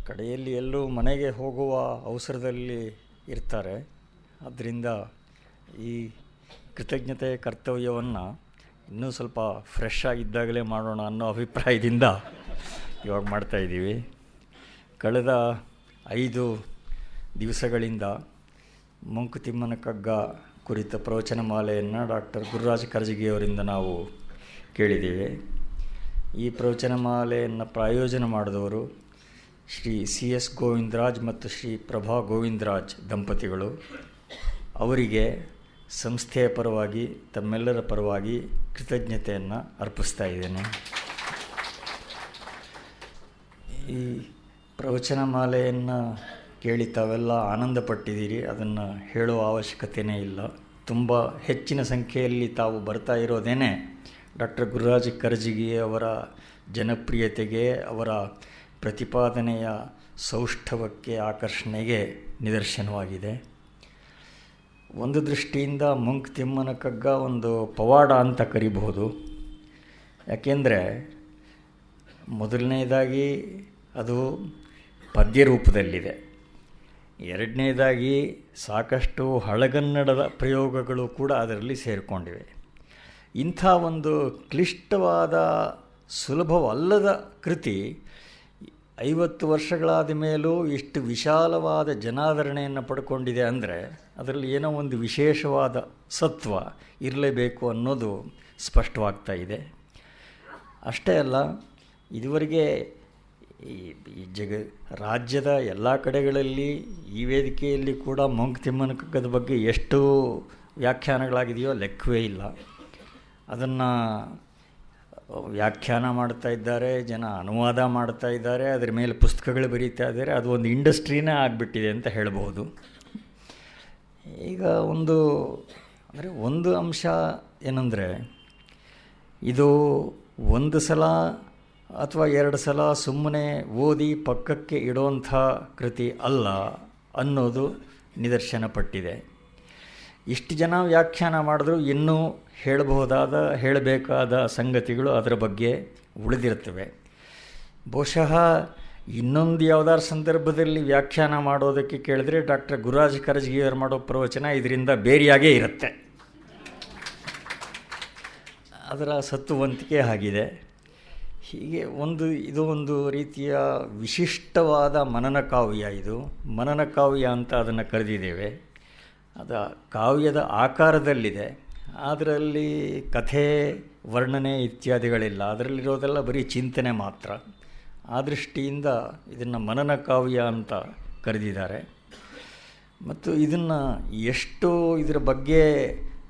ಕಡೆಯಲ್ಲಿ ಎಲ್ಲರೂ ಮನೆಗೆ ಹೋಗುವ ಅವಸರದಲ್ಲಿ ಇರ್ತಾರೆ. ಆದ್ದರಿಂದ ಈ ಕೃತಜ್ಞತೆ ಕರ್ತವ್ಯವನ್ನು ಇನ್ನೂ ಸ್ವಲ್ಪ ಫ್ರೆಶ್ ಆಗಿದ್ದಾಗಲೇ ಮಾಡೋಣ ಅನ್ನೋ ಅಭಿಪ್ರಾಯದಿಂದ ಇವಾಗ ಮಾಡ್ತಾಯಿದ್ದೀವಿ. ಕಳೆದ 5 ದಿವಸಗಳಿಂದ ಮಂಕುತಿಮ್ಮನ ಕಗ್ಗ ಕುರಿತ ಪ್ರವಚನಮಾಲೆಯನ್ನು ಡಾಕ್ಟರ್ ಗುರುರಾಜ್ ಕರ್ಜಗಿಯವರಿಂದ ನಾವು ಕೇಳಿದ್ದೇವೆ. ಈ ಪ್ರವಚನಮಾಲೆಯನ್ನು ಪ್ರಾಯೋಜನ ಮಾಡಿದವರು ಶ್ರೀ CS ಗೋವಿಂದರಾಜ್ ಮತ್ತು ಶ್ರೀ ಪ್ರಭಾ ಗೋವಿಂದರಾಜ್ ದಂಪತಿಗಳು. ಅವರಿಗೆ ಸಂಸ್ಥೆಯ ಪರವಾಗಿ ತಮ್ಮೆಲ್ಲರ ಪರವಾಗಿ ಕೃತಜ್ಞತೆಯನ್ನು ಅರ್ಪಿಸ್ತಾ ಇದ್ದೇನೆ. ಈ ಪ್ರವಚನಮಾಲೆಯನ್ನು ಕೇಳಿ ತಾವೆಲ್ಲ ಆನಂದಪಟ್ಟಿದ್ದೀರಿ, ಅದನ್ನು ಹೇಳುವ ಅವಶ್ಯಕತೆಯೇ ಇಲ್ಲ. ತುಂಬ ಹೆಚ್ಚಿನ ಸಂಖ್ಯೆಯಲ್ಲಿ ತಾವು ಬರ್ತಾ ಇರೋದೇನೆ ಡಾಕ್ಟರ್ ಗುರುರಾಜ್ ಕರ್ಜಗಿ ಅವರ ಜನಪ್ರಿಯತೆಗೆ, ಅವರ ಪ್ರತಿಪಾದನೆಯ ಸೌಷ್ಠವಕ್ಕೆ, ಆಕರ್ಷಣೆಗೆ ನಿದರ್ಶನವಾಗಿದೆ. ಒಂದು ದೃಷ್ಟಿಯಿಂದ ಮಂಕುತಿಮ್ಮನ ಕಗ್ಗ ಒಂದು ಪವಾಡ ಅಂತ ಕರಿಬಹುದು. ಯಾಕೆಂದರೆ ಮೊದಲನೇದಾಗಿ ಅದು ಪದ್ಯ ರೂಪದಲ್ಲಿದೆ. ಎರಡನೇದಾಗಿ ಸಾಕಷ್ಟು ಹಳಗನ್ನಡದ ಪ್ರಯೋಗಗಳು ಕೂಡ ಅದರಲ್ಲಿ ಸೇರಿಕೊಂಡಿವೆ. ಇಂಥ ಒಂದು ಕ್ಲಿಷ್ಟವಾದ ಸುಲಭವಲ್ಲದ ಕೃತಿ 50 ವರ್ಷಗಳಾದ ಮೇಲೂ ಇಷ್ಟು ವಿಶಾಲವಾದ ಜನಾದರಣೆಯನ್ನು ಪಡ್ಕೊಂಡಿದೆ ಅಂದರೆ ಅದರಲ್ಲಿ ಏನೋ ಒಂದು ವಿಶೇಷವಾದ ಸತ್ವ ಇರಲೇಬೇಕು ಅನ್ನೋದು ಸ್ಪಷ್ಟವಾಗ್ತಾ ಇದೆ. ಅಷ್ಟೇ ಅಲ್ಲ, ಇದುವರೆಗೆ ಈ ರಾಜ್ಯದ ಎಲ್ಲ ಕಡೆಗಳಲ್ಲಿ ಈ ವೇದಿಕೆಯಲ್ಲಿ ಕೂಡ ಮಂಕುತಿಮ್ಮನ ಕಗ್ಗದ ಬಗ್ಗೆ ಎಷ್ಟು ವ್ಯಾಖ್ಯಾನಗಳಾಗಿದೆಯೋ ಲೆಕ್ಕವೇ ಇಲ್ಲ. ಅದನ್ನು ವ್ಯಾಖ್ಯಾನ ಮಾಡ್ತಾ ಇದ್ದಾರೆ, ಜನ ಅನುವಾದ ಮಾಡ್ತಾ ಇದ್ದಾರೆ, ಅದರ ಮೇಲೆ ಪುಸ್ತಕಗಳು ಬರೀತಾ ಇದ್ದಾರೆ. ಅದು ಒಂದು ಇಂಡಸ್ಟ್ರಿನೇ ಆಗಿಬಿಟ್ಟಿದೆ ಅಂತ ಹೇಳ್ಬೋದು. ಈಗ ಒಂದು ಅಂಶ ಏನಂದರೆ, ಇದು ಒಂದು ಸಲ ಅಥವಾ 2 ಸಲ ಸುಮ್ಮನೆ ಓದಿ ಪಕ್ಕಕ್ಕೆ ಇಡೋಂಥ ಕೃತಿ ಅಲ್ಲ ಅನ್ನೋದು ನಿದರ್ಶನ ಪಟ್ಟಿದೆ. ಇಷ್ಟು ಜನ ವ್ಯಾಖ್ಯಾನ ಮಾಡಿದ್ರು ಇನ್ನೂ ಹೇಳಬೇಕಾದ ಸಂಗತಿಗಳು ಅದರ ಬಗ್ಗೆ ಉಳಿದಿರ್ತವೆ. ಬಹುಶಃ ಇನ್ನೊಂದು ಯಾವುದಾದ್ರು ಸಂದರ್ಭದಲ್ಲಿ ವ್ಯಾಖ್ಯಾನ ಮಾಡೋದಕ್ಕೆ ಕೇಳಿದ್ರೆ ಡಾಕ್ಟರ್ ಗುರುರಾಜ್ ಕರ್ಜಗಿಯವರು ಮಾಡೋ ಪ್ರವಚನ ಇದರಿಂದ ಬೇರೆಯಾಗೇ ಇರುತ್ತೆ. ಅದರ ಸತ್ವವಂತಿಕೆ ಆಗಿದೆ. ಹೀಗೆ ಇದು ಒಂದು ರೀತಿಯ ವಿಶಿಷ್ಟವಾದ ಮನನ ಕಾವ್ಯ. ಇದು ಮನನ ಕಾವ್ಯ ಅಂತ ಅದನ್ನು ಕರೆದಿದ್ದೇವೆ. ಅದು ಕಾವ್ಯದ ಆಕಾರದಲ್ಲಿದೆ, ಅದರಲ್ಲಿ ಕಥೆ, ವರ್ಣನೆ ಇತ್ಯಾದಿಗಳಿಲ್ಲ. ಅದರಲ್ಲಿರೋದೆಲ್ಲ ಬರೀ ಚಿಂತನೆ ಮಾತ್ರ. ಆ ದೃಷ್ಟಿಯಿಂದ ಇದನ್ನು ಮನನ ಕಾವ್ಯ ಅಂತ ಕರೆದಿದ್ದಾರೆ. ಮತ್ತು ಇದನ್ನು ಎಷ್ಟು ಇದರ ಬಗ್ಗೆ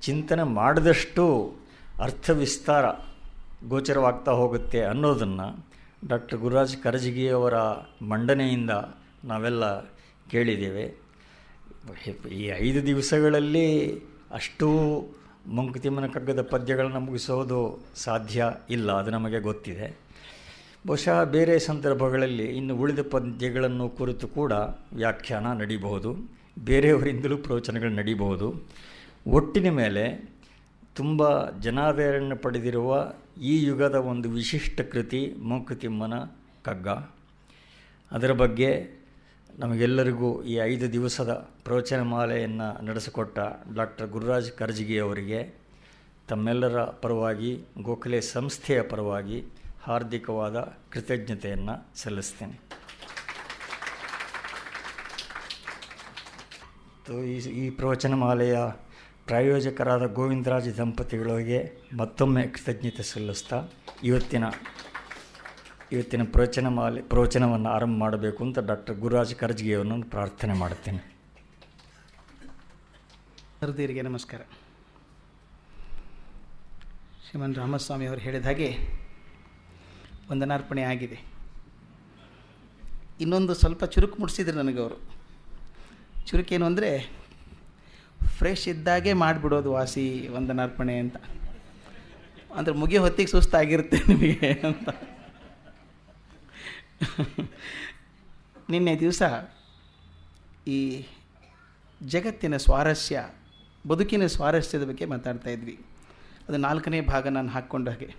ಚಿಂತನೆ ಮಾಡಿದಷ್ಟು ಅರ್ಥವಿಸ್ತಾರ ಗೋಚರವಾಗ್ತಾ ಹೋಗುತ್ತೆ ಅನ್ನೋದನ್ನು ಡಾಕ್ಟರ್ ಗುರುರಾಜ್ ಕರ್ಜಗಿಯವರ ಮಂಡನೆಯಿಂದ ನಾವೆಲ್ಲ ಕೇಳಿದ್ದೇವೆ. ಈ 5 ದಿವಸಗಳಲ್ಲಿ ಅಷ್ಟೂ ಮಂಕುತಿಮ್ಮನ ಕಗ್ಗದ ಪದ್ಯಗಳನ್ನು ಮುಗಿಸೋದು ಸಾಧ್ಯ ಇಲ್ಲ, ಅದು ನಮಗೆ ಗೊತ್ತಿದೆ. ಬಹುಶಃ ಬೇರೆ ಸಂದರ್ಭಗಳಲ್ಲಿ ಇನ್ನು ಉಳಿದ ಪದ್ಯಗಳನ್ನು ಕುರಿತು ಕೂಡ ವ್ಯಾಖ್ಯಾನ ನಡೀಬಹುದು, ಬೇರೆಯವರಿಂದಲೂ ಪ್ರವಚನಗಳು ನಡೀಬಹುದು. ಒಟ್ಟಿನ ಮೇಲೆ ತುಂಬ ಜನಾದರಣೆ ಪಡೆದಿರುವ ಈ ಯುಗದ ಒಂದು ವಿಶಿಷ್ಟ ಕೃತಿ ಮಂಕುತಿಮ್ಮನ ಕಗ್ಗ. ಅದರ ಬಗ್ಗೆ ನಮಗೆಲ್ಲರಿಗೂ ಈ 5 ದಿವಸದ ಪ್ರವಚನಮಾಲೆಯನ್ನು ನಡೆಸಿಕೊಟ್ಟ ಡಾಕ್ಟರ್ ಗುರುರಾಜ್ ಕರ್ಜಗಿ ಅವರಿಗೆ ತಮ್ಮೆಲ್ಲರ ಪರವಾಗಿ, ಗೋಖಲೆ ಸಂಸ್ಥೆಯ ಪರವಾಗಿ ಹಾರ್ದಿಕವಾದ ಕೃತಜ್ಞತೆಯನ್ನು ಸಲ್ಲಿಸ್ತೇನೆ. ಈ ಪ್ರವಚನಮಾಲೆಯ ಪ್ರಾಯೋಜಕರಾದ ಗೋವಿಂದರಾಜ್ ದಂಪತಿಗಳಿಗೆ ಮತ್ತೊಮ್ಮೆ ಕೃತಜ್ಞತೆ ಸಲ್ಲಿಸ್ತಾ ಇವತ್ತಿನ ಪ್ರವಚನವನ್ನು ಆರಂಭ ಮಾಡಬೇಕು ಅಂತ ಡಾಕ್ಟರ್ ಗುರುರಾಜ್ ಕರ್ಜಗಿಯವರನ್ನು ಪ್ರಾರ್ಥನೆ ಮಾಡುತ್ತೇನೆ. ಹೃದಯರಿಗೆ ನಮಸ್ಕಾರ. ಶ್ರೀಮನ್ ರಾಮಸ್ವಾಮಿ ಅವರು ಹೇಳಿದ ಹಾಗೆ ವಂದನಾರ್ಪಣೆ ಆಗಿದೆ. ಇನ್ನೊಂದು ಸ್ವಲ್ಪ ಚುರುಕು ಮುಡಿಸಿದ್ರು ನನಗವರು. ಚುರುಕೇನು ಅಂದರೆ, ಫ್ರೆಶ್ ಇದ್ದಾಗೆ ಮಾಡಿಬಿಡೋದು ವಾಸಿ ವಂದನಾರ್ಪಣೆ ಅಂತ. ಅಂದರೆ ಮುಗಿಯೋ ಹೊತ್ತಿಗೆ ಸುಸ್ತಾಗಿರುತ್ತೆ ನಿಮಗೆ ಅಂತ. ನಿನ್ನೆ ದಿವಸ ಈ ಜಗತ್ತಿನ ಸ್ವಾರಸ್ಯ, ಬದುಕಿನ ಸ್ವಾರಸ್ಯದ ಬಗ್ಗೆ ಮಾತಾಡ್ತಾ ಇದ್ವಿ. ಅದು 4ನೇ ಭಾಗ ನಾನು ಹಾಕ್ಕೊಂಡ ಹಾಗೆ.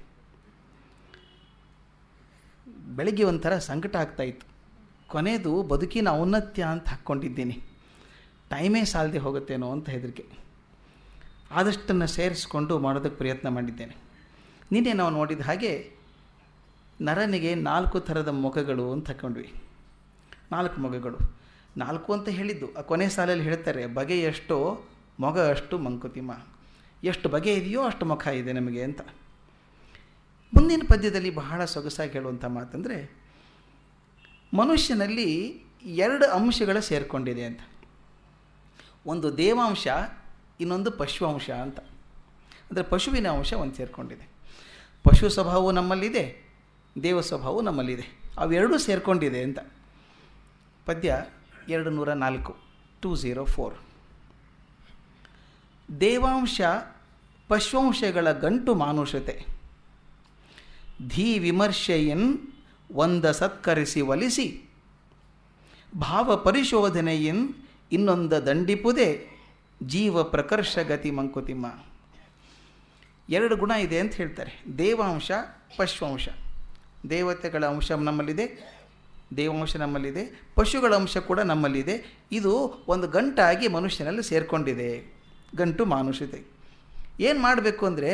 ಬೆಳಗ್ಗೆ ಒಂಥರ ಸಂಕಟ ಆಗ್ತಾಯಿತ್ತು. ಕೊನೆಯದು ಬದುಕಿನ ಔನ್ನತ್ಯ ಅಂತ ಹಾಕ್ಕೊಂಡಿದ್ದೀನಿ. ಟೈಮೇ ಸಾಲದೆ ಹೋಗುತ್ತೇನೋ ಅಂತ ಹೆದರಿಕೆ. ಆದಷ್ಟನ್ನು ಸೇರಿಸ್ಕೊಂಡು ಮಾಡೋದಕ್ಕೆ ಪ್ರಯತ್ನ ಮಾಡಿದ್ದೇನೆ. ನಿನ್ನೆ ನಾವು ನೋಡಿದ ಹಾಗೆ ನರನಿಗೆ 4 ಥರದ ಮೊಗಗಳು ಅಂತ ಹಾಕ್ಕೊಂಡ್ವಿ. 4 ಮೊಗಗಳು. 4 ಅಂತ ಹೇಳಿದ್ದು ಆ ಕೊನೆ ಸಾಲಲ್ಲಿ ಹೇಳ್ತಾರೆ, ಬಗೆ ಎಷ್ಟೋ ಮೊಗ ಅಷ್ಟು ಮಂಕುತಿಮ್ಮ. ಎಷ್ಟು ಬಗೆ ಇದೆಯೋ ಅಷ್ಟು ಮುಖ ಇದೆ ನಮಗೆ ಅಂತ. ಮುಂದಿನ ಪದ್ಯದಲ್ಲಿ ಬಹಳ ಸೊಗಸಾಗಿ ಹೇಳುವಂಥ ಮಾತಂದರೆ, ಮನುಷ್ಯನಲ್ಲಿ 2 ಅಂಶಗಳು ಸೇರಿಕೊಂಡಿದೆ ಅಂತ. ಒಂದು ದೇವಾಂಶ, ಇನ್ನೊಂದು ಪಶುವಂಶ ಅಂತ. ಅಂದರೆ ಪಶುವಿನ ಅಂಶ ಒಂದು ಸೇರಿಕೊಂಡಿದೆ. ಪಶು ಸ್ವಭಾವವು ನಮ್ಮಲ್ಲಿದೆ, ದೇವ ಸ್ವಭಾವವು ನಮ್ಮಲ್ಲಿದೆ. ಅವೆರಡೂ ಸೇರಿಕೊಂಡಿದೆ ಅಂತ. ಪದ್ಯ 204, 204. ದೇವಾಂಶ ಪಶ್ವಂಶಗಳ ಗಂಟು ಮಾನುಷತೆ, ಧೀ ವಿಮರ್ಶೆಯನ್ ಒಂದ ಸತ್ಕರಿಸಿ ಒಲಿಸಿ, ಭಾವ ಪರಿಶೋಧನೆಯನ್ ಇನ್ನೊಂದ ದಂಡಿಪುದೆ, ಜೀವ ಪ್ರಕರ್ಷಗತಿ ಮಂಕುತಿಮ್ಮ. 2 ಗುಣ ಇದೆ ಅಂತ ಹೇಳ್ತಾರೆ. ದೇವಾಂಶ, ಪಶ್ವಂಶ. ದೇವತೆಗಳ ಅಂಶ ನಮ್ಮಲ್ಲಿದೆ, ದೇವಾಂಶ ನಮ್ಮಲ್ಲಿದೆ, ಪಶುಗಳ ಅಂಶ ಕೂಡ ನಮ್ಮಲ್ಲಿದೆ. ಇದು ಒಂದು ಗಂಟಾಗಿ ಮನುಷ್ಯನಲ್ಲಿ ಸೇರಿಕೊಂಡಿದೆ, ಗಂಟು ಮಾನುಷತೆ. ಏನು ಮಾಡಬೇಕು ಅಂದರೆ,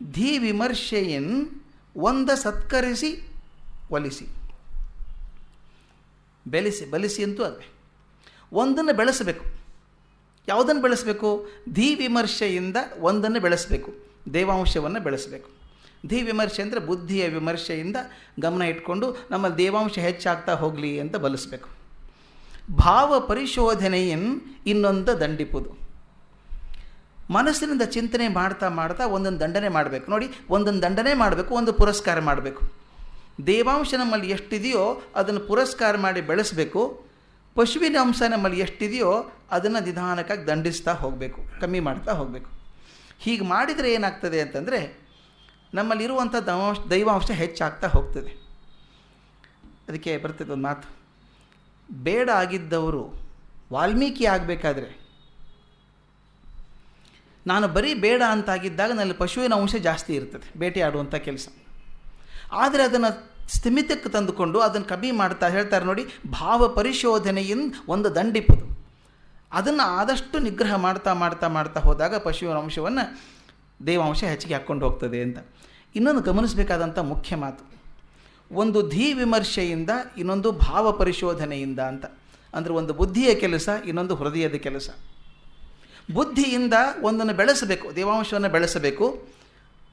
ಧೀ ವಿಮರ್ಶೆಯನ್ ಒಂದ ಸತ್ಕರಿಸಿ ಒಲಿಸಿ. ಬಲಿಸಿ ಅಂತೂ ಅದೇ ಒಂದನ್ನು ಬೆಳೆಸಬೇಕು. ಯಾವುದನ್ನು ಬೆಳೆಸಬೇಕು? ಧೀ ವಿಮರ್ಶೆಯಿಂದ ಒಂದನ್ನು ಬೆಳೆಸಬೇಕು, ದೇವಾಂಶವನ್ನು ಬೆಳೆಸಬೇಕು. ಧೀ ವಿಮರ್ಶೆ ಅಂದರೆ ಬುದ್ಧಿಯ ವಿಮರ್ಶೆಯಿಂದ ಗಮನ ಇಟ್ಕೊಂಡು ನಮ್ಮಲ್ಲಿ ದೇವಾಂಶ ಹೆಚ್ಚಾಗ್ತಾ ಹೋಗಲಿ ಅಂತ ಬಲಿಸಬೇಕು. ಭಾವ ಪರಿಶೋಧನೆಯನ್ನು ಇನ್ನೊಂದು ದಂಡಿಪುದು. ಮನಸ್ಸಿನಿಂದ ಚಿಂತನೆ ಮಾಡ್ತಾ ಮಾಡ್ತಾ ಒಂದೊಂದು ದಂಡನೆ ಮಾಡಬೇಕು. ನೋಡಿ, ಒಂದೊಂದು ದಂಡನೆ ಮಾಡಬೇಕು, ಒಂದು ಪುರಸ್ಕಾರ ಮಾಡಬೇಕು. ದೇವಾಂಶ ನಮ್ಮಲ್ಲಿ ಎಷ್ಟಿದೆಯೋ ಅದನ್ನು ಪುರಸ್ಕಾರ ಮಾಡಿ ಬೆಳೆಸಬೇಕು. ಪಶುವಿನ ಅಂಶ ನಮ್ಮಲ್ಲಿ ಎಷ್ಟಿದೆಯೋ ಅದನ್ನು ನಿಧಾನಕ್ಕಾಗಿ ದಂಡಿಸ್ತಾ ಹೋಗಬೇಕು, ಕಮ್ಮಿ ಮಾಡ್ತಾ ಹೋಗಬೇಕು. ಹೀಗೆ ಮಾಡಿದರೆ ಏನಾಗ್ತದೆ ಅಂತಂದರೆ, ನಮ್ಮಲ್ಲಿರುವಂಥ ದೈವಾಂಶ ಹೆಚ್ಚಾಗ್ತಾ ಹೋಗ್ತದೆ. ಅದಕ್ಕೆ ಬರ್ತದೆ ಒಂದು ಮಾತು, ಬೇಡ ಆಗಿದ್ದವರು ವಾಲ್ಮೀಕಿ ಆಗಬೇಕಾದ್ರೆ, ನಾನು ಬರೀ ಬೇಡ ಅಂತಾಗಿದ್ದಾಗ ನಲ್ಲಿ ಪಶುವಿನ ಅಂಶ ಜಾಸ್ತಿ ಇರ್ತದೆ, ಬೇಟೆಯಾಡುವಂಥ ಕೆಲಸ. ಆದರೆ ಅದನ್ನು ಸ್ಥಿಮಿತಕ್ಕೆ ತಂದುಕೊಂಡು ಅದನ್ನು ಕಮ್ಮಿ ಮಾಡ್ತಾ ಹೇಳ್ತಾರೆ ನೋಡಿ, ಭಾವ ಪರಿಶೋಧನೆಯಿಂದ ಒಂದು ದಂಡಿಪುದು. ಅದನ್ನು ಆದಷ್ಟು ನಿಗ್ರಹ ಮಾಡ್ತಾ ಮಾಡ್ತಾ ಮಾಡ್ತಾ ಹೋದಾಗ ಪಶುವಿನ ಅಂಶವನ್ನು ದೇವಾಂಶ ಹೆಚ್ಚಿಗೆ ಹಾಕ್ಕೊಂಡು ಹೋಗ್ತದೆ ಅಂತ. ಇನ್ನೊಂದು ಗಮನಿಸಬೇಕಾದಂಥ ಮುಖ್ಯ ಮಾತು, ಒಂದು ಧೀ ವಿಮರ್ಶೆಯಿಂದ ಇನ್ನೊಂದು ಭಾವ ಪರಿಶೋಧನೆಯಿಂದ ಅಂತ. ಅಂದರೆ ಒಂದು ಬುದ್ಧಿಯ ಕೆಲಸ, ಇನ್ನೊಂದು ಹೃದಯದ ಕೆಲಸ. ಬುದ್ಧಿಯಿಂದ ಒಂದನ್ನು ಬೆಳೆಸಬೇಕು, ದೇವಾಂಶವನ್ನು ಬೆಳೆಸಬೇಕು.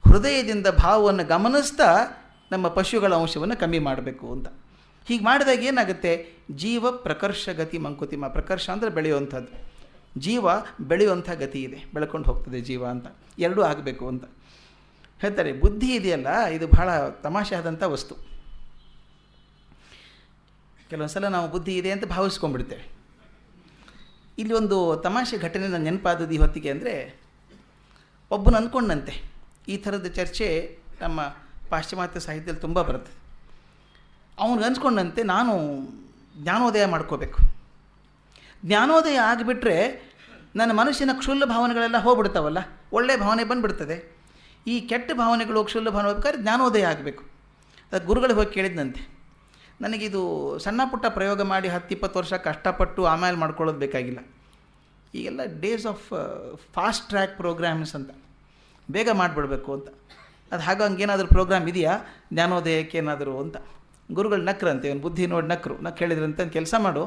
ಹೃದಯದಿಂದ ಭಾವವನ್ನು ಗಮನಿಸ್ತಾ ನಮ್ಮ ಪಶುಗಳ ಅಂಶವನ್ನು ಕಮ್ಮಿ ಮಾಡಬೇಕು ಅಂತ. ಹೀಗೆ ಮಾಡಿದಾಗ ಏನಾಗುತ್ತೆ? ಜೀವ ಪ್ರಕರ್ಷಗತಿ ಮಂಕುತಿಮ್ಮ. ಪ್ರಕರ್ಷ ಅಂದರೆ ಬೆಳೆಯುವಂಥದ್ದು. ಜೀವ ಬೆಳೆಯುವಂಥ ಗತಿ ಇದೆ, ಬೆಳ್ಕೊಂಡು ಹೋಗ್ತದೆ ಜೀವ ಅಂತ. ಎರಡೂ ಆಗಬೇಕು ಅಂತ ಹೇಳ್ತಾರೆ. ಬುದ್ಧಿ ಇದೆಯಲ್ಲ, ಇದು ಬಹಳ ತಮಾಷೆ ಆದಂಥ ವಸ್ತು. ಕೆಲವೊಂದು ಸಲ ನಾವು ಬುದ್ಧಿ ಇದೆ ಅಂತ ಭಾವಿಸ್ಕೊಂಡ್ಬಿಡ್ತೇವೆ. ಇಲ್ಲಿ ಒಂದು ತಮಾಷೆ ಘಟನೆ ನನ್ನ ನೆನಪಾದದ್ದು ಈ ಹೊತ್ತಿಗೆ ಅಂದರೆ, ಒಬ್ಬನು ಅಂದ್ಕೊಂಡಂತೆ, ಈ ಥರದ ಚರ್ಚೆ ನಮ್ಮ ಪಾಶ್ಚಿಮಾತ್ಯ ಸಾಹಿತ್ಯದಲ್ಲಿ ತುಂಬ ಬರ್ತದೆ. ಅವನಿಗೆ ಅನ್ಸ್ಕೊಂಡಂತೆ, ನಾನು ಜ್ಞಾನೋದಯ ಮಾಡ್ಕೋಬೇಕು. ಜ್ಞಾನೋದಯ ಆಗಿಬಿಟ್ರೆ ನನ್ನ ಮನಸ್ಸಿನ ಕ್ಷುಲ್ಲ ಭಾವನೆಗಳೆಲ್ಲ ಹೋಗ್ಬಿಡ್ತಾವಲ್ಲ, ಒಳ್ಳೆಯ ಭಾವನೆ ಬಂದುಬಿಡ್ತದೆ. ಈ ಕೆಟ್ಟ ಭಾವನೆಗಳು ಕ್ಷುಲ್ಲ ಭಾವನೆ ಹೋಗ್ಬೇಕಾದ್ರೆ ಜ್ಞಾನೋದಯ ಆಗಬೇಕು. ಅದಕ್ಕೆ ಗುರುಗಳಿಗೆ ಹೋಗಿ ಕೇಳಿದ್ನಂತೆ, ನನಗಿದು ಸಣ್ಣ ಪುಟ್ಟ ಪ್ರಯೋಗ ಮಾಡಿ 10-20 ವರ್ಷ ಕಷ್ಟಪಟ್ಟು ಆಮೇಲೆ ಮಾಡ್ಕೊಳ್ಳೋದು ಬೇಕಾಗಿಲ್ಲ. ಈಗೆಲ್ಲ days of fast track programs ಅಂತ, ಬೇಗ ಮಾಡಿಬಿಡ್ಬೇಕು ಅಂತ. ಅದು ಹಾಗೇನಾದರೂ ಪ್ರೋಗ್ರಾಮ್ ಇದೆಯಾ ಜ್ಞಾನೋದಯಕ್ಕೆ ಏನಾದರೂ ಅಂತ. ಗುರುಗಳು ನಕ್ರಂತೆ, ಅವನು ಬುದ್ಧಿ ನೋಡಿ ನಕ್ರು. ಹೇಳಿದ್ರಂತೆ, ಒಂದು ಕೆಲಸ ಮಾಡು,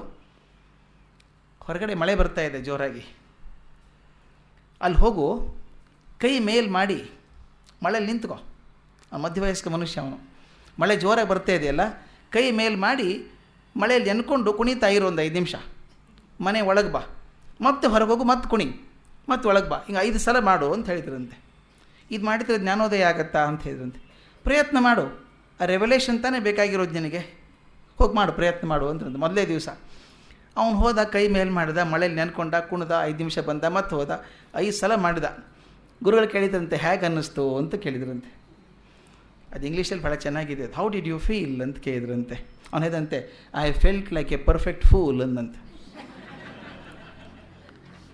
ಹೊರಗಡೆ ಮಳೆ ಬರ್ತಾ ಇದೆ ಜೋರಾಗಿ, ಅಲ್ಲಿ ಹೋಗು, ಕೈ ಮೇಲ್ ಮಾಡಿ ಮಳೆಯಲ್ಲಿ ನಿಂತ್ಕೋ. ಆ ಮಧ್ಯವಯಸ್ಕ ಮನುಷ್ಯ ಅವನು. ಮಳೆ ಜೋರಾಗಿ ಬರ್ತಾ ಇದೆಯಲ್ಲ, ಕೈ ಮೇಲ್ ಮಾಡಿ ಮಳೆಯಲ್ಲಿ ನೆನ್ಕೊಂಡು ಕುಣಿತಾ ಇರೋ ಒಂದು 5 ನಿಮಿಷ. ಮನೆ ಒಳಗೆ ಬಾ, ಮತ್ತೆ ಹೊರಗೆ ಹೋಗು, ಮತ್ತೆ ಕುಣಿ, ಮತ್ತೆ ಒಳಗೆ ಬಾ. ಹಿಂಗೆ 5 ಸಲ ಮಾಡು ಅಂತ ಹೇಳಿದ್ರಂತೆ. ಇದು ಮಾಡಿದರೆ ಜ್ಞಾನೋದಯ ಆಗತ್ತಾ ಅಂತ ಹೇಳಿದ್ರಂತೆ. ಪ್ರಯತ್ನ ಮಾಡು, ಆ ರೆವಲ್ಯೂಷನ್ ತಾನೇ ಬೇಕಾಗಿರೋದು ನಿನಗೆ, ಹೋಗಿ ಮಾಡು, ಪ್ರಯತ್ನ ಮಾಡು ಅಂತಂದು. ಮೊದಲೇ ದಿವಸ ಅವನು ಹೋದ, ಕೈ ಮೇಲೆ ಮಾಡಿದ, ಮಳೇಲಿ ನೆನ್ಕೊಂಡ, ಕುಣಿದ, 5 ನಿಮಿಷ ಬಂದ, ಮತ್ತೆ ಹೋದ, 5 ಸಲ ಮಾಡಿದ. ಗುರುಗಳು ಕೇಳಿದ್ರಂತೆ, ಹೇಗೆ ಅನ್ನಿಸ್ತು ಅಂತ ಕೇಳಿದ್ರಂತೆ. ಅದು ಇಂಗ್ಲೀಷಲ್ಲಿ ಭಾಳ ಚೆನ್ನಾಗಿದೆ. ಹೌ ಡಿಡ್ ಯು ಫೀಲ್ ಅಂತ ಕೇಳಿದ್ರಂತೆ. ಅವನು ಹೇಳಿದಂತೆ, I felt like a perfect fool ಅಂದಂತೆ.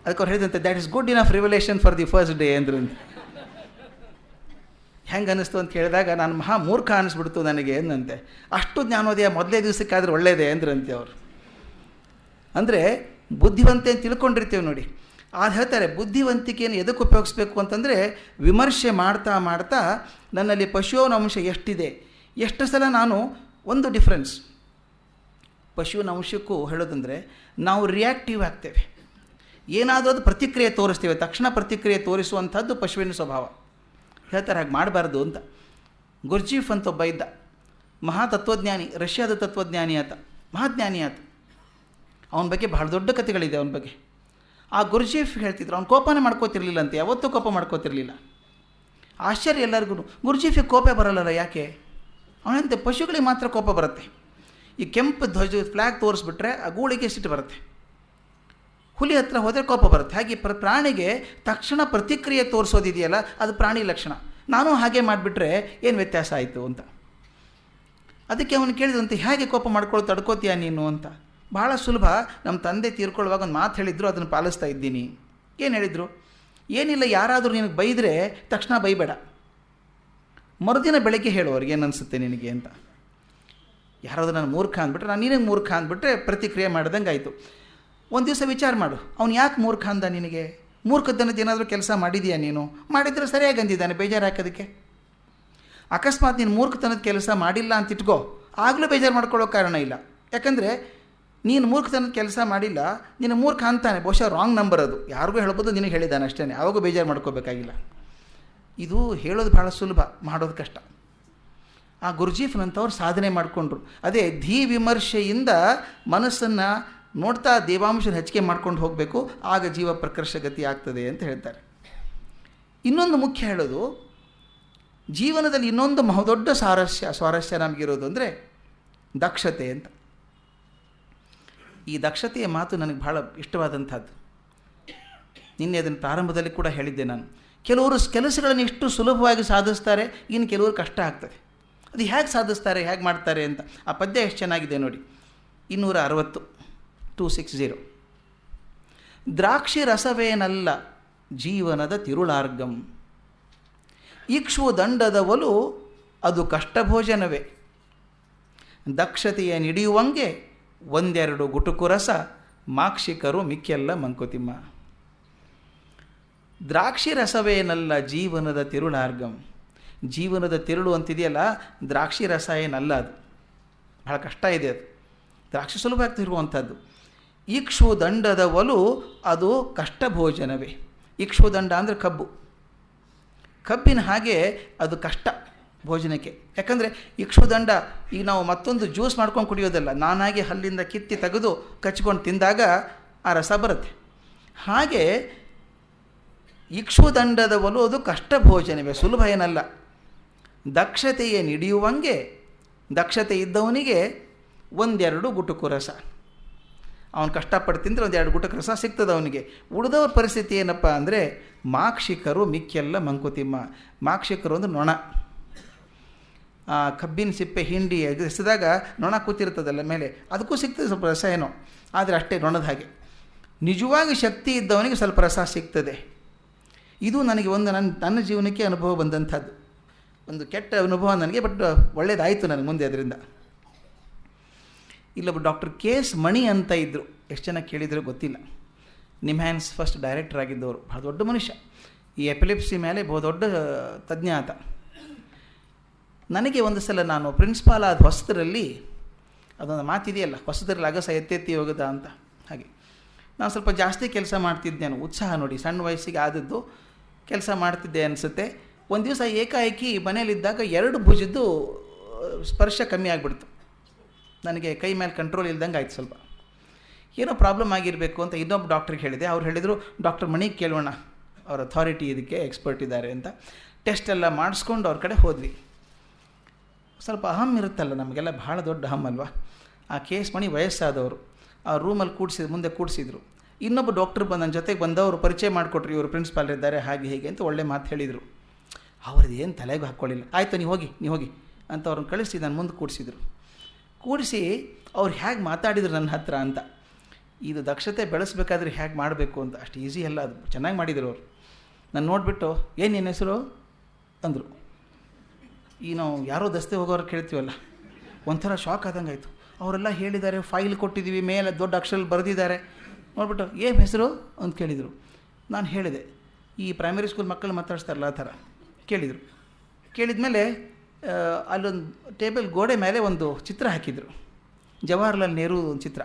ಅದಕ್ಕೆ ಅವ್ರು ಹೇಳಿದಂತೆ, that is good enough revelation for the first day ಅಂದ್ರಂತೆ. ಹೆಂಗೆ ಅನ್ನಿಸ್ತು ಅಂತ ಕೇಳಿದಾಗ ನಾನು ಮಹಾ ಮೂರ್ಖ ಅನ್ನಿಸ್ಬಿಡ್ತು ನನಗೆ ಎಂದಂತೆ. ಅಷ್ಟು ಜ್ಞಾನೋದಯ ಮೊದಲೇ ದಿವಸಕ್ಕಾದ್ರೆ ಒಳ್ಳೆಯದೇ ಅಂದ್ರಂತೆ ಅವರು. ಅಂದರೆ ಬುದ್ಧಿವಂತೆ ಅಂತ ತಿಳ್ಕೊಂಡಿರ್ತೀವಿ ನೋಡಿ, ಅದು ಹೇಳ್ತಾರೆ ಬುದ್ಧಿವಂತಿಕೆಯನ್ನು ಎದಕ್ಕೆ ಉಪಯೋಗಿಸ್ಬೇಕು ಅಂತಂದರೆ, ವಿಮರ್ಶೆ ಮಾಡ್ತಾ ಮಾಡ್ತಾ ನನ್ನಲ್ಲಿ ಪಶುವಿನ ಅಂಶ ಎಷ್ಟಿದೆ, ಎಷ್ಟು ಸಲ ನಾನು ಒಂದು ಡಿಫ್ರೆನ್ಸ್ ಪಶುವಿನ ಅಂಶಕ್ಕೂ ಹೇಳೋದಂದರೆ, ನಾವು ರಿಯಾಕ್ಟಿವ್ ಆಗ್ತೇವೆ, ಏನಾದರೂ ಅದು ಪ್ರತಿಕ್ರಿಯೆ ತೋರಿಸ್ತೇವೆ, ತಕ್ಷಣ ಪ್ರತಿಕ್ರಿಯೆ ತೋರಿಸುವಂಥದ್ದು ಪಶುವಿನ ಸ್ವಭಾವ. ಹೇಳ್ತಾರೆ ಹಾಗೆ ಮಾಡಬಾರ್ದು ಅಂತ. ಗುರ್ಜೀಫ್ ಅಂತ ಒಬ್ಬ ಇದ್ದ, ಮಹಾ ತತ್ವಜ್ಞಾನಿ, ರಷ್ಯಾದ ತತ್ವಜ್ಞಾನಿ ಆತ, ಮಹಾಜ್ಞಾನಿ ಆತ. ಅವನ ಬಗ್ಗೆ ಬಹಳ ದೊಡ್ಡ ಕಥೆಗಳಿದೆ ಅವನ ಬಗ್ಗೆ. ಆ ಗುರ್ಜೀಫ್ ಹೇಳ್ತಿದ್ರು, ಅವ್ನು ಕೋಪನೇ ಮಾಡ್ಕೋತಿರ್ಲಿಲ್ಲ ಅಂತೆ, ಯಾವತ್ತೂ ಕೋಪ ಮಾಡ್ಕೋತಿರ್ಲಿಲ್ಲ. ಆಶ್ಚರ್ಯ ಎಲ್ಲರಿಗೂ, ಗುರ್ಜೀಫಿಗೆ ಕೋಪ ಬರಲ್ಲಲ್ಲ ಯಾಕೆ? ಅವನಂತೆ ಪಶುಗಳಿಗೆ ಮಾತ್ರ ಕೋಪ ಬರುತ್ತೆ. ಈ ಕೆಂಪು ಧ್ವಜ ಫ್ಲ್ಯಾಗ್ ತೋರಿಸ್ಬಿಟ್ರೆ ಆ ಗೂಳಿಗೆ ಸಿಟ್ಟು ಬರುತ್ತೆ, ಹುಲಿ ಹತ್ರ ಹೋದರೆ ಕೋಪ ಬರುತ್ತೆ. ಹಾಗೆ ಪ್ರಾಣಿಗೆ ತಕ್ಷಣ ಪ್ರತಿಕ್ರಿಯೆ ತೋರಿಸೋದಿದೆಯಲ್ಲ, ಅದು ಪ್ರಾಣಿ ಲಕ್ಷಣ. ನಾನು ಹಾಗೆ ಮಾಡಿಬಿಟ್ರೆ ಏನು ವ್ಯತ್ಯಾಸ ಆಯಿತು ಅಂತ. ಅದಕ್ಕೆ ಅವನು ಕೇಳಿದಂತೆ, ಹೇಗೆ ಕೋಪ ಮಾಡ್ಕೊಳ್ಳೋ ತಡ್ಕೋತೀಯ ನೀನು ಅಂತ. ಭಾಳ ಸುಲಭ. ನಮ್ಮ ತಂದೆ ತೀರ್ಕೊಳ್ಳುವಾಗ ಒಂದು ಮಾತು ಹೇಳಿದ್ರು, ಅದನ್ನು ಪಾಲಿಸ್ತಾ ಇದ್ದೀನಿ. ಏನು ಹೇಳಿದರು? ಏನಿಲ್ಲ, ಯಾರಾದರೂ ನಿನಗೆ ಬೈದರೆ ತಕ್ಷಣ ಬೈಬೇಡ, ಮರುದಿನ ಬೆಳಗ್ಗೆ ಹೇಳು ಅವ್ರಿಗೆ ಏನು ಅನಿಸುತ್ತೆ ನಿನಗೆ ಅಂತ. ಯಾರಾದರೂ ನಾನು ಮೂರ್ಖ ಅಂದ್ಬಿಟ್ರೆ, ನಾನು ನಿನಗೆ ಮೂರ್ಖ ಅಂದ್ಬಿಟ್ರೆ ಪ್ರತಿಕ್ರಿಯೆ ಮಾಡ್ದಂಗೆ ಆಯಿತು. ಒಂದು ದಿವಸ ವಿಚಾರ ಮಾಡು, ಅವ್ನು ಯಾಕೆ ಮೂರ್ಖ ಅಂದ ನಿನಗೆ? ಮೂರ್ಖತನದ ಏನಾದರೂ ಕೆಲಸ ಮಾಡಿದೀಯಾ ನೀನು? ಮಾಡಿದರೆ ಸರಿಯಾಗಿ ಅಂದಿದ್ದಾನೆ, ಬೇಜಾರು ಹಾಕೋದಕ್ಕೆ. ಅಕಸ್ಮಾತ್ ನೀನು ಮೂರ್ಖತನದ ಕೆಲಸ ಮಾಡಿಲ್ಲ ಅಂತ ಇಟ್ಕೋ, ಆಗಲೂ ಬೇಜಾರು ಮಾಡ್ಕೊಳ್ಳೋ ಕಾರಣ ಇಲ್ಲ. ಯಾಕಂದರೆ ನೀನು ಮೂರ್ಖತನದ ಕೆಲಸ ಮಾಡಿಲ್ಲ, ನೀನು ಮೂರ್ಖ ಅಂತಾನೆ, ಬಹುಶಃ ರಾಂಗ್ ನಂಬರ್ ಅದು, ಯಾರಿಗೂ ಹೇಳ್ಬೋದು, ನಿನಗೆ ಹೇಳಿದ್ದಾನೆ ಅಷ್ಟೇ, ಆವಾಗೂ ಬೇಜಾರು ಮಾಡ್ಕೋಬೇಕಾಗಿಲ್ಲ. ಇದು ಹೇಳೋದು ಭಾಳ ಸುಲಭ, ಮಾಡೋದು ಕಷ್ಟ. ಆ ಗುರ್ಜೀಫ್ನಂಥವ್ರು ಸಾಧನೆ ಮಾಡಿಕೊಂಡ್ರು. ಅದೇ ವಿಮರ್ಶೆಯಿಂದ ಮನಸ್ಸನ್ನು ನೋಡ್ತಾ ದೇವಾಂಶನ ಹೆಚ್ಚಿಗೆ ಮಾಡ್ಕೊಂಡು ಹೋಗಬೇಕು, ಆಗ ಜೀವ ಪ್ರಕರ್ಷಗತಿ ಆಗ್ತದೆ ಅಂತ ಹೇಳ್ತಾರೆ. ಇನ್ನೊಂದು ಮುಖ್ಯ ಹೇಳೋದು, ಜೀವನದಲ್ಲಿ ಇನ್ನೊಂದು ಬಹುದೊಡ್ಡ ಸ್ವಾರಸ್ಯ ನಮಗಿರೋದು ಅಂದರೆ ದಕ್ಷತೆ ಅಂತ. ಈ ದಕ್ಷತೆಯ ಮಾತು ನನಗೆ ಭಾಳ ಇಷ್ಟವಾದಂಥದ್ದು. ನಿನ್ನೆ ಅದನ್ನು ಪ್ರಾರಂಭದಲ್ಲಿ ಕೂಡ ಹೇಳಿದ್ದೆ ನಾನು. ಕೆಲವರು ಕೆಲಸಗಳನ್ನು ಎಷ್ಟು ಸುಲಭವಾಗಿ ಸಾಧಿಸ್ತಾರೆ, ಇನ್ನು ಕೆಲವರು ಕಷ್ಟ ಆಗ್ತದೆ. ಅದು ಹೇಗೆ ಸಾಧಿಸ್ತಾರೆ, ಹೇಗೆ ಮಾಡ್ತಾರೆ ಅಂತ. ಆ ಪದ್ಯ ಎಷ್ಟು ಚೆನ್ನಾಗಿದೆ ನೋಡಿ, 260 260. ದ್ರಾಕ್ಷಿ ರಸವೇನಲ್ಲ ಜೀವನದ ತಿರುಳಾರ್ಗಂ, ಇಕ್ಷು ದಂಡದ ಒಲು ಅದು ಕಷ್ಟಭೋಜನವೇ, ದಕ್ಷತೆಯ ನಿಡಿಯುವಂಗೆ ಒಂದೆರಡು ಗುಟುಕು ರಸ ಮಾಕ್ಷಿಕರು ಮಿಕ್ಕೆಲ್ಲ ಮಂಕುತಿಮ್ಮ. ದ್ರಾಕ್ಷಿ ರಸವೇನಲ್ಲ ಜೀವನದ ತಿರುಳಾರ್ಗಂ. ಜೀವನದ ತಿರುಳು ಅಂತಿದೆಯಲ್ಲ, ದ್ರಾಕ್ಷಿ ರಸ ಏನಲ್ಲ, ಅದು ಭಾಳ ಕಷ್ಟ ಇದೆ. ಅದು ದ್ರಾಕ್ಷಿ ಸುಲಭವಾಗಿ ತಿರುಗುವಂಥದ್ದು. ಇಕ್ಷು ದಂಡದ ಒಲು ಅದು ಕಷ್ಟ ಭೋಜನವೇ. ಇಕ್ಷು ದಂಡ ಅಂದರೆ ಕಬ್ಬು, ಕಬ್ಬಿನ ಹಾಗೆ ಅದು ಕಷ್ಟ ಭೋಜನಕ್ಕೆ. ಯಾಕಂದರೆ ಇಕ್ಷುದಂಡ ಈಗ ನಾವು ಮತ್ತೊಂದು ಜ್ಯೂಸ್ ಮಾಡ್ಕೊಂಡು ಕುಡಿಯೋದಲ್ಲ, ನಾನಾಗಿ ಹಲ್ಲಿಂದ ಕಿತ್ತಿ ತೆಗೆದು ಕಚ್ಕೊಂಡು ತಿಂದಾಗ ಆ ರಸ ಬರುತ್ತೆ. ಹಾಗೆ ಇಕ್ಷುದಂಡದ ಒಲು ಅದು ಕಷ್ಟ ಭೋಜನವೇ, ಸುಲಭ ಏನಲ್ಲ. ದಕ್ಷತೆಯೇ ನಿಡಿಯುವಂಗೆ, ದಕ್ಷತೆ ಇದ್ದವನಿಗೆ ಒಂದೆರಡು ಗುಟುಕು ರಸ, ಅವನು ಕಷ್ಟಪಟ್ಟು ತಿಂದರೆ ಒಂದೆರಡು ಗುಟುಕು ರಸ ಸಿಗ್ತದೆ ಅವನಿಗೆ. ಉಳಿದವ್ರ ಪರಿಸ್ಥಿತಿ ಏನಪ್ಪ ಅಂದರೆ ಮಾಕ್ಷಿಕರು ಮಿಕ್ಕೆಲ್ಲ ಮಂಕುತಿಮ್ಮ. ಮಾಕ್ಷಿಕರು ಅಂದರೆ ನೊಣ. ಆ ಕಬ್ಬಿನ ಸಿಪ್ಪೆ ಹಿಂಡಿ ಎಗಸಿದಾಗ ನೊಣ ಕೂತಿರ್ತದಲ್ಲ ಮೇಲೆ, ಅದಕ್ಕೂ ಸಿಗ್ತದೆ ಸ್ವಲ್ಪ ರಸ ಏನೋ, ಆದರೆ ಅಷ್ಟೇ ನೊಣದ ಹಾಗೆ. ನಿಜವಾಗಿ ಶಕ್ತಿ ಇದ್ದವನಿಗೆ ಸ್ವಲ್ಪ ರಸ ಸಿಗ್ತದೆ. ಇದು ನನಗೆ ಒಂದು ನನ್ನ ಜೀವನಕ್ಕೆ ಅನುಭವ ಬಂದಂಥದ್ದು. ಒಂದು ಕೆಟ್ಟ ಅನುಭವ ನನಗೆ, ಬಟ್ ಒಳ್ಳೇದಾಯಿತು ನನಗೆ ಮುಂದೆ ಅದರಿಂದ. ಇಲ್ಲೊಬ್ಬ ಡಾಕ್ಟರ್ KS ಮಣಿ ಅಂತ ಇದ್ದರು, ಎಷ್ಟು ಜನ ಕೇಳಿದರೂ ಗೊತ್ತಿಲ್ಲ. ನಿಮ್ಹ್ಯಾನ್ಸ್ ಫಸ್ಟ್ ಡೈರೆಕ್ಟರ್ ಆಗಿದ್ದವರು, ಭಾಳ ದೊಡ್ಡ ಮನುಷ್ಯ. ಈ ಎಪಿಲಿಪ್ಸಿ ಮೇಲೆ ಬಹುದೊಡ್ಡ ತಜ್ಞ ಆತ. ನನಗೆ ಒಂದು ಸಲ ನಾನು ಪ್ರಿನ್ಸಿಪಾಲ್ ಆದ ಹೊಸದರಲ್ಲಿ, ಅದೊಂದು ಮಾತಿದೆಯಲ್ಲ, ಹೊಸದರಲ್ಲಿ ಅಗಸ ಎತ್ತೆತ್ತಿ ಹೋಗದ ಅಂತ, ಹಾಗೆ ನಾನು ಸ್ವಲ್ಪ ಜಾಸ್ತಿ ಕೆಲಸ ಮಾಡ್ತಿದ್ದೆ. ನಾನು ಉತ್ಸಾಹ ನೋಡಿ, ಸಣ್ಣ ವಯಸ್ಸಿಗೆ ಆದದ್ದು ಕೆಲಸ ಮಾಡ್ತಿದ್ದೆ ಅನಿಸುತ್ತೆ. ಒಂದು ದಿವಸ ಏಕಾಏಕಿ ಮನೇಲಿದ್ದಾಗ 2 ಭುಜದ್ದು ಸ್ಪರ್ಶ ಕಮ್ಮಿ ಆಗಿಬಿಡ್ತು. ನನಗೆ ಕೈ ಮೇಲೆ ಕಂಟ್ರೋಲ್ ಇಲ್ದಂಗೆ ಆಯ್ತು. ಸ್ವಲ್ಪ ಏನೋ ಪ್ರಾಬ್ಲಮ್ ಆಗಿರಬೇಕು ಅಂತ ಇನ್ನೊಬ್ಬ ಡಾಕ್ಟ್ರಿಗೆ ಹೇಳಿದೆ. ಅವ್ರು ಹೇಳಿದರು, ಡಾಕ್ಟರ್ ಮಣಿಗೆ ಕೇಳೋಣ, ಅವ್ರ ಅಥಾರಿಟಿ ಇದಕ್ಕೆ ಎಕ್ಸ್ಪರ್ಟ್ ಇದ್ದಾರೆ ಅಂತ. ಟೆಸ್ಟ್ ಎಲ್ಲ ಮಾಡಿಸ್ಕೊಂಡು ಅವ್ರ ಕಡೆ ಹೋದ್ವಿ. ಸ್ವಲ್ಪ ಅಹಂ ಇರುತ್ತಲ್ಲ ನಮಗೆಲ್ಲ, ಭಾಳ ದೊಡ್ಡ ಅಹಂ ಅಲ್ವಾ. ಆ KS ಮಣಿ ವಯಸ್ಸಾದವರು, ಆ ರೂಮಲ್ಲಿ ಮುಂದೆ ಕೂಡಿಸಿದ್ರು. ಇನ್ನೊಬ್ಬ ಡಾಕ್ಟ್ರು ನನ್ನ ಜೊತೆಗೆ ಬಂದವರು ಪರಿಚಯ ಮಾಡಿಕೊಟ್ರು, ಇವರು ಪ್ರಿನ್ಸಿಪಾಲ್ ಇದ್ದಾರೆ ಹಾಗೆ ಹೀಗೆ ಅಂತ ಒಳ್ಳೆ ಮಾತು ಹೇಳಿದರು. ಅವ್ರದ್ದು ಏನು ತಲೆಗೂ ಹಾಕ್ಕೊಳ್ಳಿಲ್ಲ. ಆಯಿತು ನೀವು ಹೋಗಿ ಅಂತ ಅವ್ರನ್ನ ಕಳಿಸಿ ನಾನು ಮುಂದೆ ಕೂಡಿಸಿ ಅವ್ರು ಹೇಗೆ ಮಾತಾಡಿದ್ರು ನನ್ನ ಹತ್ರ ಅಂತ. ಇದು ದಕ್ಷತೆ ಬೆಳೆಸಬೇಕಾದ್ರೆ ಹೇಗೆ ಮಾಡಬೇಕು ಅಂತ ಅಷ್ಟು ಈಸಿ ಅಲ್ಲ, ಅದು ಚೆನ್ನಾಗಿ ಮಾಡಿದರು ಅವರು. ನಾನು ನೋಡಿಬಿಟ್ಟು, ಏನು ನಿನ್ನ ಹೆಸರು ಅಂದರು. ಈ ನಾವು ಯಾರೋ ದಸ್ತೆ ಹೋಗೋರು ಕೇಳ್ತೀವಲ್ಲ, ಒಂಥರ ಶಾಕ್ ಆದಂಗೆ ಆಯಿತು. ಅವರೆಲ್ಲ ಹೇಳಿದ್ದಾರೆ, ಫೈಲ್ ಕೊಟ್ಟಿದ್ದೀವಿ, ಮೇಲೆ ದೊಡ್ಡ ಅಕ್ಷರಲ್ಲಿ ಬರೆದಿದ್ದಾರೆ. ನೋಡ್ಬಿಟ್ಟು ಏನು ಹೆಸರು ಅಂತ ಕೇಳಿದರು. ನಾನು ಹೇಳಿದೆ, ಈ ಪ್ರೈಮರಿ ಸ್ಕೂಲ್ ಮಕ್ಕಳು ಮಾತಾಡ್ಸ್ತಾರಲ್ಲ ಆ ಥರ ಕೇಳಿದರು. ಕೇಳಿದ್ಮೇಲೆ ಅಲ್ಲೊಂದು ಟೇಬಲ್ ಗೋಡೆ ಮೇಲೆ ಒಂದು ಚಿತ್ರ ಹಾಕಿದರು, ಜವಾಹರ್ಲಾಲ್ ನೆಹರು ಒಂದು ಚಿತ್ರ.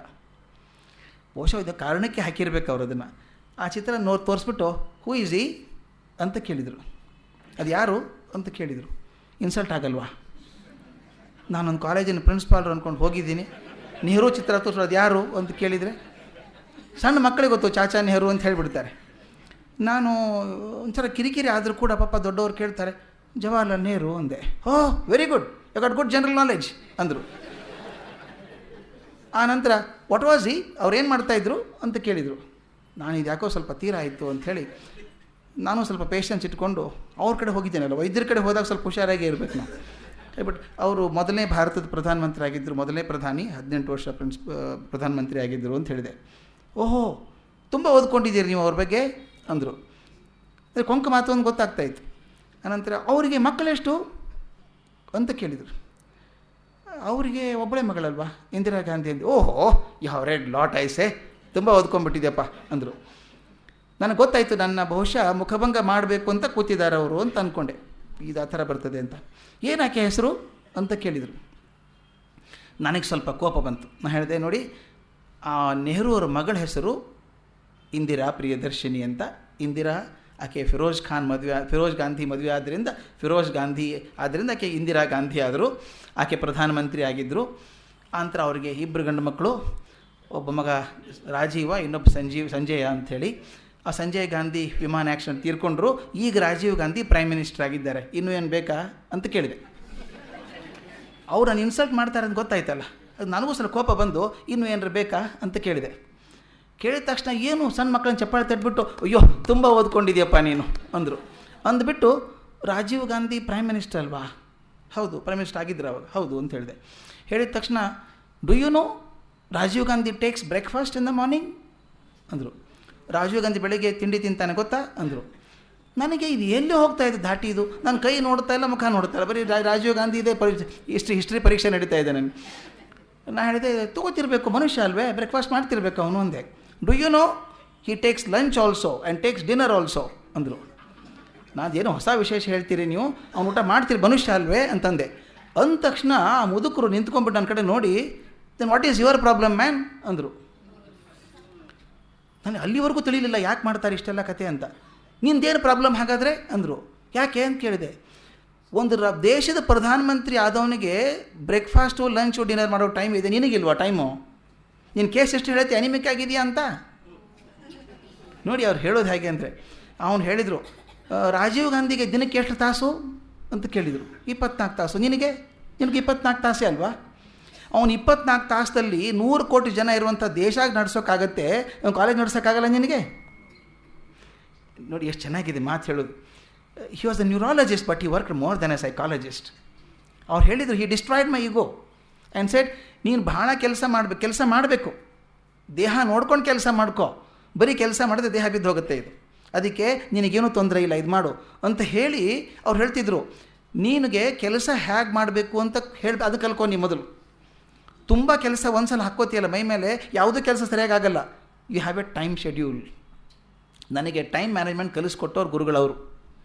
ಬಹುಶಃ ಇದು ಕಾರಣಕ್ಕೆ ಹಾಕಿರ್ಬೇಕು ಅವರು ಅದನ್ನು. ಆ ಚಿತ್ರ ತೋರಿಸ್ಬಿಟ್ಟು ಹೂ ಈಸ್ ಈ ಅಂತ ಕೇಳಿದರು. ಅದು ಯಾರು ಅಂತ ಕೇಳಿದರು. ಇನ್ಸಲ್ಟ್ ಆಗಲ್ವಾ? ನಾನೊಂದು ಕಾಲೇಜಿನ ಪ್ರಿನ್ಸಿಪಾಲ್ರು ಅಂದ್ಕೊಂಡು ಹೋಗಿದ್ದೀನಿ, ನೆಹರು ಚಿತ್ರ ತೋರಿಸೋದು ಯಾರು ಅಂತ ಕೇಳಿದರೆ ಸಣ್ಣ ಮಕ್ಕಳಿಗೆ ಗೊತ್ತು ಚಾಚಾ ನೆಹರು ಅಂತ ಹೇಳಿಬಿಡ್ತಾರೆ. ನಾನು ಒಂಥರ ಕಿರಿಕಿರಿ ಆದರೂ ಕೂಡ ಪಾಪ ದೊಡ್ಡವ್ರು ಕೇಳ್ತಾರೆ, ಜವಾಹರ್ಲಾಲ್ ನೆಹರು ಅಂದೆ. Oh very good, you got good general knowledge ಅಂದರು. ಆ ನಂತರ ವಾಟ್ ವಾಸ್ ಈ, ಅವ್ರೇನು ಮಾಡ್ತಾಯಿದ್ರು ಅಂತ ಕೇಳಿದರು. ನಾನು ಇದು ಯಾಕೋ ಸ್ವಲ್ಪ ತೀರ ಆಯಿತು ಅಂಥೇಳಿ ನಾನು ಸ್ವಲ್ಪ ಪೇಷನ್ಸ್ ಇಟ್ಕೊಂಡು ಅವ್ರ ಕಡೆ ಹೋಗಿದ್ದೇನಲ್ಲ, ವೈದ್ಯರ ಕಡೆ ಹೋದಾಗ ಸ್ವಲ್ಪ ಹುಷಾರಾಗೇ ಇರಬೇಕು ನಾವು. ಬಟ್ ಅವರು ಮೊದಲನೇ ಭಾರತದ ಪ್ರಧಾನಮಂತ್ರಿ ಆಗಿದ್ದರು, ಮೊದಲನೇ ಪ್ರಧಾನಿ, 18 ವರ್ಷ ಪ್ರಧಾನಮಂತ್ರಿ ಆಗಿದ್ದರು ಅಂತ ಹೇಳಿದೆ. ಓಹೋ ತುಂಬ ಓದ್ಕೊಂಡಿದ್ದೀರಿ ನೀವು ಅವ್ರ ಬಗ್ಗೆ ಅಂದರು. ಅಂದರೆ ಕೊಂಕ ಮಾತು ಒಂದು ಗೊತ್ತಾಗ್ತಾಯಿತ್ತು. ಅನಂತರ ಅವರಿಗೆ ಮಕ್ಕಳೆಷ್ಟು ಅಂತ ಕೇಳಿದರು. ಅವರಿಗೆ ಒಬ್ಬಳೇ ಮಗಳಲ್ವಾ, ಇಂದಿರಾ ಗಾಂಧಿ ಅಂದು. ಓಹೋ ಯಾವ ರೆಡ್ ಲಾಟ್ ಐಸೆ, ತುಂಬ ಓದ್ಕೊಂಡ್ಬಿಟ್ಟಿದ್ಯಪ್ಪ ಅಂದರು. ನನಗೆ ಗೊತ್ತಾಯಿತು ನನ್ನ ಬಹುಶಃ ಮುಖಭಂಗ ಮಾಡಬೇಕು ಅಂತ ಕೂತಿದ್ದಾರೆ ಅವರು ಅಂತ ಅಂದ್ಕೊಂಡೆ, ಇದು ಆ ಥರ ಬರ್ತದೆ ಅಂತ. ಏನಾಕೆ ಹೆಸರು ಅಂತ ಕೇಳಿದರು. ನನಗೆ ಸ್ವಲ್ಪ ಕೋಪ ಬಂತು. ನಾನು ಹೇಳಿದೆ, ನೋಡಿ ಆ ನೆಹರು ಅವರ ಮಗಳ ಹೆಸರು ಇಂದಿರಾ ಪ್ರಿಯದರ್ಶಿನಿ ಅಂತ. ಇಂದಿರಾ ಆಕೆ ಫಿರೋಜ್ ಗಾಂಧಿ ಮದುವೆ ಆದ್ದರಿಂದ ಫಿರೋಜ್ ಗಾಂಧಿ ಆದ್ದರಿಂದ ಆಕೆ ಇಂದಿರಾ ಗಾಂಧಿ ಆದರು. ಆಕೆ ಪ್ರಧಾನಮಂತ್ರಿ ಆಗಿದ್ದರು. ಆನಂತರ ಅವರಿಗೆ 2 ಗಂಡು ಮಕ್ಕಳು, ಒಬ್ಬ ಮಗ ರಾಜೀವ, ಇನ್ನೊಬ್ಬ ಸಂಜಯ ಅಂಥೇಳಿ. ಆ ಸಂಜಯ್ ಗಾಂಧಿ ವಿಮಾನ ಆ್ಯಕ್ಸಿಡೆಂಟ್ ತೀರ್ಕೊಂಡ್ರು. ಈಗ ರಾಜೀವ್ ಗಾಂಧಿ ಪ್ರೈಮ್ ಮಿನಿಸ್ಟರ್ ಆಗಿದ್ದಾರೆ. ಇನ್ನೂ ಏನು ಬೇಕಾ ಅಂತ ಕೇಳಿದೆ. ಅವ್ರು ನಾನು ಇನ್ಸಲ್ಟ್ ಮಾಡ್ತಾರೆ ಅಂತ ಗೊತ್ತಾಯ್ತಲ್ಲ, ಅದು ನನಗೂ ಸ್ವಲ್ಪ ಕೋಪ ಬಂದು ಇನ್ನೂ ಏನಾರು ಬೇಕಾ ಅಂತ ಕೇಳಿದೆ. ಕೇಳಿದ ತಕ್ಷಣ ಏನು ಸಣ್ಣ ಮಕ್ಕಳನ್ನ ಚಪ್ಪಾಳೆ ತಟ್ಬಿಟ್ಟು, ಅಯ್ಯೋ ತುಂಬ ಓದ್ಕೊಂಡಿದ್ಯಪ್ಪ ನೀನು ಅಂದರು. ಅಂದ್ಬಿಟ್ಟು ರಾಜೀವ್ ಗಾಂಧಿ ಪ್ರೈಮ್ ಮಿನಿಸ್ಟರ್ ಅಲ್ವಾ? ಹೌದು, ಪ್ರೈಮ್ ಮಿನಿಸ್ಟರ್ ಆಗಿದ್ರು ಅವಾಗ. ಹೌದು ಅಂತ ಹೇಳಿದೆ. ಹೇಳಿದ ತಕ್ಷಣ do you know Rajiv Gandhi takes breakfast in the morning ಅಂದರು. ರಾಜೀವ್ ಗಾಂಧಿ ಬೆಳಗ್ಗೆ ತಿಂಡಿ ತಿಂತಾನೆ ಗೊತ್ತಾ ಅಂದರು. ನನಗೆ ಇದು ಎಲ್ಲಿ ಹೋಗ್ತಾ ಇದೆ ದಾಟಿ, ಇದು ನನ್ನ ಕೈ ನೋಡ್ತಾ ಇಲ್ಲ, ಮುಖ ನೋಡ್ತಾ ಇಲ್ಲ, ಬರೀ ರಾಜೀವ್ ಗಾಂಧಿ ಇದೆ ಹಿಸ್ಟ್ರಿ ಪರೀಕ್ಷೆ ನಡೀತಾ ಇದೆ ನನಗೆ. ನಾನು ಹೇಳಿದೆ, ತಗೋತಿರ್ಬೇಕು, ಮನುಷ್ಯ ಅಲ್ವೇ, ಬ್ರೇಕ್ಫಾಸ್ಟ್ ಮಾಡ್ತಿರ್ಬೇಕು ಅವನು ಅಂದೆ. Do you know he takes lunch also and takes dinner also ಅಂದರು. ನಾನೇನೋ ಹೊಸ ವಿಶೇಷ ಹೇಳ್ತೀರಿ ನೀವು, ಅವ್ನು ಊಟ ಮಾಡ್ತೀರಿ, ಮನುಷ್ಯ ಅಲ್ವೇ ಅಂತಂದೆ. ಅಂದ ತಕ್ಷಣ ಆ ಮುದುಕರು ನಿಂತ್ಕೊಂಡ್ಬಿಟ್ಟು ನನ್ನ ಕಡೆ ನೋಡಿ, then what is your problem man ಅಂದರು. ನನಗೆ ಅಲ್ಲಿವರೆಗೂ ತಿಳಿಲಿಲ್ಲ ಯಾಕೆ ಮಾಡ್ತಾರೆ ಇಷ್ಟೆಲ್ಲ ಕತೆ ಅಂತ. ನಿಂದೇನು ಪ್ರಾಬ್ಲಮ್ ಹಾಗಾದರೆ ಅಂದರು. ಯಾಕೆ ಅಂತ ಕೇಳಿದೆ. ಒಂದು ದೇಶದ ಪ್ರಧಾನಮಂತ್ರಿ ಆದವನಿಗೆ ಬ್ರೇಕ್ಫಾಸ್ಟು ಲಂಚು ಡಿನ್ನರ್ ಮಾಡೋ ಟೈಮ್ ಇದೆ, ನಿನಗಿಲ್ವಾ ಟೈಮು? ನಿನ್ನ ಕೇಸ್ ಎಷ್ಟು ಹೇಳುತ್ತೆ, ಅನಿಮಿಕ್ ಆಗಿದೆಯಾ ಅಂತ ನೋಡಿ. ಅವ್ರು ಹೇಳೋದು ಹೇಗೆ ಅಂದರೆ, ಅವನು ಹೇಳಿದರು, ರಾಜೀವ್ ಗಾಂಧಿಗೆ ದಿನಕ್ಕೆ ಎಷ್ಟು ತಾಸು ಅಂತ ಕೇಳಿದರು. 24 ತಾಸು. ನಿನಗೆ 24 ತಾಸೇ ಅಲ್ವಾ? ಅವನು 24 ತಾಸದಲ್ಲಿ 100 ಕೋಟಿ ಜನ ಇರುವಂಥ ದೇಶ ನಡೆಸೋಕ್ಕಾಗತ್ತೆ, ಕಾಲೇಜ್ ನಡೆಸೋಕ್ಕಾಗಲ್ಲ ನಿನಗೆ? ನೋಡಿ ಎಷ್ಟು ಚೆನ್ನಾಗಿದೆ ಮಾತು ಹೇಳೋದು. He was a neurologist but he worked more than a psychologist. ಅವ್ರು ಹೇಳಿದರು, he destroyed my ego and said, ನೀನು ಭಾಳ ಕೆಲಸ ಮಾಡಬೇಕು, ದೇಹ ನೋಡ್ಕೊಂಡು ಕೆಲಸ ಮಾಡ್ಕೋ, ಬರೀ ಕೆಲಸ ಮಾಡಿದ್ರೆ ದೇಹ ಬಿದ್ದು ಹೋಗುತ್ತೆ, ಇದು ಅದಕ್ಕೆ ನಿನಗೇನೂ ತೊಂದರೆ ಇಲ್ಲ, ಇದು ಮಾಡು ಅಂತ ಹೇಳಿ ಅವ್ರು ಹೇಳ್ತಿದ್ರು. ನಿನಗೆ ಕೆಲಸ ಹೇಗೆ ಮಾಡಬೇಕು ಅಂತ ಹೇಳಿ ಅದು ಕಲ್ಕೊ. ನೀ ಮೊದಲು ತುಂಬ ಕೆಲಸ ಒಂದು ಸಲ ಹಾಕ್ಕೋತೀಯಲ್ಲ ಮೈ ಮೇಲೆ, ಯಾವುದೂ ಕೆಲಸ ಸರಿಯಾಗಲ್ಲ. You have a time schedule. ನನಗೆ ಟೈಮ್ ಮ್ಯಾನೇಜ್ಮೆಂಟ್ ಕಲಿಸ್ಕೊಟ್ಟವ್ರು ಗುರುಗಳವರು,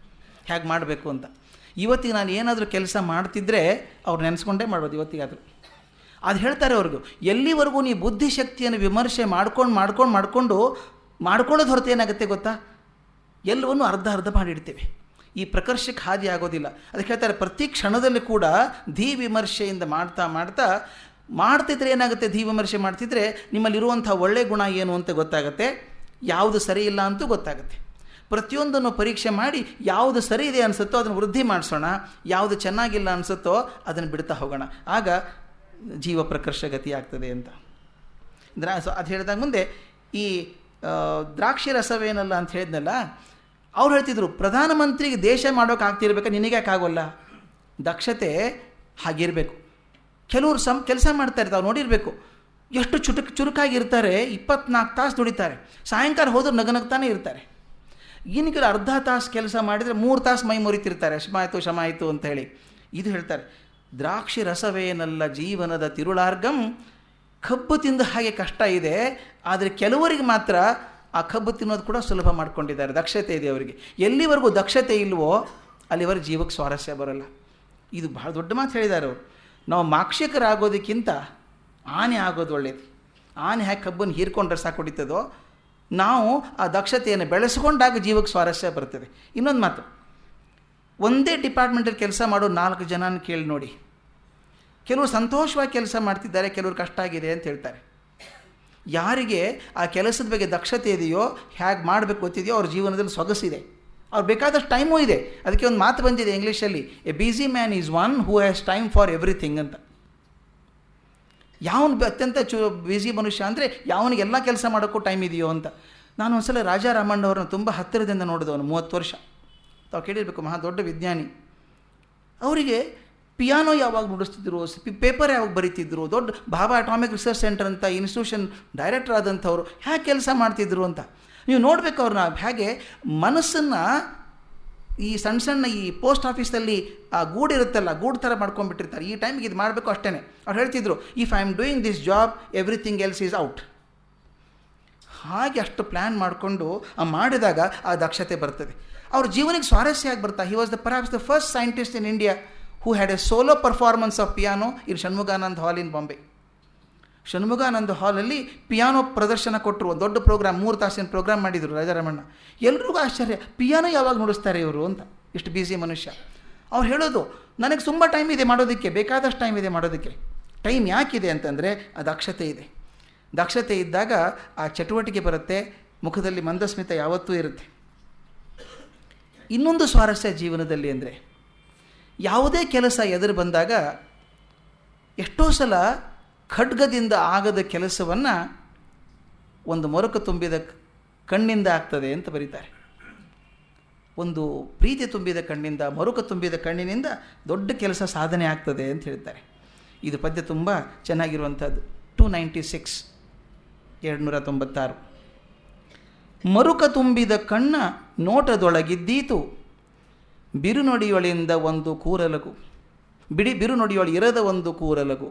ಹೇಗೆ ಮಾಡಬೇಕು ಅಂತ. ಇವತ್ತಿಗೆ ನಾನು ಏನಾದರೂ ಕೆಲಸ ಮಾಡ್ತಿದ್ರೆ ಅವ್ರು ನೆನೆಸ್ಕೊಂಡೇ ಮಾಡೋದು ಇವತ್ತಿಗಾದರೂ. ಅದು ಹೇಳ್ತಾರೆ ಅವ್ರಿಗೂ, ಎಲ್ಲಿವರೆಗೂ ನೀ ಬುದ್ಧಿಶಕ್ತಿಯನ್ನು ವಿಮರ್ಶೆ ಮಾಡ್ಕೊಳ್ಳೋದು ಹೊರತು ಏನಾಗುತ್ತೆ ಗೊತ್ತಾ, ಎಲ್ಲವನ್ನೂ ಅರ್ಧ ಮಾಡಿಡ್ತೇವೆ. ಈ ಪ್ರಕರ್ಷಕ್ಕೆ ಹಾದಿ ಆಗೋದಿಲ್ಲ. ಅದಕ್ಕೆ ಹೇಳ್ತಾರೆ, ಪ್ರತಿ ಕ್ಷಣದಲ್ಲಿ ಕೂಡ ಧೀ ವಿಮರ್ಶೆಯಿಂದ ಮಾಡ್ತಿದ್ರೆ ಏನಾಗುತ್ತೆ, ಧೀ ವಿಮರ್ಶೆ ಮಾಡ್ತಿದ್ರೆ ನಿಮ್ಮಲ್ಲಿರುವಂಥ ಒಳ್ಳೆಯ ಗುಣ ಏನು ಅಂತ ಗೊತ್ತಾಗುತ್ತೆ, ಯಾವುದು ಸರಿ ಇಲ್ಲ ಅಂತೂ ಗೊತ್ತಾಗುತ್ತೆ. ಪ್ರತಿಯೊಂದನ್ನು ಪರೀಕ್ಷೆ ಮಾಡಿ ಯಾವುದು ಸರಿ ಇದೆ ಅನಿಸುತ್ತೋ ಅದನ್ನು ವೃದ್ಧಿ ಮಾಡಿಸೋಣ, ಯಾವುದು ಚೆನ್ನಾಗಿಲ್ಲ ಅನಿಸುತ್ತೋ ಅದನ್ನು ಬಿಡ್ತಾ ಹೋಗೋಣ. ಆಗ ಜೀವ ಪ್ರಕರ್ಷ ಗತಿ ಆಗ್ತದೆ ಅಂತ. ಅದು ಹೇಳಿದಾಗ ಮುಂದೆ ಈ ದ್ರಾಕ್ಷಿ ರಸವೇನಲ್ಲ ಅಂತ ಹೇಳಿದ್ನಲ್ಲ, ಅವ್ರು ಹೇಳ್ತಿದ್ರು, ಪ್ರಧಾನಮಂತ್ರಿಗೆ ದೇಶ ಮಾಡೋಕೆ ಆಗ್ತಿರ್ಬೇಕು, ನಿನಗೆ ಯಾಕಾಗೋಲ್ಲ? ದಕ್ಷತೆ ಹಾಗಿರಬೇಕು. ಕೆಲವರು ಕೆಲಸ ಮಾಡ್ತಾರೆ, ತಾವು ನೋಡಿರಬೇಕು, ಎಷ್ಟು ಚುರುಕಾಗಿರ್ತಾರೆ, 24 ತಾಸು ದುಡಿತಾರೆ, ಸಾಯಂಕಾಲ ಹೋದ್ರೆ ನಗನಗ್ತಾನೆ ಇರ್ತಾರೆ. ಇನ್ನಿಗೆ ಅರ್ಧ ತಾಸು ಕೆಲಸ ಮಾಡಿದರೆ 3 ತಾಸು ಮೈ ಮುರಿತಿರ್ತಾರೆ, ಶ್ರಮ ಆಯಿತು ಅಂತ ಹೇಳಿ. ಇದು ಹೇಳ್ತಾರೆ, ದ್ರಾಕ್ಷಿ ರಸವೇನಲ್ಲ ಜೀವನದ ತಿರುಳಾರ್ಗಂ. ಕಬ್ಬು ತಿಂದ ಹಾಗೆ ಕಷ್ಟ ಇದೆ, ಆದರೆ ಕೆಲವರಿಗೆ ಮಾತ್ರ ಆ ಕಬ್ಬು ತಿನ್ನೋದು ಕೂಡ ಸುಲಭ ಮಾಡ್ಕೊಂಡಿದ್ದಾರೆ. ದಕ್ಷತೆ ಇದೆ ಅವರಿಗೆ. ಎಲ್ಲಿವರೆಗೂ ದಕ್ಷತೆ ಇಲ್ವೋ ಅಲ್ಲಿವರೆಗೆ ಜೀವಕ್ಕೆ ಸ್ವಾರಸ್ಯ ಬರೋಲ್ಲ. ಇದು ಬಹಳ ದೊಡ್ಡ ಮಾತು ಹೇಳಿದ್ದಾರೆ ಅವರು. ನಾವು ಮಾಕ್ಷಿಕರಾಗೋದಕ್ಕಿಂತ ಆನೆ ಆಗೋದು ಒಳ್ಳೆಯದು. ಆನೆ ಹಾಕಿ ಕಬ್ಬನ್ನು ಹೀರ್ಕೊಂಡ್ರೆ ಸಾಕು ಹೊಡಿತದೋ, ನಾವು ಆ ದಕ್ಷತೆಯನ್ನು ಬೆಳೆಸ್ಕೊಂಡಾಗ ಜೀವಕ್ಕೆ ಸ್ವಾರಸ್ಯ ಬರ್ತದೆ. ಇನ್ನೊಂದು ಮಾತು, ಒಂದೇ ಡಿಪಾರ್ಟ್ಮೆಂಟಲ್ಲಿ ಕೆಲಸ ಮಾಡೋ 4 ಜನನ ಕೇಳಿ ನೋಡಿ. ಕೆಲವರು ಸಂತೋಷವಾಗಿ ಕೆಲಸ ಮಾಡ್ತಿದ್ದಾರೆ, ಕೆಲವರು ಕಷ್ಟ ಆಗಿದೆ ಅಂತ ಹೇಳ್ತಾರೆ. ಯಾರಿಗೆ ಆ ಕೆಲಸದ ಬಗ್ಗೆ ದಕ್ಷತೆ ಇದೆಯೋ, ಹೇಗೆ ಮಾಡಬೇಕು ಗೊತ್ತಿದೆಯೋ, ಅವ್ರ ಜೀವನದಲ್ಲಿ ಸೊಗಸಿದೆ, ಅವ್ರು ಬೇಕಾದಷ್ಟು ಟೈಮೂ ಇದೆ. ಅದಕ್ಕೆ ಒಂದು ಮಾತು ಬಂದಿದೆ ಇಂಗ್ಲೀಷಲ್ಲಿ, A busy man is one who has time for everything ಅಂತ. ಯಾವನು ಅತ್ಯಂತ ಬ್ಯುಸಿ ಮನುಷ್ಯ ಅಂದರೆ ಯಾವನಿಗೆಲ್ಲ ಕೆಲಸ ಮಾಡೋಕ್ಕೂ ಟೈಮ್ ಇದೆಯೋ ಅಂತ. ನಾನು ಒಂದು ಸಲ ರಾಜಾ ರಾಮಣ್ಣ ಅವ್ರನ್ನ ತುಂಬ ಹತ್ತಿರದಿಂದ ನೋಡಿದವನು, 30 ವರ್ಷ. ತಾವು ಕೇಳಿರಬೇಕು, ಮಹಾ ದೊಡ್ಡ ವಿಜ್ಞಾನಿ. ಅವರಿಗೆ ಪಿಯಾನೋ ಯಾವಾಗ ನುಡಿಸ್ತಿದ್ರು, ಪೇಪರ್ ಯಾವಾಗ ಬರೀತಿದ್ರು, ದೊಡ್ಡ ಭಾಭಾ ಅಟಾಮಿಕ್ ರಿಸರ್ಚ್ ಸೆಂಟರ್ ಅಂತ ಇನ್ಸ್ಟಿಟ್ಯೂಷನ್ ಡೈರೆಕ್ಟರ್ ಆದಂಥವ್ರು ಹೇಗೆ ಕೆಲಸ ಮಾಡ್ತಿದ್ರು ಅಂತ ನೀವು ನೋಡಬೇಕು. ಅವ್ರನ್ನ ಹೇಗೆ ಮನಸ್ಸನ್ನು ಈ ಸಣ್ಣ ಸಣ್ಣ ಈ ಪೋಸ್ಟ್ ಆಫೀಸಲ್ಲಿ ಆ ಗೂಡು ಇರುತ್ತಲ್ಲ, ಗೂಡು ಥರ ಮಾಡ್ಕೊಂಡ್ಬಿಟ್ಟಿರ್ತಾರೆ. ಈ ಟೈಮಿಗೆ ಇದು ಮಾಡಬೇಕು ಅಷ್ಟೇ. ಅವ್ರು ಹೇಳ್ತಿದ್ರು, if I am doing this job everything else is out. ಹಾಗೆ ಅಷ್ಟು ಪ್ಲ್ಯಾನ್ ಮಾಡಿಕೊಂಡು ಮಾಡಿದಾಗ ಆ ದಕ್ಷತೆ ಬರ್ತದೆ. ಅವ್ರ ಜೀವನಕ್ಕೆ ಸ್ವಾರಸ್ಯ ಆಗಿ ಬರ್ತಾ. He was perhaps the first scientist in India who had a solo performance of piano in Shanmukhananda hall in Bombay. ಷಣ್ಮುಗಾನಂದ ಹಾಲಲ್ಲಿ ಪಿಯಾನೋ ಪ್ರದರ್ಶನ ಕೊಟ್ಟರು. ಒಂದು ದೊಡ್ಡ ಪ್ರೋಗ್ರಾಮ್, 3 ತಾಸಿನ ಪ್ರೋಗ್ರಾಮ್ ಮಾಡಿದರು ರಾಜಾರಾಮಣ್ಣ. ಎಲ್ರಿಗೂ ಆಶ್ಚರ್ಯ, ಪಿಯಾನೋ ಯಾವಾಗ ನುಡಿಸ್ತಾರೆ ಇವರು ಅಂತ. ಇಷ್ಟು ಬ್ಯುಸಿ ಮನುಷ್ಯ. ಅವ್ರು ಹೇಳೋದು, ನನಗೆ ತುಂಬ ಟೈಮ್ ಇದೆ ಮಾಡೋದಕ್ಕೆ, ಬೇಕಾದಷ್ಟು ಟೈಮ್ ಇದೆ ಮಾಡೋದಕ್ಕೆ. ಟೈಮ್ ಯಾಕಿದೆ ಅಂತಂದರೆ ಆ ದಕ್ಷತೆ ಇದೆ. ದಕ್ಷತೆ ಇದ್ದಾಗ ಆ ಚಟುವಟಿಕೆ ಬರುತ್ತೆ, ಮುಖದಲ್ಲಿ ಮಂದಸ್ಮಿತ ಯಾವತ್ತೂ ಇರುತ್ತೆ. ಇನ್ನೊಂದು ಸ್ವಾರಸ್ಯ ಜೀವನದಲ್ಲಿ ಅಂದರೆ, ಯಾವುದೇ ಕೆಲಸ ಎದುರು ಬಂದಾಗ ಎಷ್ಟೋ ಸಲ ಖಡ್ಗದಿಂದ ಆಗದ ಕೆಲಸವನ್ನು ಒಂದು ಮೊರಕು ತುಂಬಿದ ಕಣ್ಣಿಂದ ಆಗ್ತದೆ ಅಂತ ಬರೀತಾರೆ. ಒಂದು ಪ್ರೀತಿ ತುಂಬಿದ ಕಣ್ಣಿಂದ, ಮರುಕ ತುಂಬಿದ ಕಣ್ಣಿನಿಂದ ದೊಡ್ಡ ಕೆಲಸ ಸಾಧನೆ ಆಗ್ತದೆ ಅಂತ ಹೇಳ್ತಾರೆ. ಇದು ಪದ್ಯ ತುಂಬ ಚೆನ್ನಾಗಿರುವಂಥದ್ದು. 296 296. ಮರುಕ ತುಂಬಿದ ಕಣ್ಣ ನೋಟದೊಳಗಿದ್ದೀತು, ಬಿರುನುಡಿಯೊಳಿಂದ ಒಂದು ಕೂರಲಗು, ಬಿರುನುಡಿಯೊಳ ಇರದ ಒಂದು ಕೂರಲಗು.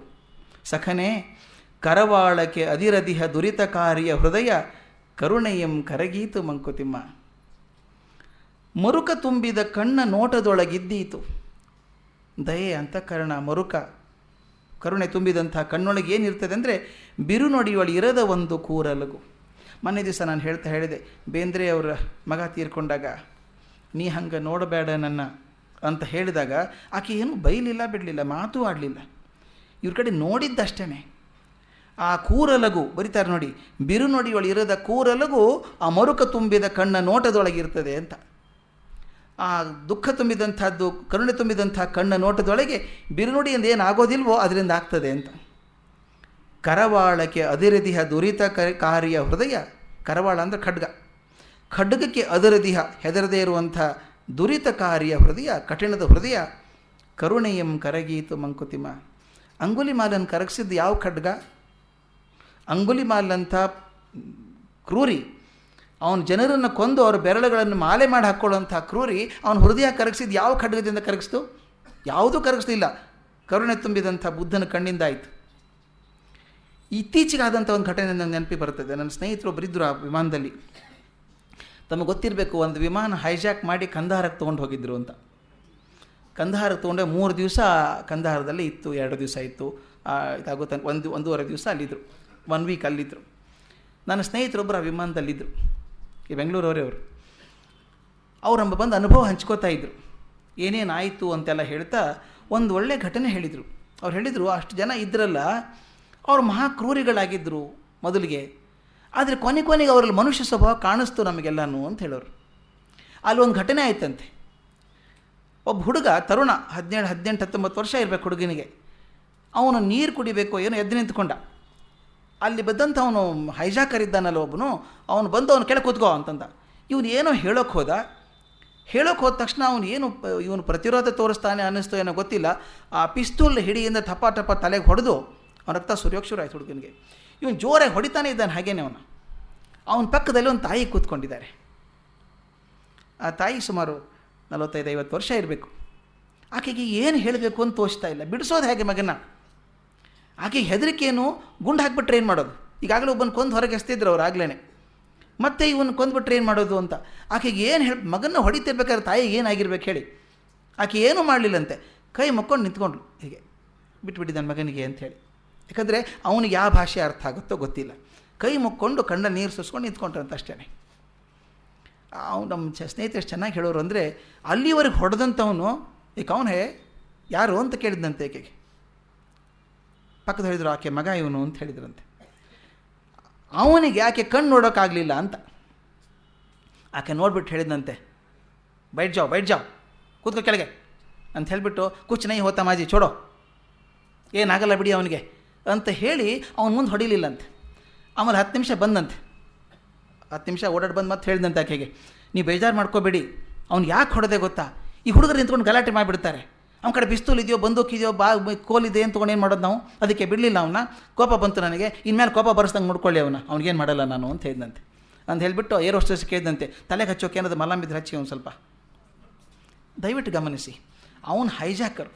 ಸಖನೆ ಕರವಾಳಕ್ಕೆ ಅದಿರದಿಹ ದುರಿತಕಾರಿಯ ಹೃದಯ, ಕರುಣೆಯಂ ಕರಗೀತು ಮಂಕುತಿಮ್ಮ. ಮರುಕ ತುಂಬಿದ ಕಣ್ಣ ನೋಟದೊಳಗಿದ್ದೀತು. ದಯೆ, ಅಂತಃಕರಣ, ಮರುಕ, ಕರುಣೆ ತುಂಬಿದಂಥ ಕಣ್ಣೊಳಗೆ ಏನಿರ್ತದೆ ಅಂದರೆ ಬಿರುನುಡಿಯೊಳಗೆ ಇರದ ಒಂದು ಕೂರಲಗು. ಮೊನ್ನೆ ದಿವಸ ನಾನು ಹೇಳಿದೆ, ಬೇಂದ್ರೆ ಅವರ ಮಗ ತೀರ್ಕೊಂಡಾಗ, ನೀ ಹಂಗೆ ನೋಡಬೇಡ ನನ್ನ ಅಂತ ಹೇಳಿದಾಗ ಆಕೆ ಏನು ಬೈಲಿಲ್ಲ, ಬಿಡಲಿಲ್ಲ, ಮಾತೂ ಆಡಲಿಲ್ಲ. ಇವ್ರ ಕಡೆ ನೋಡಿದ್ದಷ್ಟೇ. ಆ ಕೂರಲಗು ಬರೀತಾರೆ ನೋಡಿ, ಬಿರುನುಡಿಯೊಳಗೆ ಇರದ ಕೂರಲಗು ಆ ಮರುಕ ತುಂಬಿದ ಕಣ್ಣ ನೋಟದೊಳಗಿರ್ತದೆ ಅಂತ. ಆ ದುಃಖ ತುಂಬಿದಂಥದ್ದು, ಕರುಣೆ ತುಂಬಿದಂಥ ಕಣ್ಣ ನೋಟದೊಳಗೆ ಬಿರುನುಡಿಯಿಂದ ಏನು ಆಗೋದಿಲ್ವೋ ಅದರಿಂದ ಆಗ್ತದೆ ಅಂತ. ಕರವಾಳಕ್ಕೆ ಅದಿರದಿಹ ದುರಿತಕಾರಿಯ ಹೃದಯ. ಕರವಾಳ ಅಂದರೆ ಖಡ್ಗ. ಖಡ್ಗಕ್ಕೆ ಅದರದಿಹ, ಹೆದರದೇ ಇರುವಂಥ ದುರಿತಕಾರಿಯ ಹೃದಯ, ಕಠಿಣದ ಹೃದಯ. ಕರುಣೆಯಂ ಕರಗೀತು ಮಂಕುತಿಮ್ಮ. ಅಂಗುಲಿಮಾಲನ್ನು ಕರಗಿಸಿದ್ದು ಯಾವ ಖಡ್ಗ? ಅಂಗುಲಿಮಾಲಂಥ ಕ್ರೂರಿ, ಅವನು ಜನರನ್ನು ಕೊಂದು ಅವರ ಬೆರಳುಗಳನ್ನು ಮಾಲೆ ಮಾಡಿ ಹಾಕ್ಕೊಳ್ಳೋಂಥ ಕ್ರೂರಿ, ಅವನ ಹೃದಯ ಕರಗಿಸಿದ್ದು ಯಾವ ಖಡ್ಗದಿಂದ ಕರಗಿಸ್ತು? ಯಾವುದೂ ಕರಗಿಸ್ಲಿಲ್ಲ. ಕರುಣೆ ತುಂಬಿದಂಥ ಬುದ್ಧನ ಕಣ್ಣಿಂದ ಆಯಿತು. ಇತ್ತೀಚೆಗಾದಂಥ ಒಂದು ಘಟನೆ ನನಗೆ ನೆನಪಿ ಬರ್ತದೆ. ನನ್ನ ಸ್ನೇಹಿತರೊಬ್ಬರು ಇದ್ದರು ಆ ವಿಮಾನದಲ್ಲಿ. ತಮಗೆ ಗೊತ್ತಿರಬೇಕು, ಒಂದು ವಿಮಾನ ಹೈಜಾಕ್ ಮಾಡಿ ಕಂದಹಾರಕ್ಕೆ ತೊಗೊಂಡು ಹೋಗಿದ್ದರು ಅಂತ. ಕಂದಹಾರಕ್ಕೆ ತೊಗೊಂಡೆ 3 ದಿವಸ ಕಂದಹಾರದಲ್ಲಿ ಇತ್ತು, 2 ದಿವಸ ಇತ್ತು, ಇದಾಗೋ ತನಕ 1-1.5 ದಿವಸ ಅಲ್ಲಿದ್ದರು, 1 ವೀಕ್ ಅಲ್ಲಿದ್ದರು. ನನ್ನ ಸ್ನೇಹಿತರೊಬ್ಬರು ಆ ವಿಮಾನದಲ್ಲಿದ್ದರು, ಈ ಬೆಂಗಳೂರವರೇ ಅವರು. ಅವರಮ್ಮ ಬಂದು ಅನುಭವ ಹಂಚ್ಕೋತಾ ಇದ್ದರು. ಏನೇನಾಯಿತು ಅಂತೆಲ್ಲ ಹೇಳ್ತಾ ಒಂದು ಒಳ್ಳೆಯ ಘಟನೆ ಹೇಳಿದರು. ಅವ್ರು ಹೇಳಿದರು, ಅಷ್ಟು ಜನ ಇದ್ರಲ್ಲ, ಅವರು ಮಹಾ ಕ್ರೂರಿಗಳಾಗಿದ್ದರು ಮೊದಲಿಗೆ, ಆದರೆ ಕೊನೆಗೆ ಅವರಲ್ಲಿ ಮನುಷ್ಯ ಸ್ವಭಾವ ಕಾಣಿಸ್ತು ನಮಗೆಲ್ಲನೂ ಅಂತ ಹೇಳೋರು. ಅಲ್ಲಿ ಒಂದು ಘಟನೆ ಆಯ್ತಂತೆ. ಒಬ್ಬ ಹುಡುಗ, ತರುಣ, 17, 18, 19 ವರ್ಷ ಇರಬೇಕು ಹುಡುಗನಿಗೆ. ಅವನು ನೀರು ಕುಡಿಬೇಕು ಏನೋ ಎದ್ದು ನಿಂತ್ಕೊಂಡ. ಅಲ್ಲಿ ಬಂದಂಥ ಅವನು ಹೈಜಾಕರ್ ಇದ್ದಾನಲ್ಲ ಒಬ್ಬನು, ಅವನು ಬಂದು ಅವನು ಕೆಳಗೆ ಕೂತ್ಕೋ ಅಂತಂದ. ಇವನು ಏನೋ ಹೇಳೋಕ್ಕೆ ಹೋದ ತಕ್ಷಣ ಇವನು ಪ್ರತಿರೋಧ ತೋರಿಸ್ತಾನೆ ಅನ್ನಿಸ್ತೋ ಏನೋ ಗೊತ್ತಿಲ್ಲ, ಆ ಪಿಸ್ತೂಲ್ ಹಿಡಿಯಿಂದ ಟಪ ಟಪ ತಲೆಗೆ ಹೊಡೆದು ಅವನ ರಕ್ತ ಸುರಿಯೋಕ್ಕೆ ಶುರು ಆಯ್ತು ಹುಡುಗನಿಗೆ. ಇವನು ಜೋರಾಗಿ ಹೊಡಿತಾನೆ ಇದ್ದಾನೆ ಹಾಗೇನೆ. ಅವನ ಪಕ್ಕದಲ್ಲಿ ಒಂದು ತಾಯಿ ಕೂತ್ಕೊಂಡಿದ್ದಾರೆ. ಆ ತಾಯಿ ಸುಮಾರು 45-50 ವರ್ಷ ಇರಬೇಕು. ಆಕೆಗೆ ಏನು ಹೇಳಬೇಕು ಅಂತ ತೋಚ್ತಾ ಇಲ್ಲ. ಬಿಡಿಸೋದು ಹೇಗೆ ಮಗನ? ಆಕೆಗೆ ಹೆದರಿಕೆಯನ್ನು ಗುಂಡು ಹಾಕಿಬಿಟ್ರೆ ಏನು ಮಾಡೋದು? ಈಗಾಗಲೇ ಒಬ್ಬನ ಕೊಂದು ಹೊರಗೆ ಎಸ್ತಿದ್ರು ಅವ್ರು ಆಗ್ಲೇ, ಮತ್ತೆ ಇವನು ಕೊಂದುಬಿಟ್ರೆ ಏನು ಮಾಡೋದು ಅಂತ. ಆಕೆಗೆ ಏನು ಹೇಳಿ ಮಗನ ಹೊಡಿತಿರ್ಬೇಕಾದ್ರೆ ತಾಯಿಗೆ ಏನಾಗಿರ್ಬೇಕು ಹೇಳಿ? ಆಕೆ ಏನೂ ಮಾಡಲಿಲ್ಲಂತೆ, ಕೈ ಮುಕ್ಕೊಂಡು ನಿಂತ್ಕೊಂಡ್ರು, ಹೀಗೆ ಬಿಟ್ಬಿಟ್ಟಿದ್ದಾನೆ ಮಗನಿಗೆ ಅಂಥೇಳಿ. ಯಾಕಂದರೆ ಅವನಿಗೆ ಯಾವ ಭಾಷೆ ಅರ್ಥ ಆಗುತ್ತೋ ಗೊತ್ತಿಲ್ಲ. ಕೈ ಮುಕ್ಕೊಂಡು ಕಣ್ಣ ನೀರು ಸುಸ್ಕೊಂಡು ನಿಂತ್ಕೊಂಡ್ರಂತ ಅಷ್ಟೇ. ಅವ್ನು ನಮ್ಮ ಸ್ನೇಹಿತರು ಚೆನ್ನಾಗಿ ಹೇಳೋರು ಅಂದರೆ, ಅಲ್ಲಿವರೆಗೆ ಹೊಡೆದಂಥವನು ಈಗ ಅವನೇ ಯಾರು ಅಂತ ಕೇಳಿದಂತೆ ಆಕೆಗೆ. ಪಕ್ಕದ ಹೇಳಿದ್ರು ಆಕೆ ಮಗ ಇವನು ಅಂತ ಹೇಳಿದ್ರಂತೆ. ಅವನಿಗೆ ಆಕೆ ಕಣ್ಣು ನೋಡೋಕ್ಕಾಗಲಿಲ್ಲ ಅಂತ. ಆಕೆ ನೋಡ್ಬಿಟ್ಟು ಹೇಳಿದಂತೆ, ಬೈಟ್ ಜಾವ್ ಕೂತ್ಕೋ ಕೆಳಗೆ ಅಂತ ಹೇಳಿಬಿಟ್ಟು, ಕುಚ್ ನೈ ಹೋತಾ ಮಾಜಿ ಚೋಡೋ, ಏನಾಗಲ್ಲ ಬಿಡಿ ಅವನಿಗೆ ಅಂತ ಹೇಳಿ ಅವನ ಮುಂದೆ ಹೊಡಿಲಿಲ್ಲಂತೆ. ಆಮೇಲೆ 10 ನಿಮಿಷ ಬಂದಂತೆ, 10 ನಿಮಿಷ ಓಡಾಡಿ ಬಂದು ಮತ್ತೆ ಹೇಳಿದಂತೆ ಆಕೆಗೆ, ನೀವು ಬೇಜಾರು ಮಾಡ್ಕೋಬೇಡಿ, ಅವ್ನು ಯಾಕೆ ಹೊಡೆದೆ ಗೊತ್ತಾ? ಈ ಹುಡುಗರು ನಿಂತ್ಕೊಂಡು ಗಲಾಟೆ ಮಾಡಿಬಿಡ್ತಾರೆ, ಅವ್ನ ಕಡೆ ಪಿಸ್ತೂಲ್ ಇದೆಯೋ ಬಂದೂಕಿದೆಯೋ ಕೋಲಿದೆ ಅಂತ ತೊಗೊಂಡು ಏನು ಮಾಡೋದು ನಾವು? ಅದಕ್ಕೆ ಬಿಡಲಿಲ್ಲ ಅವನ್ನ. ಕೋಪ ಬಂತು ನನಗೆ, ಇನ್ಮೇಲೆ ಕೋಪ ಬರೆಸ್ದಂಗೆ ನೋಡ್ಕೊಳ್ಳಿ ಅವ್ನಿಗೇನು ಮಾಡಲ್ಲ ನಾನು ಅಂತ ಹೇಳಿದಂತೆ. ಅಂತ ಹೇಳಿಬಿಟ್ಟು ಏರ್ ಹೋಸ್ಟೆಸ್ ಕೇಳಿದಂತೆ, ತಲೆಗೆ ಹಚ್ಚೋಕೆ ಏನಾದ್ರು ಮಲಾಮಿದ್ರೆ ಹಚ್ಚಿ ಒಂದು ಸ್ವಲ್ಪ. ದಯವಿಟ್ಟು ಗಮನಿಸಿ, ಅವನು ಹೈಜಾಕರ್.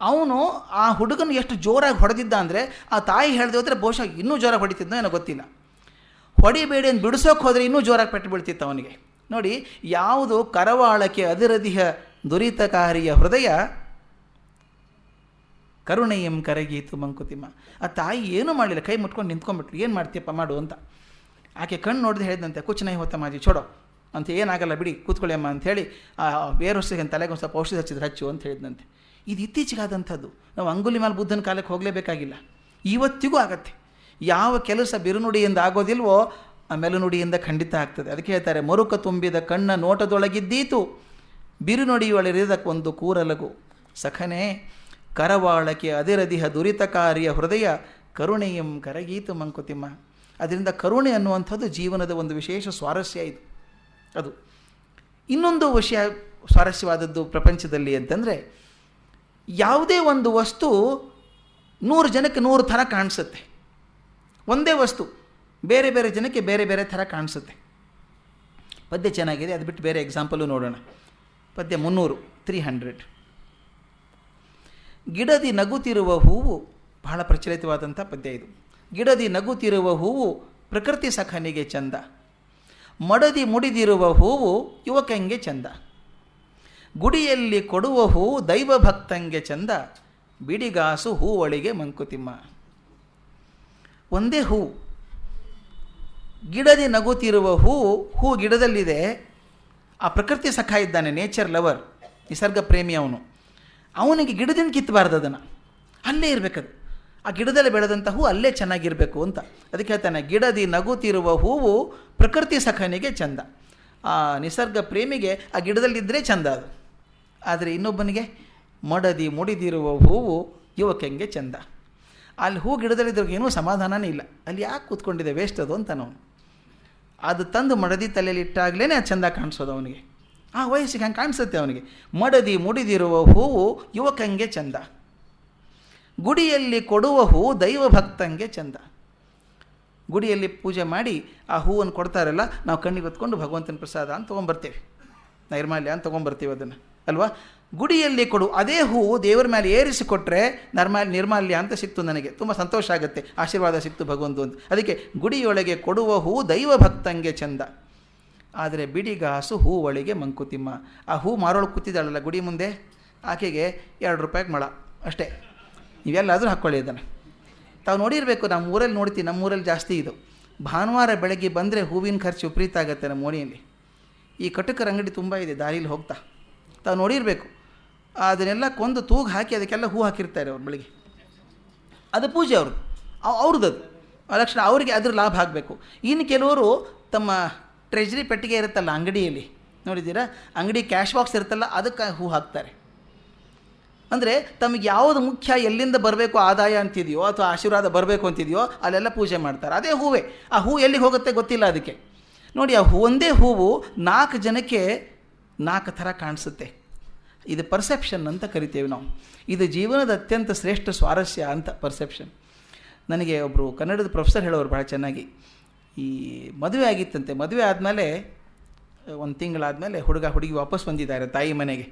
ಅವನು ಆ ಹುಡುಗನ ಎಷ್ಟು ಜೋರಾಗಿ ಹೊಡೆದಿದ್ದ ಅಂದರೆ, ಆ ತಾಯಿ ಹೇಳಿದೆ ಹೋದರೆ ಬಹುಶಃ ಇನ್ನೂ ಜೋರಾಗಿ ಹೊಡಿತಿದ್ನೋ ಏನೋ ಗೊತ್ತಿಲ್ಲ. ಹೊಡಿಬೇಡಿ ಅಂತ ಬಿಡಿಸೋಕೆ ಹೋದರೆ ಇನ್ನೂ ಜೋರಾಗಿ ಪೆಟ್ಟು ಬೀಳ್ತಿತ್ತು ಅವನಿಗೆ. ನೋಡಿ, ಯಾವುದು ಕರವಾಳಕ್ಕೆ ಅದಿರದಿಹ ದುರಿತಕಾರಿಯ ಹೃದಯ ಕರುಣೆಯಂ ಕರಗೀತು ಮಂಕುತಿಮ್ಮ. ಆ ತಾಯಿ ಏನೂ ಮಾಡಲಿಲ್ಲ, ಕೈ ಮುಟ್ಕೊಂಡು ನಿಂತ್ಕೊಂಡ್ಬಿಟ್ರು. ಏನು ಮಾಡ್ತೀಯಪ್ಪ ಮಾಡು ಅಂತ. ಆಕೆ ಕಣ್ಣು ನೋಡಿದ್ರೆ ಹೇಳಿದಂತೆ, ಕುಚ್ ನೈ ಹೋತಾ ಮಾಜಿ ಚೋಡೋ ಅಂತ, ಏನಾಗಲ್ಲ ಬಿಡಿ ಕೂತ್ಕೊಳ್ಳಿ ಅಮ್ಮ ಅಂಥೇಳಿ ಆ ಬೇರೊಸಿಗೆ ತಲೆಗೆ ಒಂದು ಸ್ವಲ್ಪ ಔಷಧಿ ಹಚ್ಚಿದ್ರೆ ಹಚ್ಚು ಅಂತ ಹೇಳಿದಂತೆ. ಇದು ಇತ್ತೀಚೆಗಾದಂಥದ್ದು. ನಾವು ಅಂಗುಲಿಮಾಲ್ ಬುದ್ಧನ ಕಾಲಕ್ಕೆ ಹೋಗಲೇಬೇಕಾಗಿಲ್ಲ, ಇವತ್ತಿಗೂ ಆಗತ್ತೆ. ಯಾವ ಕೆಲಸ ಬಿರುನುಡಿಯಿಂದ ಆಗೋದಿಲ್ವೋ ಆ ಮೆಲುನುಡಿಯಿಂದ ಖಂಡಿತ ಆಗ್ತದೆ. ಅದಕ್ಕೆ ಹೇಳ್ತಾರೆ, ಮರುಕ ತುಂಬಿದ ಕಣ್ಣ ನೋಟದೊಳಗಿದ್ದೀತು ಬಿರುನುಡಿಯೊಳರಿದಕ್ಕೊಂದು ಕೂರಲಗು ಸಖನೇ ಕರವಾಳಕ್ಕೆ ಅದಿರದಿಹ ದುರಿತಕಾರಿಯ ಹೃದಯ ಕರುಣೆಯಂ ಕರಗೀತು ಮಂಕುತಿಮ್ಮ. ಅದರಿಂದ ಕರುಣೆ ಅನ್ನುವಂಥದ್ದು ಜೀವನದ ಒಂದು ವಿಶೇಷ ಸ್ವಾರಸ್ಯ ಇದು. ಅದು ಇನ್ನೊಂದು ವಿಷಯ ಸ್ವಾರಸ್ಯವಾದದ್ದು ಪ್ರಪಂಚದಲ್ಲಿ ಅಂತಂದರೆ, ಯಾವುದೇ ಒಂದು ವಸ್ತು 100 ಜನಕ್ಕೆ 100 ಥರ ಕಾಣಿಸುತ್ತೆ. ಒಂದೇ ವಸ್ತು ಬೇರೆ ಬೇರೆ ಜನಕ್ಕೆ ಬೇರೆ ಬೇರೆ ಥರ ಕಾಣಿಸುತ್ತೆ. ಪದ್ಯ ಚೆನ್ನಾಗಿದೆ, ಅದು ಬಿಟ್ಟು ಬೇರೆ ಎಕ್ಸಾಂಪಲು ನೋಡೋಣ. ಪದ್ಯ 300 ಗಿಡದಿ ನಗುತ್ತಿರುವ ಹೂವು, ಬಹಳ ಪ್ರಚಲಿತವಾದಂಥ ಪದ್ಯ ಇದು. ಗಿಡದಿ ನಗುತ್ತಿರುವ ಹೂವು ಪ್ರಕೃತಿ ಸಖನಿಗೆ ಚಂದ, ಮಡದಿ ಮುಡಿದಿರುವ ಹೂವು ಯುವಕಂಗೆ ಚಂದ, ಗುಡಿಯಲ್ಲಿ ಕೊಡುವ ಹೂವು ದೈವ ಭಕ್ತಂಗೆ ಚಂದ, ಬಿಡಿಗಾಸು ಹೂವಳಿಗೆ ಮಂಕುತಿಮ್ಮ. ಒಂದೇ ಹೂವು, ಗಿಡದಿ ನಗುತ್ತಿರುವ ಹೂ ಗಿಡದಲ್ಲಿದೆ. ಆ ಪ್ರಕೃತಿ ಸಖ ಇದ್ದಾನೆ, ನೇಚರ್ ಲವರ್, ನಿಸರ್ಗ ಪ್ರೇಮಿ ಅವನಿಗೆ ಗಿಡದಿಂದ ಕಿತ್ತಬಾರ್ದು, ಅದನ್ನು ಅಲ್ಲೇ ಇರಬೇಕದು. ಆ ಗಿಡದಲ್ಲಿ ಬೆಳೆದಂಥ ಹೂ ಅಲ್ಲೇ ಚೆನ್ನಾಗಿರಬೇಕು ಅಂತ. ಅದಕ್ಕೆ ಹೇಳ್ತಾನೆ, ಗಿಡದಿ ನಗುತ್ತಿರುವ ಹೂವು ಪ್ರಕೃತಿ ಸಖನಿಗೆ ಚಂದ. ಆ ನಿಸರ್ಗ ಪ್ರೇಮಿಗೆ ಆ ಗಿಡದಲ್ಲಿದ್ದರೆ ಚಂದ ಅದು. ಆದರೆ ಇನ್ನೊಬ್ಬನಿಗೆ ಮಡದಿ ಮುಡಿದಿರುವ ಹೂವು ಯುವಕಂಗೆ ಚಂದ. ಅಲ್ಲಿ ಹೂ ಗಿಡದಲ್ಲಿದ್ದಾಗ ಏನೂ ಸಮಾಧಾನನೇ ಇಲ್ಲ, ಅಲ್ಲಿ ಯಾಕೆ ಕೂತ್ಕೊಂಡಿದೆ ವೇಸ್ಟ್ ಅದು ಅಂತ ನಾವು. ಅದು ತಂದು ಮಡದಿ ತಲೆಯಲ್ಲಿ ಇಟ್ಟಾಗಲೇ ಅದು ಚಂದ ಕಾಣಿಸೋದು ಅವನಿಗೆ. ಆ ವಯಸ್ಸಿಗೆ ಹಂಗೆ ಕಾಣಿಸುತ್ತೆ ಅವನಿಗೆ. ಮಡದಿ ಮುಡಿದಿರುವ ಹೂವು ಯುವಕಂಗೆ ಚಂದ, ಗುಡಿಯಲ್ಲಿ ಕೊಡುವ ಹೂ ದೈವ ಭಕ್ತಂಗೆ ಚಂದ. ಗುಡಿಯಲ್ಲಿ ಪೂಜೆ ಮಾಡಿ ಆ ಹೂವನ್ನು ಕೊಡ್ತಾರಲ್ಲ, ನಾವು ಕಣ್ಣಿಗೆ ಹೊತ್ಕೊಂಡು ಭಗವಂತನ ಪ್ರಸಾದ ಅಂತ ತೊಗೊಂಬರ್ತೇವೆ, ನೈರ್ಮಾಲ್ಯ ಅಂತ ತೊಗೊಂಬರ್ತೀವಿ ಅದನ್ನು ಅಲ್ವಾ. ಗುಡಿಯಲ್ಲಿ ಕೊಡು, ಅದೇ ಹೂವು ದೇವರ ಮೇಲೆ ಏರಿಸಿಕೊಟ್ರೆ ನಿರ್ಮಾಲ್ಯ ಅಂತ ಸಿಕ್ತು. ನನಗೆ ತುಂಬ ಸಂತೋಷ ಆಗುತ್ತೆ, ಆಶೀರ್ವಾದ ಸಿಕ್ತು ಭಗವಂತು ಅಂತ. ಅದಕ್ಕೆ ಗುಡಿಯೊಳಗೆ ಕೊಡುವ ಹೂ ದೈವ ಭಕ್ತಂಗೆ ಚಂದ, ಆದರೆ ಬಿಡಿಗಾಸು ಹೂವಳಿಗೆ ಮಂಕುತಿಮ್ಮ. ಆ ಹೂ ಮಾರೋಳು ಕೂತಿದ್ದಾಳಲ್ಲ ಗುಡಿ ಮುಂದೆ, ಆಕೆಗೆ 2 ರೂಪಾಯಿಗೆ ಮೊಳ ಅಷ್ಟೇ. ನೀವೆಲ್ಲಾದರೂ ಹಾಕ್ಕೊಳ್ಳಿ ಅದನ್ನು. ತಾವು ನೋಡಿರಬೇಕು, ನಮ್ಮ ಊರಲ್ಲಿ ನೋಡ್ತೀವಿ, ನಮ್ಮ ಊರಲ್ಲಿ ಜಾಸ್ತಿ ಇದು. ಭಾನುವಾರ ಬೆಳಗ್ಗೆ ಬಂದರೆ ಹೂವಿನ ಖರ್ಚು ವಿಪರೀತ ಆಗುತ್ತೆ ನಮ್ಮ ಓಣಿಯಲ್ಲಿ. ಈ ಕಟಕರ ಅಂಗಡಿ ತುಂಬ ಇದೆ ದಾರಿಲಿ ಹೋಗ್ತಾ, ತಾವು ನೋಡಿರಬೇಕು. ಅದನ್ನೆಲ್ಲ ಕೊಂದು ತೂಗು ಹಾಕಿ ಅದಕ್ಕೆಲ್ಲ ಹೂ ಹಾಕಿರ್ತಾರೆ ಅವ್ರು ಬೆಳಿಗ್ಗೆ. ಅದು ಪೂಜೆ ಅವ್ರದ್ದು ಲಕ್ಷಣ, ಅವರಿಗೆ ಅದ್ರ ಲಾಭ ಆಗಬೇಕು. ಇನ್ನು ಕೆಲವರು ತಮ್ಮ ಟ್ರೆಜರಿ ಪೆಟ್ಟಿಗೆ ಇರುತ್ತಲ್ಲ ಅಂಗಡಿಯಲ್ಲಿ, ನೋಡಿದ್ದೀರಾ, ಅಂಗಡಿ ಕ್ಯಾಶ್ ಬಾಕ್ಸ್ ಇರುತ್ತಲ್ಲ, ಅದಕ್ಕೆ ಹೂ ಹಾಕ್ತಾರೆ. ಅಂದರೆ ತಮಗೆ ಯಾವುದು ಮುಖ್ಯ, ಎಲ್ಲಿಂದ ಬರಬೇಕು ಆದಾಯ ಅಂತಿದೆಯೋ ಅಥವಾ ಆಶೀರ್ವಾದ ಬರಬೇಕು ಅಂತಿದೆಯೋ ಅಲ್ಲೆಲ್ಲ ಪೂಜೆ ಮಾಡ್ತಾರೆ. ಅದೇ ಹೂವೇ. ಆ ಹೂ ಎಲ್ಲಿಗೆ ಹೋಗುತ್ತೆ ಗೊತ್ತಿಲ್ಲ ಅದಕ್ಕೆ. ನೋಡಿ, ಆ ಒಂದೇ ಹೂವು 4 ಜನಕ್ಕೆ 4 ಥರ ಕಾಣಿಸುತ್ತೆ. ಇದು ಪರ್ಸೆಪ್ಷನ್ ಅಂತ ಕರಿತೇವೆ ನಾವು. ಇದು ಜೀವನದ ಅತ್ಯಂತ ಶ್ರೇಷ್ಠ ಸ್ವಾರಸ್ಯ ಅಂತ ಪರ್ಸೆಪ್ಷನ್. ನನಗೆ ಒಬ್ಬರು ಕನ್ನಡದ ಪ್ರೊಫೆಸರ್ ಹೇಳೋರು ಭಾಳ ಚೆನ್ನಾಗಿ. ಈ ಮದುವೆ ಆಗಿತ್ತಂತೆ, ಮದುವೆ ಆದಮೇಲೆ 1 ತಿಂಗಳಾದಮೇಲೆ ಹುಡುಗ ಹುಡುಗಿ ವಾಪಸ್ ಬಂದಿದ್ದಾರೆ ತಾಯಿ ಮನೆಗೆ.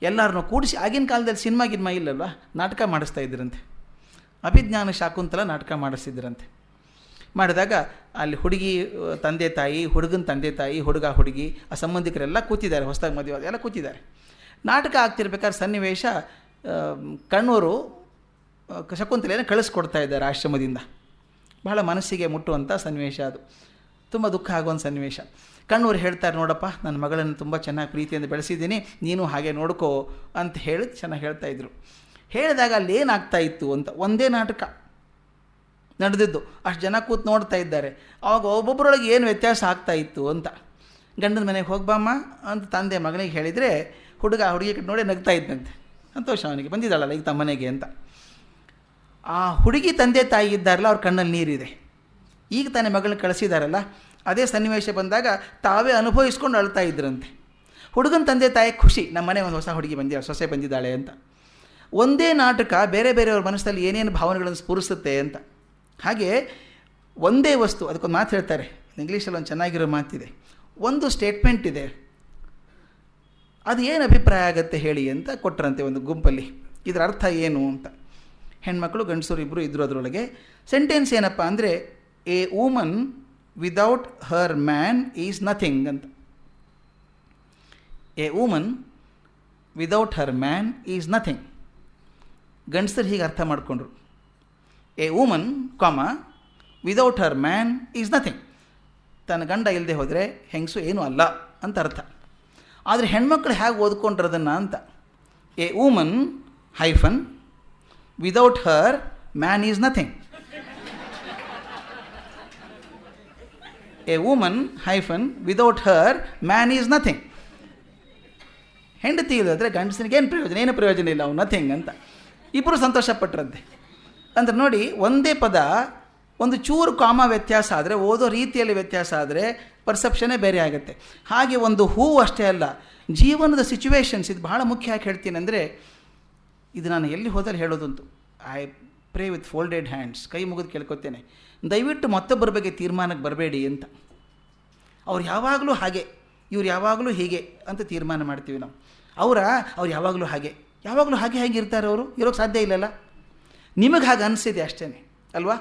ಎಲ್ಲರನ್ನೂ ಕೂಡಿಸಿ, ಆಗಿನ ಕಾಲದಲ್ಲಿ ಸಿನಿಮಾ ಗಿನ್ಮಾ ಇಲ್ಲಲ್ವ, ನಾಟಕ ಮಾಡಿಸ್ತಾ ಇದ್ರಂತೆ. ಅಭಿಜ್ಞಾನ ಶಾಕುಂತಲ ನಾಟಕ ಮಾಡಿಸ್ತಿದ್ರಂತೆ. ಮಾಡಿದಾಗ ಅಲ್ಲಿ ಹುಡುಗಿ ತಂದೆ ತಾಯಿ, ಹುಡುಗನ ತಂದೆ ತಾಯಿ, ಹುಡುಗ ಹುಡುಗಿ, ಆ ಸಂಬಂಧಿಕರೆಲ್ಲ ಕೂತಿದ್ದಾರೆ, ಹೊಸದಾಗಿ ಮದುವೆ ಎಲ್ಲ ಕೂತಿದ್ದಾರೆ. ನಾಟಕ ಆಗ್ತಿರ್ಬೇಕಾದ್ರೆ ಸನ್ನಿವೇಶ, ಕಣ್ಣೂರು ಶಕುಂತಲೆಯನ್ನು ಕಳಿಸ್ಕೊಡ್ತಾ ಇದ್ದಾರೆ ಆಶ್ರಮದಿಂದ. ಬಹಳ ಮನಸ್ಸಿಗೆ ಮುಟ್ಟುವಂಥ ಸನ್ನಿವೇಶ ಅದು, ತುಂಬ ದುಃಖ ಆಗುವಂಥ ಸನ್ನಿವೇಶ. ಕಣ್ಣೂರು ಹೇಳ್ತಾರೆ, ನೋಡಪ್ಪ ನನ್ನ ಮಗಳನ್ನು ತುಂಬ ಚೆನ್ನಾಗಿ ಪ್ರೀತಿಯಿಂದ ಬೆಳೆಸಿದ್ದೀನಿ, ನೀನು ಹಾಗೆ ನೋಡ್ಕೋ ಅಂತ ಹೇಳಿ ಚೆನ್ನಾಗಿ ಹೇಳ್ತಾಯಿದ್ರು. ಹೇಳಿದಾಗ ಅಲ್ಲಿ ಏನಾಗ್ತಾ ಇತ್ತು ಅಂತ, ಒಂದೇ ನಾಟಕ ನಡೆದಿದ್ದು, ಅಷ್ಟು ಜನ ಕೂತು ನೋಡ್ತಾ ಇದ್ದಾರೆ. ಆವಾಗ ಒಬ್ಬೊಬ್ಬರೊಳಗೆ ಏನು ವ್ಯತ್ಯಾಸ ಆಗ್ತಾ ಇತ್ತು ಅಂತ. ಗಂಡನ ಮನೆಗೆ ಹೋಗ್ಬಮ್ಮ ಅಂತ ತಂದೆ ಮಗನಿಗೆ ಹೇಳಿದರೆ, ಹುಡುಗ ಹುಡುಗಿ ನೋಡಿ ನಗ್ತಾ ಇದ್ದಂತೆ, ಸಂತೋಷ ಅವನಿಗೆ, ಬಂದಿದ್ದಾಳಲ್ಲ ಈಗ ತಮ್ಮ ಮನೆಗೆ ಅಂತ. ಆ ಹುಡುಗಿ ತಂದೆ ತಾಯಿ ಇದ್ದಾರಲ್ಲ, ಅವ್ರ ಕಣ್ಣಲ್ಲಿ ನೀರಿದೆ. ಈಗ ತಾನೇ ಮಗಳನ್ನ ಕಳಿಸಿದಾರಲ್ಲ, ಅದೇ ಸನ್ನಿವೇಶ ಬಂದಾಗ ತಾವೇ ಅನುಭವಿಸ್ಕೊಂಡು ಅಳ್ತಾ ಇದ್ರಂತೆ. ಹುಡುಗನ ತಂದೆ ತಾಯಿ ಖುಷಿ, ನಮ್ಮ ಮನೆ ಒಂದು ಹೊಸ ಹುಡುಗಿ ಬಂದಿದ್ದಾಳೆ, ಸೊಸೆ ಬಂದಿದ್ದಾಳೆ ಅಂತ. ಒಂದೇ ನಾಟಕ ಬೇರೆ ಬೇರೆಯವ್ರ ಮನಸ್ಸಲ್ಲಿ ಏನೇನು ಭಾವನೆಗಳನ್ನು ಸ್ಫುರಿಸುತ್ತೆ ಅಂತ. ಹಾಗೆ ಒಂದೇ ವಸ್ತು, ಅದಕ್ಕೊಂದು ಮಾತು ಹೇಳ್ತಾರೆ ಇಂಗ್ಲೀಷಲ್ಲಿ, ಒಂದು ಚೆನ್ನಾಗಿರೋ ಮಾತಿದೆ, ಒಂದು ಸ್ಟೇಟ್ಮೆಂಟ್ ಇದೆ, ಅದು ಏನು ಅಭಿಪ್ರಾಯ ಆಗುತ್ತೆ ಹೇಳಿ ಅಂತ ಕೊಟ್ಟರಂತೆ ಒಂದು ಗುಂಪಲ್ಲಿ. ಇದರ ಅರ್ಥ ಏನು ಅಂತ. ಹೆಣ್ಮಕ್ಳು ಗಂಡಸರು ಇಬ್ಬರು ಇದ್ದರು ಅದರೊಳಗೆ. ಸೆಂಟೆನ್ಸ್ ಏನಪ್ಪ ಅಂದರೆ, a woman without her man is nothing ಅಂತ. A woman without her man is nothing. ಗಂಡಸರು ಹೀಗೆ ಅರ್ಥ ಮಾಡಿಕೊಂಡ್ರು. A woman without her man is nothing. ತನ್ನ ಗಂಡ ಇಲ್ಲದೆ ಹೋದರೆ ಹೆಂಗಸು ಏನೂ ಅಲ್ಲ ಅಂತ ಅರ್ಥ. ಆದರೆ ಹೆಣ್ಮಕ್ಳು ಹೇಗೆ ಓದ್ಕೊಂಡ್ರದನ್ನು ಅಂತ, a woman hyphen without her man is nothing. A woman hyphen without her man is nothing. ಹೆಂಡತಿ ಇಲ್ಲದ್ರೆ ಗಂಡಸನಿಗೆ ಏನು ಪ್ರಯೋಜನ, ಏನು ಪ್ರಯೋಜನ ಇಲ್ಲ, ಅವ್ನು ನಥಿಂಗ್ ಅಂತ. ಇಬ್ಬರು ಸಂತೋಷಪಟ್ಟರಂತೆ. ಅಂದರೆ ನೋಡಿ, ಒಂದೇ ಪದ ಒಂದು ಚೂರು ಕಾಮ ವ್ಯತ್ಯಾಸ ಆದರೆ, ಓದೋ ರೀತಿಯಲ್ಲಿ ವ್ಯತ್ಯಾಸ ಆದರೆ ಪರ್ಸೆಪ್ಷನ್ನೇ ಬೇರೆ ಆಗುತ್ತೆ. ಹಾಗೆ ಒಂದು ಹೂವು ಅಷ್ಟೇ ಅಲ್ಲ, ಜೀವನದ ಸಿಚುವೇಶನ್ಸ್, ಇದು ಬಹಳ ಮುಖ್ಯ ಯಾಕೆ ಹೇಳ್ತೀನಿ ಅಂದರೆ, ಇದು ನಾನು ಎಲ್ಲಿ ಹೋದಲ್ಲಿ ಹೇಳೋದುಂಟು. I pray with folded hands, ಕೈ ಮುಗಿದು ಕೇಳ್ಕೊತೇನೆ, ದಯವಿಟ್ಟು ಮತ್ತೊಬ್ಬರ ಬಗ್ಗೆ ತೀರ್ಮಾನಕ್ಕೆ ಬರಬೇಡಿ ಅಂತ. ಅವ್ರು ಯಾವಾಗಲೂ ಹಾಗೆ, ಇವ್ರು ಯಾವಾಗಲೂ ಹೀಗೆ ಅಂತ ತೀರ್ಮಾನ ಮಾಡ್ತೀವಿ ನಾವು. ಅವ್ರು ಯಾವಾಗಲೂ ಹಾಗೆ ಹೇಗಿರ್ತಾರೆ, ಅವರು ಇರೋಕ್ಕೆ ಸಾಧ್ಯ ಇಲ್ಲಲ್ಲ. ನಿಮಗೆ ಹಾಗೆ ಅನಿಸಿದೆ ಅಷ್ಟೇ ಅಲ್ವಾ.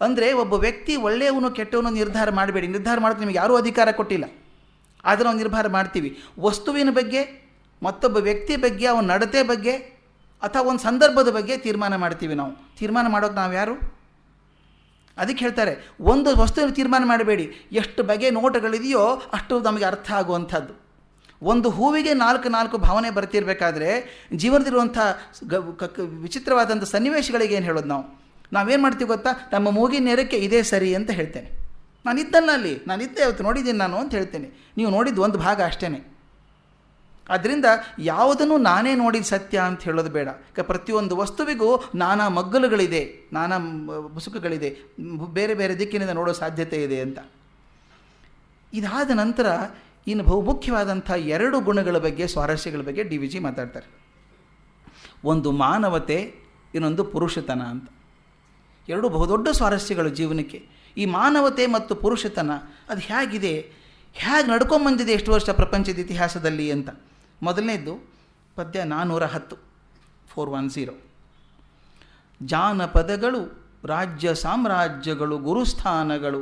ಅಂದರೆ ಒಬ್ಬ ವ್ಯಕ್ತಿ ಒಳ್ಳೆಯವನು ಕೆಟ್ಟವನು ನಿರ್ಧಾರ ಮಾಡಬೇಡಿ. ನಿರ್ಧಾರ ಮಾಡೋಕ್ಕೆ ನಿಮಗೆ ಯಾರೂ ಅಧಿಕಾರ ಕೊಟ್ಟಿಲ್ಲ, ಆದರೆ ನಾವು ನಿರ್ಧಾರ ಮಾಡ್ತೀವಿ. ವಸ್ತುವಿನ ಬಗ್ಗೆ, ಮತ್ತೊಬ್ಬ ವ್ಯಕ್ತಿ ಬಗ್ಗೆ, ಅವನ ನಡತೆ ಬಗ್ಗೆ, ಅಥವಾ ಒಂದು ಸಂದರ್ಭದ ಬಗ್ಗೆ ತೀರ್ಮಾನ ಮಾಡ್ತೀವಿ ನಾವು. ತೀರ್ಮಾನ ಮಾಡೋಕೆ ನಾವು ಯಾರು? ಅದಕ್ಕೆ ಹೇಳ್ತಾರೆ, ಒಂದು ವಸ್ತುವಿನ ತೀರ್ಮಾನ ಮಾಡಬೇಡಿ. ಎಷ್ಟು ಬಗೆಯ ನೋಟಗಳಿದೆಯೋ ಅಷ್ಟು ನಮಗೆ ಅರ್ಥ ಆಗುವಂಥದ್ದು. ಒಂದು ಹೂವಿಗೆ 4 ಭಾವನೆ ಬರ್ತಿರ್ಬೇಕಾದ್ರೆ ಜೀವನದಲ್ಲಿರುವಂಥ ವಿಚಿತ್ರವಾದಂಥ ಸನ್ನಿವೇಶಗಳಿಗೆ ಏನು ಹೇಳೋದು ನಾವೇನು ಮಾಡ್ತೀವಿ ಗೊತ್ತಾ? ನಮ್ಮ ಮೂಗಿನ ನೇರಕ್ಕೆ ಇದೇ ಸರಿ ಅಂತ ಹೇಳ್ತೇನೆ. ನಾನಿದ್ದೆ ಅವತ್ತು ನೋಡಿದ್ದೀನಿ ನಾನು ಅಂತ ಹೇಳ್ತೇನೆ. ನೀವು ನೋಡಿದ್ದು ಒಂದು ಭಾಗ ಅಷ್ಟೇ. ಆದ್ದರಿಂದ ಯಾವುದನ್ನು ನಾನೇ ನೋಡಿದ ಸತ್ಯ ಅಂತ ಹೇಳೋದು ಬೇಡ. ಪ್ರತಿಯೊಂದು ವಸ್ತುವಿಗೂ ನಾನಾ ಮಗ್ಗಲುಗಳಿದೆ, ನಾನಾ ಮುಸುಕುಗಳಿದೆ, ಬೇರೆ ಬೇರೆ ದಿಕ್ಕಿನಿಂದ ನೋಡೋ ಸಾಧ್ಯತೆ ಇದೆ ಅಂತ. ಇದಾದ ನಂತರ ಇನ್ನು ಬಹುಮುಖ್ಯವಾದಂಥ 2 ಗುಣಗಳ ಬಗ್ಗೆ, ಸ್ವಾರಸ್ಯಗಳ ಬಗ್ಗೆ DVG ಮಾತಾಡ್ತಾರೆ. ಒಂದು ಮಾನವತೆ, ಇನ್ನೊಂದು ಪುರುಷತನ ಅಂತ. 2 ಬಹುದೊಡ್ಡ ಸ್ವಾರಸ್ಯಗಳು ಜೀವನಕ್ಕೆ. ಈ ಮಾನವತೆ ಮತ್ತು ಪುರುಷತನ ಅದು ಹೇಗೆ ನಡ್ಕೊಂಬಂದಿದೆ ಎಷ್ಟು ವರ್ಷ ಪ್ರಪಂಚದ ಇತಿಹಾಸದಲ್ಲಿ ಅಂತ. ಮೊದಲನೇದ್ದು ಪದ್ಯ 410, 410. ಜಾನಪದಗಳು, ರಾಜ್ಯ ಸಾಮ್ರಾಜ್ಯಗಳು, ಗುರುಸ್ಥಾನಗಳು,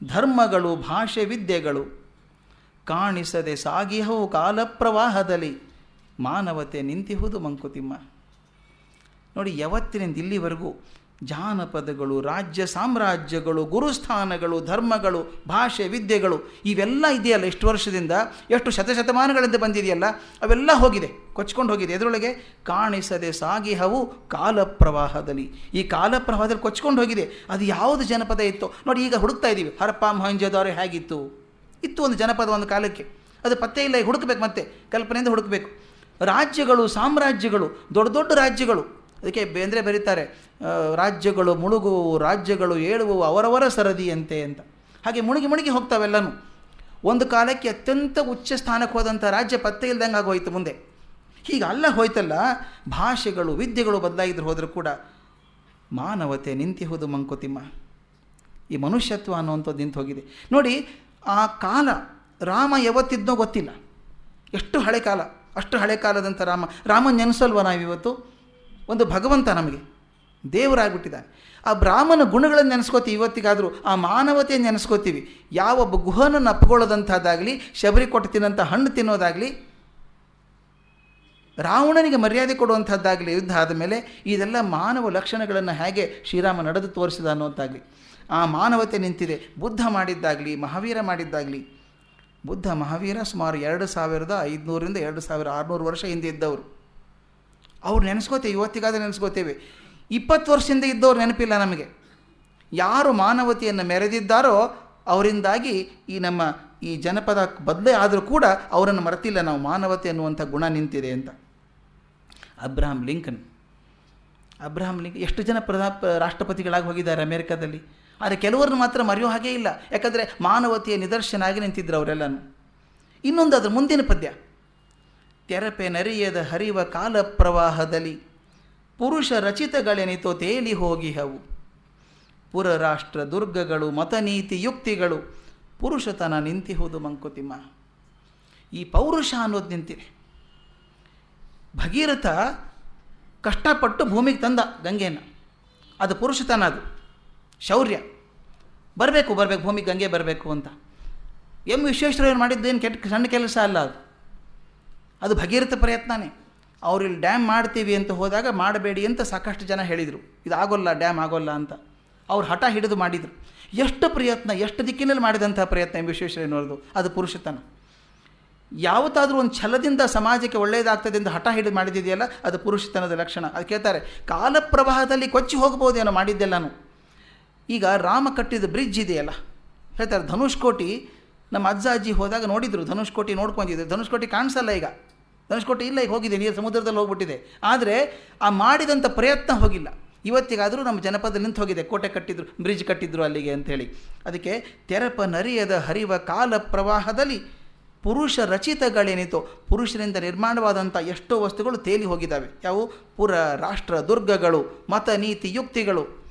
ಧರ್ಮಗಳು, ಭಾಷೆ ವಿದ್ಯೆಗಳು ಕಾಣಿಸದೆ ಸಾಗಿಹವು ಕಾಲಪ್ರವಾಹದಲ್ಲಿ, ಮಾನವತೆ ನಿಂತಿಹುದು ಮಂಕುತಿಮ್ಮ. ನೋಡಿ, ಯಾವತ್ತಿನಿಂದ ಇಲ್ಲಿವರೆಗೂ ಜಾನಪದಗಳು, ರಾಜ್ಯ ಸಾಮ್ರಾಜ್ಯಗಳು, ಗುರುಸ್ಥಾನಗಳು, ಧರ್ಮಗಳು, ಭಾಷೆ ವಿದ್ಯೆಗಳು ಇವೆಲ್ಲ ಇದೆಯಲ್ಲ, ಎಷ್ಟು ವರ್ಷದಿಂದ, ಎಷ್ಟು ಶತಶತಮಾನಗಳಿಂದ ಬಂದಿದೆಯಲ್ಲ, ಅವೆಲ್ಲ ಹೋಗಿದೆ, ಕೊಚ್ಕೊಂಡು ಹೋಗಿದೆ. ಎದರೊಳಗೆ? ಕಾಣಿಸದೆ ಸಾಗಿಹವು ಕಾಲಪ್ರವಾಹದಲ್ಲಿ. ಈ ಕಾಲಪ್ರವಾಹದಲ್ಲಿ ಕೊಚ್ಕೊಂಡು ಹೋಗಿದೆ. ಅದು ಯಾವುದು ಜನಪದ ಇತ್ತು ನೋಡಿ. ಈಗ ಹುಡುಕ್ತಾ ಇದ್ದೀವಿ, ಹರಪ್ಪ ಮೊಹೆಂಜೊದಾರೋ ಹೇಗಿತ್ತು, ಇತ್ತು ಒಂದು ಜನಪದ ಒಂದು ಕಾಲಕ್ಕೆ. ಅದು ಪತ್ತೆ ಇಲ್ಲ, ಈಗ ಹುಡುಕಬೇಕು, ಮತ್ತೆ ಕಲ್ಪನೆಯಿಂದ ಹುಡುಕಬೇಕು. ರಾಜ್ಯಗಳು, ಸಾಮ್ರಾಜ್ಯಗಳು, ದೊಡ್ಡ ದೊಡ್ಡ ರಾಜ್ಯಗಳು. ಅದಕ್ಕೆ ಬೇಂದ್ರೆ ಬರೀತಾರೆ, ರಾಜ್ಯಗಳು ಮುಳುಗುವು, ರಾಜ್ಯಗಳು ಏಳುವವು ಅವರವರ ಸರದಿಯಂತೆ ಅಂತ. ಹಾಗೆ ಮುಳುಗಿ ಮುಳುಗಿ ಹೋಗ್ತಾವೆಲ್ಲನೂ. ಒಂದು ಕಾಲಕ್ಕೆ ಅತ್ಯಂತ ಉಚ್ಚ ಸ್ಥಾನಕ್ಕೆ ಹೋದಂಥ ರಾಜ್ಯ ಪತ್ತೆ ಇಲ್ದಂಗೆ ಆಗೋಯ್ತು ಮುಂದೆ. ಹೀಗೆ ಅಲ್ಲ ಹೋಯ್ತಲ್ಲ, ಭಾಷೆಗಳು, ವಿದ್ಯೆಗಳು ಬದಲಾಗಿದ್ರು ಹೋದರೂ ಕೂಡ ಮಾನವತೆ ನಿಂತಿಹುದು ಮಂಕುತಿಮ್ಮ. ಈ ಮನುಷ್ಯತ್ವ ಅನ್ನುವಂಥದ್ದು ನಿಂತು ಹೋಗಿದೆ ನೋಡಿ. ಆ ಕಾಲ ರಾಮ ಯಾವತ್ತಿದ್ನೋ ಗೊತ್ತಿಲ್ಲ, ಎಷ್ಟು ಹಳೆ ಕಾಲ. ಅಷ್ಟು ಹಳೆ ಕಾಲದಂಥ ರಾಮನ ನೆನೆಸಲ್ವ ನಾವಿವತ್ತು? ಒಂದು ಭಗವಂತ ನಮಗೆ ದೇವರಾಗ್ಬಿಟ್ಟಿದ್ದಾನೆ. ಆ ಬ್ರಾಹ್ಮಣ ಗುಣಗಳನ್ನು ನೆನೆಸ್ಕೋತೀವಿ ಇವತ್ತಿಗಾದರೂ, ಆ ಮಾನವತೆಯನ್ನು ನೆನೆಸ್ಕೋತೀವಿ. ಯಾವೊಬ್ಬ ಗುಹನನ್ನು ಅಪ್ಕೊಳ್ಳೋದಂಥದ್ದಾಗಲಿ, ಶಬರಿ ಕೊಟ್ಟು ತಿನ್ನೋಂಥ ಹಣ್ಣು ತಿನ್ನೋದಾಗಲಿ, ರಾವಣನಿಗೆ ಮರ್ಯಾದೆ ಕೊಡುವಂಥದ್ದಾಗಲಿ, ಯುದ್ಧ ಆದಮೇಲೆ ಇದೆಲ್ಲ ಮಾನವ ಲಕ್ಷಣಗಳನ್ನು ಹೇಗೆ ಶ್ರೀರಾಮ ನಡೆದು ತೋರಿಸಿದ ಅನ್ನೋದಾಗಲಿ ಆ ಮಾನವತೆ ನಿಂತಿದೆ. ಬುದ್ಧ ಮಾಡಿದ್ದಾಗಲಿ, ಮಹಾವೀರ ಮಾಡಿದ್ದಾಗಲಿ. ಬುದ್ಧ ಮಹಾವೀರ ಸುಮಾರು 2500ರಿಂದ 2600 ವರ್ಷ ಹಿಂದೆ ಇದ್ದವರು. ಅವ್ರು ನೆನೆಸ್ಕೋತೇವೆ, ಇವತ್ತಿಗಾದ್ರೆ ನೆನೆಸ್ಕೋತೇವೆ. 20 ವರ್ಷದಿಂದ ಇದ್ದವ್ರು ನೆನಪಿಲ್ಲ ನಮಗೆ. ಯಾರು ಮಾನವತೆಯನ್ನು ಮೆರೆದಿದ್ದಾರೋ ಅವರಿಂದಾಗಿ ನಮ್ಮ ಈ ಜನಪದ ಬದಲೇ ಆದರೂ ಕೂಡ ಅವರನ್ನು ಮರೆತಿಲ್ಲ ನಾವು. ಮಾನವತೆ ಅನ್ನುವಂಥ ಗುಣ ನಿಂತಿದೆ ಅಂತ. ಅಬ್ರಹಾಂ ಲಿಂಕನ್ ಎಷ್ಟು ಜನ ರಾಷ್ಟ್ರಪತಿಗಳಾಗಿ ಹೋಗಿದ್ದಾರೆ ಅಮೇರಿಕಾದಲ್ಲಿ. ಆದರೆ ಕೆಲವರನ್ನು ಮಾತ್ರ ಮರೆಯೋ ಹಾಗೇ ಇಲ್ಲ, ಯಾಕಂದರೆ ಮಾನವತೆಯ ನಿದರ್ಶನ ಆಗಿ ನಿಂತಿದ್ರು ಅವರೆಲ್ಲನೂ. ಇನ್ನೊಂದು ಅದರ ಮುಂದಿನ ಪದ್ಯ, ತೆರಪೆ ನರಿಯದ ಹರಿವ ಕಾಲ ಪ್ರವಾಹದಲ್ಲಿ ಪುರುಷ ರಚಿತಗಳೆನಿತೋ ತೇಲಿ ಹೋಗಿಹವು. ಪುರ ರಾಷ್ಟ್ರ ದುರ್ಗಗಳು ಮತನೀತಿ ಯುಕ್ತಿಗಳು ಪುರುಷತನ ನಿಂತಿಹುದು ಮಂಕುತಿಮ್ಮ. ಈ ಪೌರುಷ ಅನ್ನೋದು ನಿಂತಿದೆ. ಭಗೀರಥ ಕಷ್ಟಪಟ್ಟು ಭೂಮಿಗೆ ತಂದ ಗಂಗೆಯನ್ನು, ಅದು ಪುರುಷತನ, ಅದು ಶೌರ್ಯ. ಬರಬೇಕು ಭೂಮಿಗೆ ಗಂಗೆ ಬರಬೇಕು ಅಂತ. ವಿಶ್ವೇಶ್ವರಯ್ಯನು ಮಾಡಿದ್ದೇನು ಸಣ್ಣ ಕೆಲಸ ಅಲ್ಲ ಅದು ಭಗೀರಥ ಪ್ರಯತ್ನನೇ. ಅವ್ರು ಇಲ್ಲಿ ಡ್ಯಾಮ್ ಮಾಡ್ತೀವಿ ಅಂತ ಹೋದಾಗ ಮಾಡಬೇಡಿ ಅಂತ ಸಾಕಷ್ಟು ಜನ ಹೇಳಿದರು, ಇದು ಆಗೋಲ್ಲ, ಡ್ಯಾಮ್ ಆಗೋಲ್ಲ ಅಂತ. ಅವ್ರು ಹಠ ಹಿಡಿದು ಮಾಡಿದರು. ಎಷ್ಟು ಪ್ರಯತ್ನ, ಎಷ್ಟು ದಿಕ್ಕಿನಲ್ಲಿ ಮಾಡಿದಂಥ ಪ್ರಯತ್ನ ವಿಶ್ವೇಶ್ವರಯ್ಯನವ್ರದ್ದು, ಅದು ಪುರುಷತನ. ಯಾವತ್ತಾದರೂ ಒಂದು ಛಲದಿಂದ ಸಮಾಜಕ್ಕೆ ಒಳ್ಳೆಯದಾಗ್ತದೆ ಅಂತ ಹಠ ಹಿಡಿದು ಮಾಡಿದ್ದಿದೆಯಲ್ಲ, ಅದು ಪುರುಷತನದ ಲಕ್ಷಣ. ಅದು ಕೇಳ್ತಾರೆ, ಕಾಲ ಪ್ರವಾಹದಲ್ಲಿ ಕೊಚ್ಚಿ ಹೋಗ್ಬೋದೇನೋ ಮಾಡಿದ್ದೆಲ್ಲನೂ. ಈಗ ರಾಮ ಕಟ್ಟಿದ ಬ್ರಿಡ್ಜ್ ಇದೆಯಲ್ಲ, ಹೇಳ್ತಾರೆ ಧನುಷ್ಕೋಟಿ. ನಮ್ಮ ಅಜ್ಜ ಅಜ್ಜಿ ಹೋದಾಗ ನೋಡಿದರು, ಧನುಷ್ಕೋಟಿ ನೋಡ್ಕೊಂಡಿದ್ರು. ಧನುಷ್ಕೋಟಿ ಕಾಣಿಸಲ್ಲ ಈಗ, ಧನುಷ್ಕೋಟಿ ಇಲ್ಲ, ಈಗ ಹೋಗಿದೆ, ನೀರು ಸಮುದ್ರದಲ್ಲಿ ಹೋಗ್ಬಿಟ್ಟಿದೆ. ಆದರೆ ಆ ಮಾಡಿದಂಥ ಪ್ರಯತ್ನ ಹೋಗಿಲ್ಲ. ಇವತ್ತಿಗಾದರೂ ನಮ್ಮ ಜನಪದ ನಿಂತು ಹೋಗಿದೆ. ಕೋಟೆ ಕಟ್ಟಿದ್ರು, ಬ್ರಿಡ್ಜ್ ಕಟ್ಟಿದ್ರು ಅಲ್ಲಿಗೆ ಅಂಥೇಳಿ. ಅದಕ್ಕೆ ತೆರಪ ನರಿಯದ ಹರಿವ ಕಾಲ ಪ್ರವಾಹದಲ್ಲಿ ಪುರುಷ ರಚಿತಗಳೇನಿತೋ, ಪುರುಷರಿಂದ ನಿರ್ಮಾಣವಾದಂಥ ಎಷ್ಟೋ ವಸ್ತುಗಳು ತೇಲಿ ಹೋಗಿದ್ದಾವೆ. ಯಾವುವು? ಪುರ ರಾಷ್ಟ್ರ ದುರ್ಗಗಳು ಮತ ನೀತಿ ಯುಕ್ತಿಗಳು.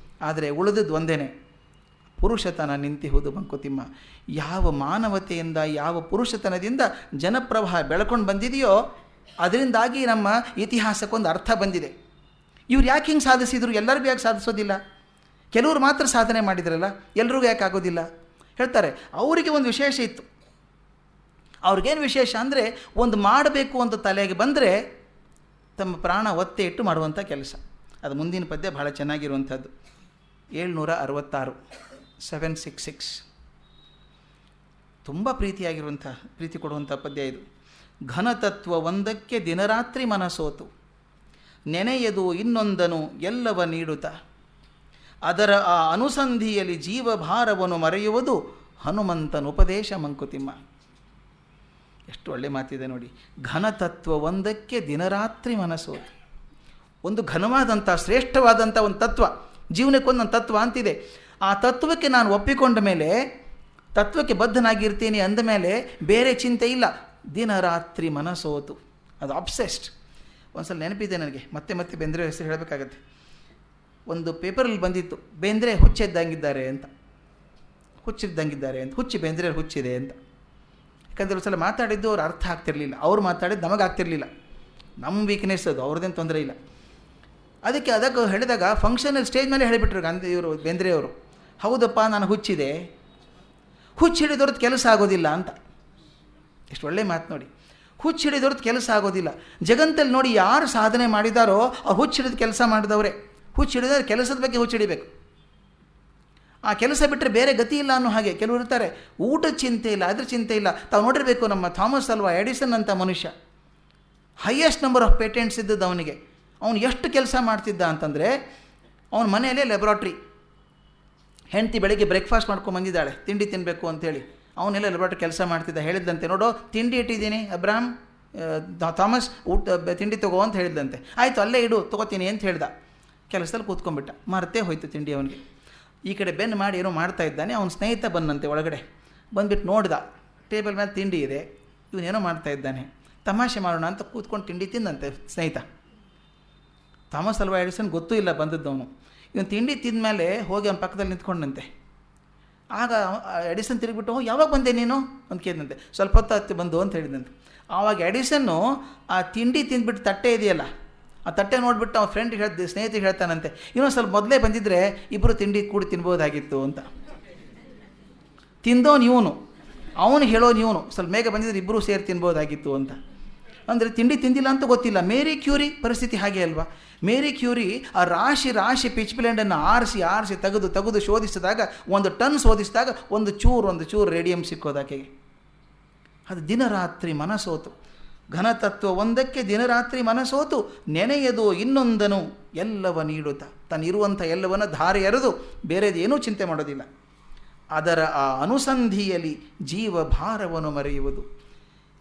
ಆದರೆ ಉಳಿದದ್ದು ಒಂದೇನೆ, ಪುರುಷತನ ನಿಂತಿಹುದು ಮಂಕುತಿಮ್ಮ. ಯಾವ ಮಾನವತೆಯಿಂದ, ಯಾವ ಪುರುಷತನದಿಂದ ಜನಪ್ರವಾಹ ಬೆಳ್ಕೊಂಡು ಬಂದಿದೆಯೋ ಅದರಿಂದಾಗಿ ನಮ್ಮ ಇತಿಹಾಸಕ್ಕೊಂದು ಅರ್ಥ ಬಂದಿದೆ. ಇವ್ರು ಯಾಕೆ ಹಿಂಗೆ ಸಾಧಿಸಿದ್ರು? ಎಲ್ಲರಿಗೂ ಯಾಕೆ ಸಾಧಿಸೋದಿಲ್ಲ? ಕೆಲವರು ಮಾತ್ರ ಸಾಧನೆ ಮಾಡಿದ್ರಲ್ಲ, ಎಲ್ರಿಗೂ ಯಾಕೆ ಆಗೋದಿಲ್ಲ? ಹೇಳ್ತಾರೆ ಅವರಿಗೆ ಒಂದು ವಿಶೇಷ ಇತ್ತು. ಅವ್ರಿಗೇನು ವಿಶೇಷ ಅಂದರೆ, ಒಂದು ಮಾಡಬೇಕು ಅಂತ ತಲೆಗೆ ಬಂದರೆ ತಮ್ಮ ಪ್ರಾಣ ಒತ್ತೆ ಇಟ್ಟು ಮಾಡುವಂಥ ಕೆಲಸ. ಅದು ಮುಂದಿನ ಪದ್ಯ ಬಹಳ ಚೆನ್ನಾಗಿರುವಂಥದ್ದು. 766 766 ತುಂಬ ಪ್ರೀತಿ ಕೊಡುವಂಥ ಪದ್ಯ ಇದು. ಘನತತ್ವ ಒಂದಕ್ಕೆ ದಿನರಾತ್ರಿ ಮನಸೋತು, ನೆನೆಯದು ಇನ್ನೊಂದನು ಎಲ್ಲವ ನೀಡುತ್ತ, ಅದರ ಆ ಅನುಸಂಧಿಯಲ್ಲಿ ಜೀವಭಾರವನ್ನು ಮರೆಯುವುದು ಹನುಮಂತನ ಉಪದೇಶ ಮಂಕುತಿಮ್ಮ. ಎಷ್ಟು ಒಳ್ಳೆ ಮಾತಿದೆ ನೋಡಿ. ಘನತತ್ವ ಒಂದಕ್ಕೆ ದಿನರಾತ್ರಿ ಮನಸೋತು. ಒಂದು ಘನವಾದಂಥ ಶ್ರೇಷ್ಠವಾದಂಥ ಒಂದು ತತ್ವ, ಜೀವನಕ್ಕೊಂದೊಂದು ತತ್ವ ಅಂತಿದೆ. ಆ ತತ್ವಕ್ಕೆ ನಾನು ಒಪ್ಪಿಕೊಂಡ ಮೇಲೆ, ತತ್ವಕ್ಕೆ ಬದ್ಧನಾಗಿರ್ತೀನಿ ಅಂದ ಮೇಲೆ ಬೇರೆ ಚಿಂತೆ ಇಲ್ಲ. ದಿನ ರಾತ್ರಿ ಮನಸೋತು, ಅದು ಅಬ್ಸೆಸ್ಡ್. ಒಂದು ಸಲ ನೆನಪಿದೆ ನನಗೆ, ಮತ್ತೆ ಬೇಂದ್ರೆ ಹೆಸರು ಹೇಳಬೇಕಾಗತ್ತೆ. ಒಂದು ಪೇಪರಲ್ಲಿ ಬಂದಿತ್ತು, ಬೇಂದ್ರೆ ಹುಚ್ಚಿದ್ದಂಗಿದ್ದಾರೆ ಅಂತ. ಹುಚ್ಚಿ ಬೇಂದ್ರೆ ಹುಚ್ಚಿದೆ ಅಂತ. ಯಾಕಂದರೆ ಒಂದು ಸಲ ಮಾತಾಡಿದ್ದು ಅವ್ರು ಅರ್ಥ ಆಗ್ತಿರಲಿಲ್ಲ, ಅವ್ರು ಮಾತಾಡಿದ್ದು ನಮಗಾಗ್ತಿರಲಿಲ್ಲ. ನಮ್ಮ ವೀಕ್ನೆಸ್ ಅದು, ಅವ್ರದ್ದೇನು ತೊಂದರೆ ಇಲ್ಲ. ಅದಕ್ಕೆ ಹೇಳಿದಾಗ ಫಂಕ್ಷನಲ್ಲಿ ಸ್ಟೇಜ್ ಮೇಲೆ ಹೇಳಿಬಿಟ್ರು ಇವರು ಬೇಂದ್ರೆಯವರು, ಹೌದಪ್ಪ ನಾನು ಹುಚ್ಚಿದೆ, ಹುಚ್ಚು ಹಿಡಿದವ್ರದ್ದು ಕೆಲಸ ಆಗೋದಿಲ್ಲ ಅಂತ. ಎಷ್ಟು ಒಳ್ಳೆ ಮಾತು ನೋಡಿ. ಹುಚ್ಚು ಹಿಡಿದವ್ರದ್ದು ಕೆಲಸ ಆಗೋದಿಲ್ಲ. ಜಗತ್ತಲ್ಲಿ ನೋಡಿ ಯಾರು ಸಾಧನೆ ಮಾಡಿದಾರೋ ಅವ್ರು ಹುಚ್ಚು ಹಿಡಿದು ಕೆಲಸ ಮಾಡಿದವರೇ. ಹುಚ್ಚು ಹಿಡಿದವ್ರು ಕೆಲಸದ ಬಗ್ಗೆ ಹುಚ್ಚು ಹಿಡಿಬೇಕು. ಆ ಕೆಲಸ ಬಿಟ್ಟರೆ ಬೇರೆ ಗತಿ ಇಲ್ಲ ಅನ್ನೋ ಹಾಗೆ. ಕೆಲವರು ಇರ್ತಾರೆ, ಊಟದ ಚಿಂತೆ ಇಲ್ಲ, ಅದ್ರ ಚಿಂತೆ ಇಲ್ಲ. ತಾವು ನೋಡಿರಬೇಕು, ನಮ್ಮ ಥಾಮಸ್ ಅಲ್ವಾ ಎಡಿಸನ್ ಅಂತ ಮನುಷ್ಯ, ಹೈಯೆಸ್ಟ್ ನಂಬರ್ ಆಫ್ ಪೇಟೆಂಟ್ಸ್ ಇದ್ದದ್ದು ಅವನಿಗೆ. ಅವನು ಎಷ್ಟು ಕೆಲಸ ಮಾಡ್ತಿದ್ದ ಅಂತಂದರೆ, ಅವನ ಮನೆಯಲ್ಲೇ ಲ್ಯಾಬ್ರಾಟ್ರಿ. ಹೆಂಡತಿ ಬೆಳಗ್ಗೆ ಬ್ರೇಕ್ಫಾಸ್ಟ್ ಮಾಡ್ಕೊಂಡು ಬಂದಿದ್ದಾಳೆ, ತಿಂಡಿ ತಿನ್ನಬೇಕು ಅಂಥೇಳಿ. ಅವನೆಲ್ಲ ಲ್ಯಾಬ್ರಾಟ್ರಿ ಕೆಲಸ ಮಾಡ್ತಿದ್ದ. ಹೇಳಿದ್ದಂತೆ, ನೋಡೋ ತಿಂಡಿ ಇಟ್ಟಿದ್ದೀನಿ ಅಬ್ರಾಮ್, ಥಾಮಸ್ ತಿಂಡಿ ತಗೋ ಅಂತ ಹೇಳಿದ್ದಂತೆ. ಆಯಿತು ಅಲ್ಲೇ ಇಡು, ತೊಗೋತೀನಿ ಅಂತ ಹೇಳ್ದ. ಕೆಲಸದಲ್ಲಿ ಕೂತ್ಕೊಂಡ್ಬಿಟ್ಟ, ಮರ್ತೇ ಹೋಯ್ತು ತಿಂಡಿ ಅವನಿಗೆ. ಈ ಕಡೆ ಬೆನ್ನು ಮಾಡಿ ಏನೋ ಮಾಡ್ತಾ ಇದ್ದಾನೆ. ಅವನ ಸ್ನೇಹಿತ ಬಂದಂತೆ ಒಳಗಡೆ, ಬಂದುಬಿಟ್ಟು ನೋಡ್ದ, ಟೇಬಲ್ ಮೇಲೆ ತಿಂಡಿ ಇದೆ, ಇವನೇನೋ ಮಾಡ್ತಾ ಇದ್ದಾನೆ, ತಮಾಷೆ ಮಾಡೋಣ ಅಂತ ಕೂತ್ಕೊಂಡು ತಿಂಡಿ ತಿಂದಂತೆ ಸ್ನೇಹಿತ. ಥಾಮಸ್ ಅಲ್ವಾ ಎಡಿಸನ್ ಗೊತ್ತೂ ಇಲ್ಲ ಬಂದದ್ದವನು. ಇವನು ತಿಂಡಿ ತಿಂದ ಮೇಲೆ ಹೋಗಿ ಅವನ ಪಕ್ಕದಲ್ಲಿ ನಿಂತ್ಕೊಂಡಂತೆ. ಆಗ ಎಡಿಸನ್ ತಿರುಗಿಬಿಟ್ಟು, ಯಾವಾಗ ಬಂದೆ ನೀನು ಅಂತ ಕೇಳಿದಂತೆ. ಸ್ವಲ್ಪ ಹೊತ್ತು ಹತ್ತಿ ಬಂದು ಅಂತ ಹೇಳಿದಂತೆ. ಆವಾಗ ಎಡಿಸನ್ನು ಆ ತಿಂಡಿ ತಿಂದ್ಬಿಟ್ಟು ತಟ್ಟೆ ಇದೆಯಲ್ಲ, ಆ ತಟ್ಟೆ ನೋಡಿಬಿಟ್ಟು ಅವ್ನ ಫ್ರೆಂಡ್ಗೆ ಸ್ನೇಹಿತರಿಗೆ ಹೇಳ್ತಾನಂತೆ, ಇನ್ನೊಂದು ಸ್ವಲ್ಪ ಮೊದಲೇ ಬಂದಿದ್ದರೆ ಇಬ್ಬರು ತಿಂಡಿ ಕೂಡಿ ತಿನ್ಬೋದಾಗಿತ್ತು ಅಂತ. ತಿಂದೋನು ಇವನು, ಅವನು ಹೇಳೋನು ಇವನು, ಸ್ವಲ್ಪ ಬೇಗ ಬಂದಿದ್ರೆ ಇಬ್ಬರು ಸೇರಿ ತಿನ್ಬೋದಾಗಿತ್ತು ಅಂತ. ಅಂದರೆ ತಿಂಡಿ ತಿಂದಿಲ್ಲ ಅಂತ ಗೊತ್ತಿಲ್ಲ. ಮೇರಿ ಕ್ಯೂರಿ ಪರಿಸ್ಥಿತಿ ಹಾಗೆ ಅಲ್ವಾ? ಮೇರಿ ಕ್ಯೂರಿ ಆ ರಾಶಿ ಪಿಚ್ ಬ್ಲೆಂಡನ್ನು ಆರಿಸಿ ತೆಗೆದು ಶೋಧಿಸಿದಾಗ, 1 ಟನ್ ಶೋಧಿಸಿದಾಗ ಒಂದು ಚೂರು ರೇಡಿಯಂ ಸಿಕ್ಕೋದಾಕೆಗೆ. ಅದು ದಿನರಾತ್ರಿ ಮನಸೋತು, ಘನತತ್ವ ಒಂದಕ್ಕೆ ದಿನರಾತ್ರಿ ಮನಸೋತು, ನೆನೆಯದು ಇನ್ನೊಂದನು ಎಲ್ಲವ ನೀಡುತ್ತ, ತನ್ನಿರುವಂಥ ಎಲ್ಲವನ್ನು ಧಾರೆ ಎರೆದು ಬೇರೆದೇನೂ ಚಿಂತೆ ಮಾಡೋದಿಲ್ಲ. ಅದರ ಆ ಅನುಸಂಧಿಯಲ್ಲಿ ಜೀವಭಾರವನ್ನು ಮರೆಯುವುದು.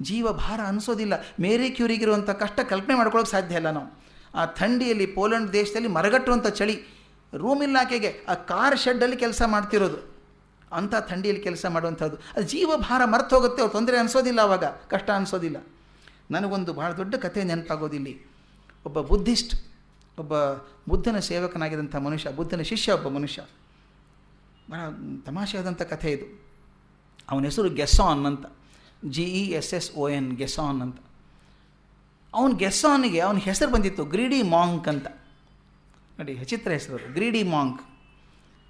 ಜೀವಭಾರ ಅನಿಸೋದಿಲ್ಲ. ಮೇರಿ ಕ್ಯೂರಿಗಿರುವಂಥ ಕಷ್ಟ ಕಲ್ಪನೆ ಮಾಡ್ಕೊಳ್ಳೋಕೆ ಸಾಧ್ಯ ಇಲ್ಲ ನಾವು. ಆ ಥಂಡಿಯಲ್ಲಿ, ಪೋಲೆಂಡ್ ದೇಶದಲ್ಲಿ ಮರಗಟ್ಟುವಂಥ ಚಳಿ, ರೂಮಿಲ್ಲಾಕೆಗೆ ಆ ಕಾರ್ ಶೆಡ್ಡಲ್ಲಿ ಕೆಲಸ ಮಾಡ್ತಿರೋದು, ಅಂಥ ಥಂಡಿಯಲ್ಲಿ ಕೆಲಸ ಮಾಡುವಂಥದ್ದು. ಅದು ಜೀವಭಾರ ಮರ್ತು ಹೋಗುತ್ತೆ, ಅವ್ರು ತೊಂದರೆ ಅನಿಸೋದಿಲ್ಲ, ಆವಾಗ ಕಷ್ಟ ಅನಿಸೋದಿಲ್ಲ. ನನಗೊಂದು ಭಾಳ ದೊಡ್ಡ ಕಥೆ ನೆನಪಾಗೋದಿಲ್ಲಿ. ಒಬ್ಬ ಬುದ್ಧಿಸ್ಟ್, ಒಬ್ಬ ಬುದ್ಧನ ಸೇವಕನಾಗಿದ್ದಂಥ ಮನುಷ್ಯ, ಬುದ್ಧನ ಶಿಷ್ಯ ಒಬ್ಬ ಮನುಷ್ಯ. ಭಾಳ ತಮಾಷೆಯಾದಂಥ ಕಥೆ ಇದು. ಅವನ ಹೆಸರು ಗೆಸ್ಸಾನ್ ಅಂತ, GESSON, ಗೆಸ್ಸಾನ್ ಅಂತ. ಗೆಸ್ಸಾನಿಗೆ ಅವನ ಹೆಸರು ಬಂದಿತ್ತು ಗ್ರೀಡಿ ಮಾಂಕ್ ಅಂತ. ನೋಡಿ, ವಿಚಿತ್ರ ಹೆಸರು, ಗ್ರೀಡಿ ಮಾಂಕ್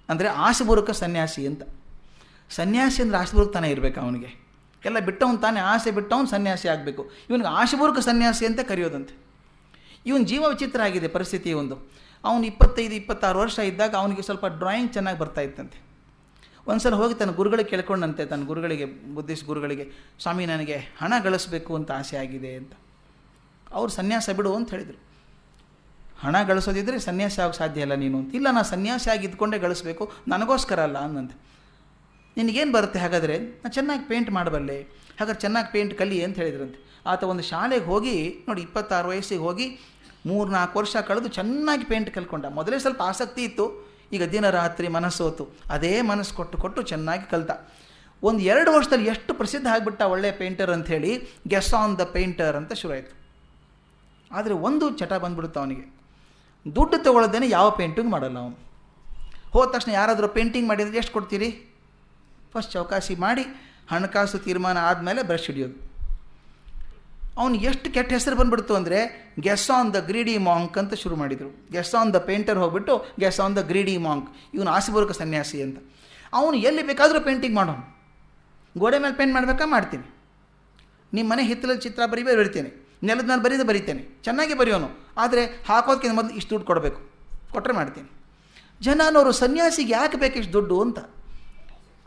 ಅಂದರೆ ಆಸೆಬುರುಕ ಸನ್ಯಾಸಿ ಅಂತ. ಸನ್ಯಾಸಿ ಅಂದರೆ ಆಸೆಬುರುಕ ತಾನೇ ಇರಬೇಕು, ಅವನಿಗೆ ಎಲ್ಲ ಬಿಟ್ಟವನು ತಾನೇ, ಆಸೆ ಬಿಟ್ಟವನು ಸನ್ಯಾಸಿ ಆಗಬೇಕು. ಇವನಿಗೆ ಆಸೆಬುರುಕ ಸನ್ಯಾಸಿ ಅಂತ ಕರೆಯೋದಂತೆ. ಇವನ ಜೀವ ವಿಚಿತ್ರ ಆಗಿದೆ ಪರಿಸ್ಥಿತಿ ಒಂದು. ಅವನು 25-26 ವರ್ಷ ಇದ್ದಾಗ ಅವನಿಗೆ ಸ್ವಲ್ಪ ಡ್ರಾಯಿಂಗ್ ಚೆನ್ನಾಗಿ ಬರ್ತಾ ಇತ್ತಂತೆ. ಒಂದು ಸಲ ಹೋಗಿ ತನ್ನ ಗುರುಗಳಿಗೆ ಕೇಳ್ಕೊಂಡಂತೆ, ತನ್ನ ಗುರುಗಳಿಗೆ, ಬುದ್ಧಿಸ್ಟ್ ಗುರುಗಳಿಗೆ, ಸ್ವಾಮಿ ನನಗೆ ಹಣ ಗಳಿಸ್ಬೇಕು ಅಂತ ಆಸೆ ಆಗಿದೆ ಅಂತ. ಅವ್ರು ಸನ್ಯಾಸ ಬಿಡು ಅಂತ ಹೇಳಿದರು. ಹಣ ಗಳಿಸೋದಿದ್ದರೆ ಸನ್ಯಾಸಿ ಆಗೋಕ್ಕೆ ಸಾಧ್ಯ ಇಲ್ಲ ನೀನು ಅಂತ. ಇಲ್ಲ, ನಾನು ಸನ್ಯಾಸಿ ಆಗಿ ಇದ್ಕೊಂಡೇ ಗಳಿಸ್ಬೇಕು, ನನಗೋಸ್ಕರ ಅಲ್ಲ ಅಂದಂತೆ. ನಿನಗೇನು ಬರುತ್ತೆ ಹಾಗಾದರೆ? ನಾನು ಚೆನ್ನಾಗಿ ಪೇಂಟ್ ಮಾಡಬಲ್ಲೆ, ಹಾಗಾದ್ರೆ ಚೆನ್ನಾಗಿ ಪೇಂಟ್ ಕಲಿ ಅಂತ ಹೇಳಿದ್ರಂತೆ. ಆತ ಒಂದು ಶಾಲೆಗೆ ಹೋಗಿ ನೋಡಿ, 26 ವಯಸ್ಸಿಗೆ ಹೋಗಿ 3-4 ವರ್ಷ ಕಳೆದು ಚೆನ್ನಾಗಿ ಪೇಂಟ್ ಕಲ್ತ್ಕೊಂಡ. ಮೊದಲೇ ಸ್ವಲ್ಪ ಆಸಕ್ತಿ ಇತ್ತು, ಈಗ ದಿನರಾತ್ರಿ ಮನಸ್ಸೋತು, ಅದೇ ಮನಸ್ಸು ಕೊಟ್ಟು ಚೆನ್ನಾಗಿ ಕಲಿತ. 1-2 ವರ್ಷದಲ್ಲಿ ಎಷ್ಟು ಪ್ರಸಿದ್ಧ ಆಗಿಬಿಟ್ಟ ಒಳ್ಳೆಯ ಪೇಂಟರ್ ಅಂಥೇಳಿ, ಗೆಸ್ಸಾನ್ ದ ಪೇಂಟರ್ ಅಂತ ಶುರುವಾಯಿತು. ಆದರೆ ಒಂದು ಚಟ ಬಂದ್ಬಿಡುತ್ತೆ ಅವನಿಗೆ, ದುಡ್ಡು ತೊಗೊಳ್ಳೋದೇನೆ ಯಾವ ಪೇಂಟಿಂಗ್ ಮಾಡಲ್ಲ ಅವನು. ಹೋದ ತಕ್ಷಣ ಯಾರಾದರೂ ಪೇಂಟಿಂಗ್ ಮಾಡಿದರೆ ಎಷ್ಟು ಕೊಡ್ತೀರಿ? ಫಸ್ಟ್ ಚೌಕಾಸಿ ಮಾಡಿ ಹಣಕಾಸು ತೀರ್ಮಾನ ಆದಮೇಲೆ ಬ್ರಷ್ ಹಿಡಿಯೋದು. ಅವನಿಗೆ ಎಷ್ಟು ಕೆಟ್ಟ ಹೆಸರು ಬಂದುಬಿಡ್ತು ಅಂದರೆ, ಗೆಸ್ಸಾನ್ ದ ಗ್ರೀಡಿ ಮಾಂಕ್ ಅಂತ ಶುರು ಮಾಡಿದರು. ಗೆಸ್ಸಾನ್ ದ ಪೇಂಟರ್ ಹೋಗ್ಬಿಟ್ಟು ಗೆಸ್ಸಾನ್ ದ ಗ್ರೀಡಿ ಮಾಂಕ್, ಇವನು ಆಸೆಬುರುಕ ಸನ್ಯಾಸಿ ಅಂತ. ಅವನು ಎಲ್ಲಿ ಬೇಕಾದರೂ ಪೇಂಟಿಂಗ್ ಮಾಡೋನು. ಗೋಡೆ ಮೇಲೆ ಪೇಂಟ್ ಮಾಡಬೇಕಾ ಮಾಡ್ತೀನಿ, ನಿಮ್ಮ ಮನೆ ಹಿತ್ತಲಲ್ಲಿ ಚಿತ್ರ ಬರಿತೇನೆ, ನೆಲದ ಮೇಲೆ ಬರಿತೇನೆ, ಚೆನ್ನಾಗಿ ಬರೆಯೋನು. ಆದರೆ ಹಾಕೋದಕ್ಕಿಂತ ಮೊದಲು ಇಷ್ಟು ದುಡ್ಡು ಕೊಡಬೇಕು, ಕೊಟ್ಟರೆ ಮಾಡ್ತೀನಿ. ಜನನವರು ಸನ್ಯಾಸಿಗೆ ಯಾಕೆ ಬೇಕು ಇಷ್ಟು ದುಡ್ಡು ಅಂತ.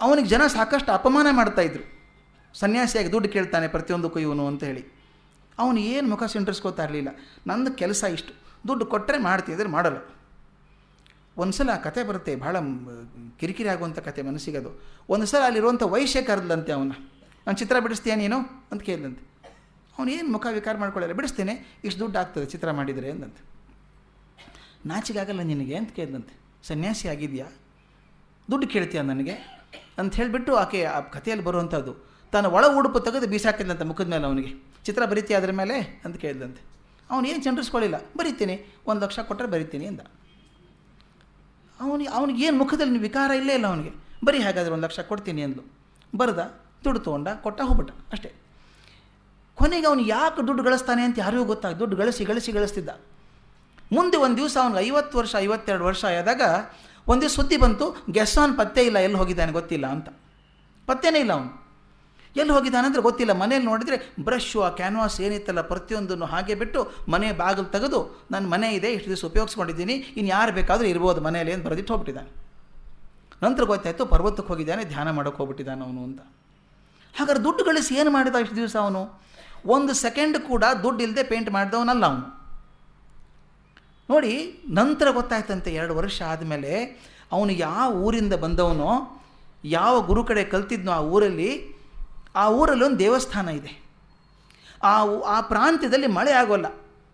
ಅವನಿಗೆ ಜನ ಸಾಕಷ್ಟು ಅಪಮಾನ ಮಾಡ್ತಾಯಿದ್ರು, ಸನ್ಯಾಸಿಯಾಗಿ ದುಡ್ಡು ಕೇಳ್ತಾನೆ ಪ್ರತಿಯೊಂದಕ್ಕೂ ಇವನು ಅಂತ ಹೇಳಿ. ಅವನು ಏನು ಮುಖ ಸಿಂಟರ್ಸ್ಕೋತಾ ಇರಲಿಲ್ಲ. ನಂದು ಕೆಲಸ ಇಷ್ಟು, ದುಡ್ಡು ಕೊಟ್ಟರೆ ಮಾಡ್ತಿದ್ರೆ ಮಾಡಲ್ಲ. ಒಂದು ಸಲ ಆ ಕತೆ ಬರುತ್ತೆ, ಭಾಳ ಕಿರಿಕಿರಿ ಆಗುವಂಥ ಕತೆ ಮನಸ್ಸಿಗೆ ಅದು. ಒಂದು ಸಲ ಅಲ್ಲಿರುವಂಥ ವೈಶ್ಯ ಕರೆದಂತೆ ಅವನ್ನ, ನಾನು ಚಿತ್ರ ಬಿಡಿಸ್ತೀಯ ನೀನು ಅಂತ ಕೇಳಿದಂತೆ. ಅವನು ಏನು ಮುಖ ವಿಕಾರ ಮಾಡ್ಕೊಳ್ಳಲ್ಲ, ಬಿಡಿಸ್ತೇನೆ, ಇಷ್ಟು ದುಡ್ಡು ಆಗ್ತದೆ ಚಿತ್ರ ಮಾಡಿದರೆ ಅಂದಂತೆ. ನಾಚಿಗಾಗಲ್ಲ ನಿನಗೆ ಅಂತ ಕೇಳಿದಂತೆ. ಸನ್ಯಾಸಿ ಆಗಿದೆಯಾ, ದುಡ್ಡು ಕೇಳ್ತೀಯ ನನಗೆ ಅಂತ ಹೇಳಿಬಿಟ್ಟು ಆಕೆ ಆ ಕಥೆಯಲ್ಲಿ ಬರುವಂಥದ್ದು ತನ್ನ ಒಳ ಉಡುಪು ತೆಗೆದು ಬೀಸಾಕಿದ್ದಂತೆ ಮುಖದ ಮೇಲೆ. ಅವನಿಗೆ ಚಿತ್ರ ಬರಿತೀಯ ಅದ್ರ ಮೇಲೆ ಅಂತ ಕೇಳಿದಂತೆ. ಅವನು ಏನು ಚಂಡ್ರಿಸ್ಕೊಳ್ಳಿಲ್ಲ, ಬರಿತೀನಿ, 1 ಲಕ್ಷ ಕೊಟ್ಟರೆ ಬರಿತೀನಿ ಅಂದ. ಅವನಿಗೆ ಏನು ಮುಖದಲ್ಲಿ ವಿಕಾರ ಇಲ್ಲೇ ಇಲ್ಲ ಅವನಿಗೆ. ಬರೀ ಹಾಗಾದರೆ 1 ಲಕ್ಷ ಕೊಡ್ತೀನಿ ಅಂದ್ಲು. ಬರೆದ, ದುಡ್ಡು ತೊಗೊಂಡ, ಕೊಟ್ಟ, ಹೋಗ್ಬಿಟ್ಟ ಅಷ್ಟೇ. ಕೊನೆಗೆ ಅವನು ಯಾಕೆ ದುಡ್ಡು ಗಳಿಸ್ತಾನೆ ಅಂತ ಯಾರಿಗೂ ಗೊತ್ತಾಗ, ದುಡ್ಡು ಗಳಿಸ್ತಿದ್ದ. ಮುಂದೆ ಒಂದು ದಿವಸ ಅವನಿಗೆ 50 ವರ್ಷ 52 ವರ್ಷ ಆದಾಗ ಒಂದೇ ಸುದ್ದಿ ಬಂತು, ಗೆಸ್ಸಾನ್ ಪತ್ತೆ ಇಲ್ಲ, ಎಲ್ಲಿ ಹೋಗಿದ್ದಾನೆ ಗೊತ್ತಿಲ್ಲ ಅಂತ. ಪತ್ತೇನೇ ಇಲ್ಲ ಅವನು, ಎಲ್ಲಿ ಹೋಗಿದ್ದಾನೆ ಅಂದರೆ ಗೊತ್ತಿಲ್ಲ. ಮನೇಲಿ ನೋಡಿದರೆ ಬ್ರಷು, ಆ ಕ್ಯಾನ್ವಾಸ್ ಏನಿತ್ತಲ್ಲ ಪ್ರತಿಯೊಂದನ್ನು ಹಾಗೆ ಬಿಟ್ಟು ಮನೆ ಬಾಗಿಲು ತೆಗೆದು, ನನ್ನ ಮನೆ ಇದೆ, ಇಷ್ಟು ದಿವಸ ಉಪಯೋಗಿಸ್ಕೊಂಡಿದ್ದೀನಿ, ಇನ್ನು ಯಾರು ಬೇಕಾದರೂ ಇರ್ಬೋದು ಮನೆಯಲ್ಲಿ ಅಂತ ಬರೆದಿಟ್ಟು ಹೋಗ್ಬಿಟ್ಟಿದ್ದಾನೆ. ನಂತರ ಗೊತ್ತಾಯಿತು ಪರ್ವತಕ್ಕೆ ಹೋಗಿದ್ದಾನೆ, ಧ್ಯಾನ ಮಾಡೋಕ್ಕೆ ಹೋಗ್ಬಿಟ್ಟಿದ್ದಾನೆ ಅವನು ಅಂತ. ಹಾಗಾದ್ರೆ ದುಡ್ಡು ಗಳಿಸಿ ಏನು ಮಾಡಿದ ಇಷ್ಟು ದಿವಸ ಅವನು? 1 ಸೆಕೆಂಡ್ ಕೂಡ ದುಡ್ಡು ಇಲ್ಲದೆ ಪೇಂಟ್ ಮಾಡಿದವನಲ್ಲ ಅವನು. ನೋಡಿ, ನಂತರ ಗೊತ್ತಾಯ್ತಂತೆ 2 ವರ್ಷ ಆದಮೇಲೆ ಅವನು ಯಾವ ಊರಿಂದ ಬಂದವನೋ, ಯಾವ ಗುರು ಕಡೆ ಕಲ್ತಿದ್ನೋ ಆ ಊರಲ್ಲಿ ಒಂದು ದೇವಸ್ಥಾನ ಇದೆ. ಆ ಪ್ರಾಂತ್ಯದಲ್ಲಿ ಮಳೆ ಆಗೋಲ್ಲ,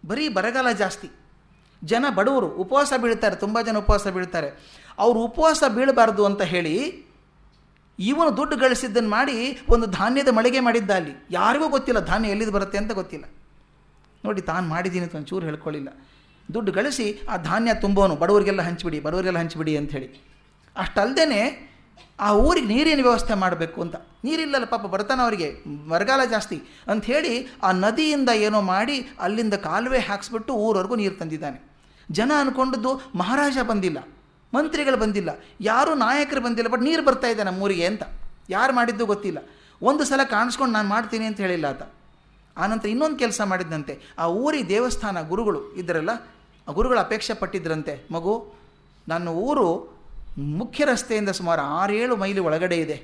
ಬರೀ ಬರಗಾಲ ಜಾಸ್ತಿ. ಜನ ಬಡವರು ಉಪವಾಸ ಬೀಳ್ತಾರೆ, ತುಂಬ ಜನ ಉಪವಾಸ ಬೀಳ್ತಾರೆ. ಅವರು ಉಪವಾಸ ಬೀಳಬಾರ್ದು ಅಂತ ಹೇಳಿ ಇವನು ದುಡ್ಡು ಗಳಿಸಿದ್ದನ್ನು ಮಾಡಿ ಒಂದು ಧಾನ್ಯದ ಮಳಿಗೆ ಮಾಡಿದ್ದ. ಅಲ್ಲಿ ಯಾರಿಗೂ ಗೊತ್ತಿಲ್ಲ ಧಾನ್ಯ ಎಲ್ಲಿದ್ದು ಬರುತ್ತೆ ಅಂತ ಗೊತ್ತಿಲ್ಲ. ನೋಡಿ, ತಾನು ಮಾಡಿದ್ದೀನಿ ಅಂತ ಒಂಚೂರು ಹೇಳ್ಕೊಳ್ಳಿಲ್ಲ. ದುಡ್ಡು ಗಳಿಸಿ ಆ ಧಾನ್ಯ ತುಂಬೋನು, ಬಡವರಿಗೆಲ್ಲ ಹಂಚಿಬಿಡಿ ಅಂಥೇಳಿ. ಅಷ್ಟಲ್ಲದೆ ಆ ಊರಿಗೆ ನೀರಿನ ವ್ಯವಸ್ಥೆ ಮಾಡಬೇಕು ಅಂತ. ನೀರಿಲ್ಲಲ್ಲ ಪಾಪ, ಬರ್ತಾನೆ ಅವರಿಗೆ ಬರಗಾಲ ಜಾಸ್ತಿ ಅಂಥೇಳಿ ಆ ನದಿಯಿಂದ ಏನೋ ಮಾಡಿ ಅಲ್ಲಿಂದ ಕಾಲುವೆ ಹಾಕ್ಸ್ಬಿಟ್ಟು ಊರವರೆಗೂ ನೀರು ತಂದಿದ್ದಾನೆ. ಜನ ಅಂದ್ಕೊಂಡದ್ದು ಮಹಾರಾಜ ಬಂದಿಲ್ಲ, ಮಂತ್ರಿಗಳು ಬಂದಿಲ್ಲ, ಯಾರೂ ನಾಯಕರು ಬಂದಿಲ್ಲ, ಬಟ್ ನೀರು ಬರ್ತಾ ಇದೆ ನಮ್ಮೂರಿಗೆ ಅಂತ. ಯಾರು ಮಾಡಿದ್ದು ಗೊತ್ತಿಲ್ಲ. ಒಂದು ಸಲ ಕಾಣಿಸ್ಕೊಂಡು ನಾನು ಮಾಡ್ತೀನಿ ಅಂತ ಹೇಳಿಲ್ಲ ಆತ. ಆನಂತರ ಇನ್ನೊಂದು ಕೆಲಸ ಮಾಡಿದ್ದಂತೆ. ಆ ಊರಿಗೆ ದೇವಸ್ಥಾನ ಗುರುಗಳು ಇದ್ದರಲ್ಲ, ಆ ಗುರುಗಳು ಅಪೇಕ್ಷೆ ಪಟ್ಟಿದ್ರಂತೆ, ಮಗು ನನ್ನ ಊರು ಮುಖ್ಯ ರಸ್ತೆಯಿಂದ ಸುಮಾರು 6-7 ಮೈಲಿ ಒಳಗಡೆ ಇದೆ,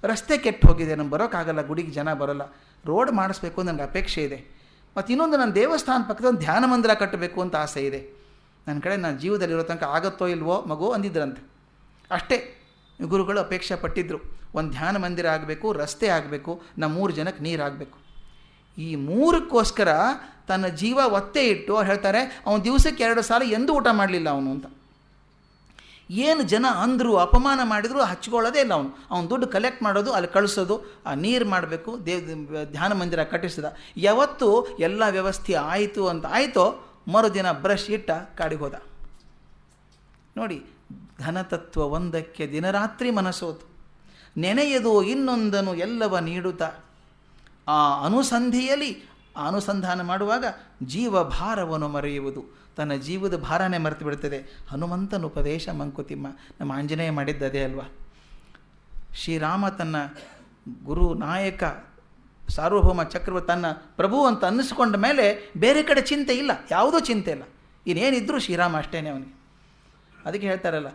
ರಸ್ತೆ ಕೆಟ್ಟು ಹೋಗಿದೆ, ನಮ್ಗೆ ಬರೋಕ್ಕಾಗಲ್ಲ, ಗುಡಿಗೆ ಜನ ಬರೋಲ್ಲ, ರೋಡ್ ಮಾಡಿಸ್ಬೇಕು ಅಂತ ನನಗೆ ಅಪೇಕ್ಷೆ ಇದೆ. ಮತ್ತು ಇನ್ನೊಂದು ನನ್ನ ದೇವಸ್ಥಾನ ಪಕ್ಕದ ಒಂದು ಧ್ಯಾನ ಮಂದಿರ ಕಟ್ಟಬೇಕು ಅಂತ ಆಸೆ ಇದೆ. ನನ್ನ ಕಡೆ ನಾನು ಜೀವದಲ್ಲಿರೋ ತನಕ ಆಗುತ್ತೋ ಇಲ್ವೋ ಮಗು ಅಂದಿದ್ರಂತೆ. ಅಷ್ಟೇ ಗುರುಗಳು ಅಪೇಕ್ಷೆ ಪಟ್ಟಿದ್ದರು, ಒಂದು ಧ್ಯಾನ ಮಂದಿರ ಆಗಬೇಕು, ರಸ್ತೆ ಆಗಬೇಕು, ನಮ್ಮ 3 ಜನಕ್ಕೆ ನೀರು ಆಗಬೇಕು. ಈ 3ಕ್ಕೋಸ್ಕರ ತನ್ನ ಜೀವ ಒತ್ತೆ ಇಟ್ಟು ಹೇಳ್ತಾರೆ, ಅವನು ದಿವಸಕ್ಕೆ 2 ಸಾಲ ಎಂದೂ ಊಟ ಮಾಡಲಿಲ್ಲ ಅವನು ಅಂತ. ಏನು ಜನ ಅಂದರು, ಅಪಮಾನ ಮಾಡಿದ್ರು ಹಚ್ಕೊಳ್ಳೋದೇ ಇಲ್ಲ. ಅವನು ದುಡ್ಡು ಕಲೆಕ್ಟ್ ಮಾಡೋದು, ಅಲ್ಲಿ ಕಳಿಸೋದು, ಆ ನೀರು ಮಾಡಬೇಕು, ಧ್ಯಾನ ಮಂದಿರ ಕಟ್ಟಿಸಿದ. ಯಾವತ್ತು ಎಲ್ಲ ವ್ಯವಸ್ಥೆ ಆಯಿತು ಅಂತ ಆಯಿತೋ ಮರುದಿನ ಬ್ರಷ್ ಇಟ್ಟ ಕಾಡಿಗೆ ಹೋದ. ನೋಡಿ, ಘನತತ್ವ ಒಂದಕ್ಕೆ ದಿನರಾತ್ರಿ ಮನಸೋತು, ನೆನೆಯದು ಇನ್ನೊಂದನ್ನು ಎಲ್ಲವ ನೀಡುತ್ತಾ. ಆ ಅನುಸಂಧಿಯಲ್ಲಿ ಅನುಸಂಧಾನ ಮಾಡುವಾಗ ಜೀವ ಭಾರವನ್ನು ಮರೆಯುವುದು, ತನ್ನ ಜೀವದ ಭಾರನೇ ಮರೆತು ಬಿಡ್ತದೆ. ಹನುಮಂತನ ಉಪದೇಶ ಮಂಕುತಿಮ್ಮ. ನಮ್ಮ ಆಂಜನೇಯ ಮಾಡಿದ್ದದೇ ಅಲ್ವಾ. ಶ್ರೀರಾಮ ತನ್ನ ಗುರು, ನಾಯಕ, ಸಾರ್ವಭೌಮ, ಚಕ್ರವರ್ತಿ, ತನ್ನ ಪ್ರಭು ಅಂತ ಅನ್ನಿಸ್ಕೊಂಡ ಮೇಲೆ ಬೇರೆ ಕಡೆ ಚಿಂತೆ ಇಲ್ಲ, ಯಾವುದೂ ಚಿಂತೆ ಇಲ್ಲ. ಇನ್ನೇನಿದ್ರೂ ಶ್ರೀರಾಮ ಅಷ್ಟೇ ಅವನಿಗೆ. ಅದಕ್ಕೆ ಹೇಳ್ತಾರಲ್ಲ,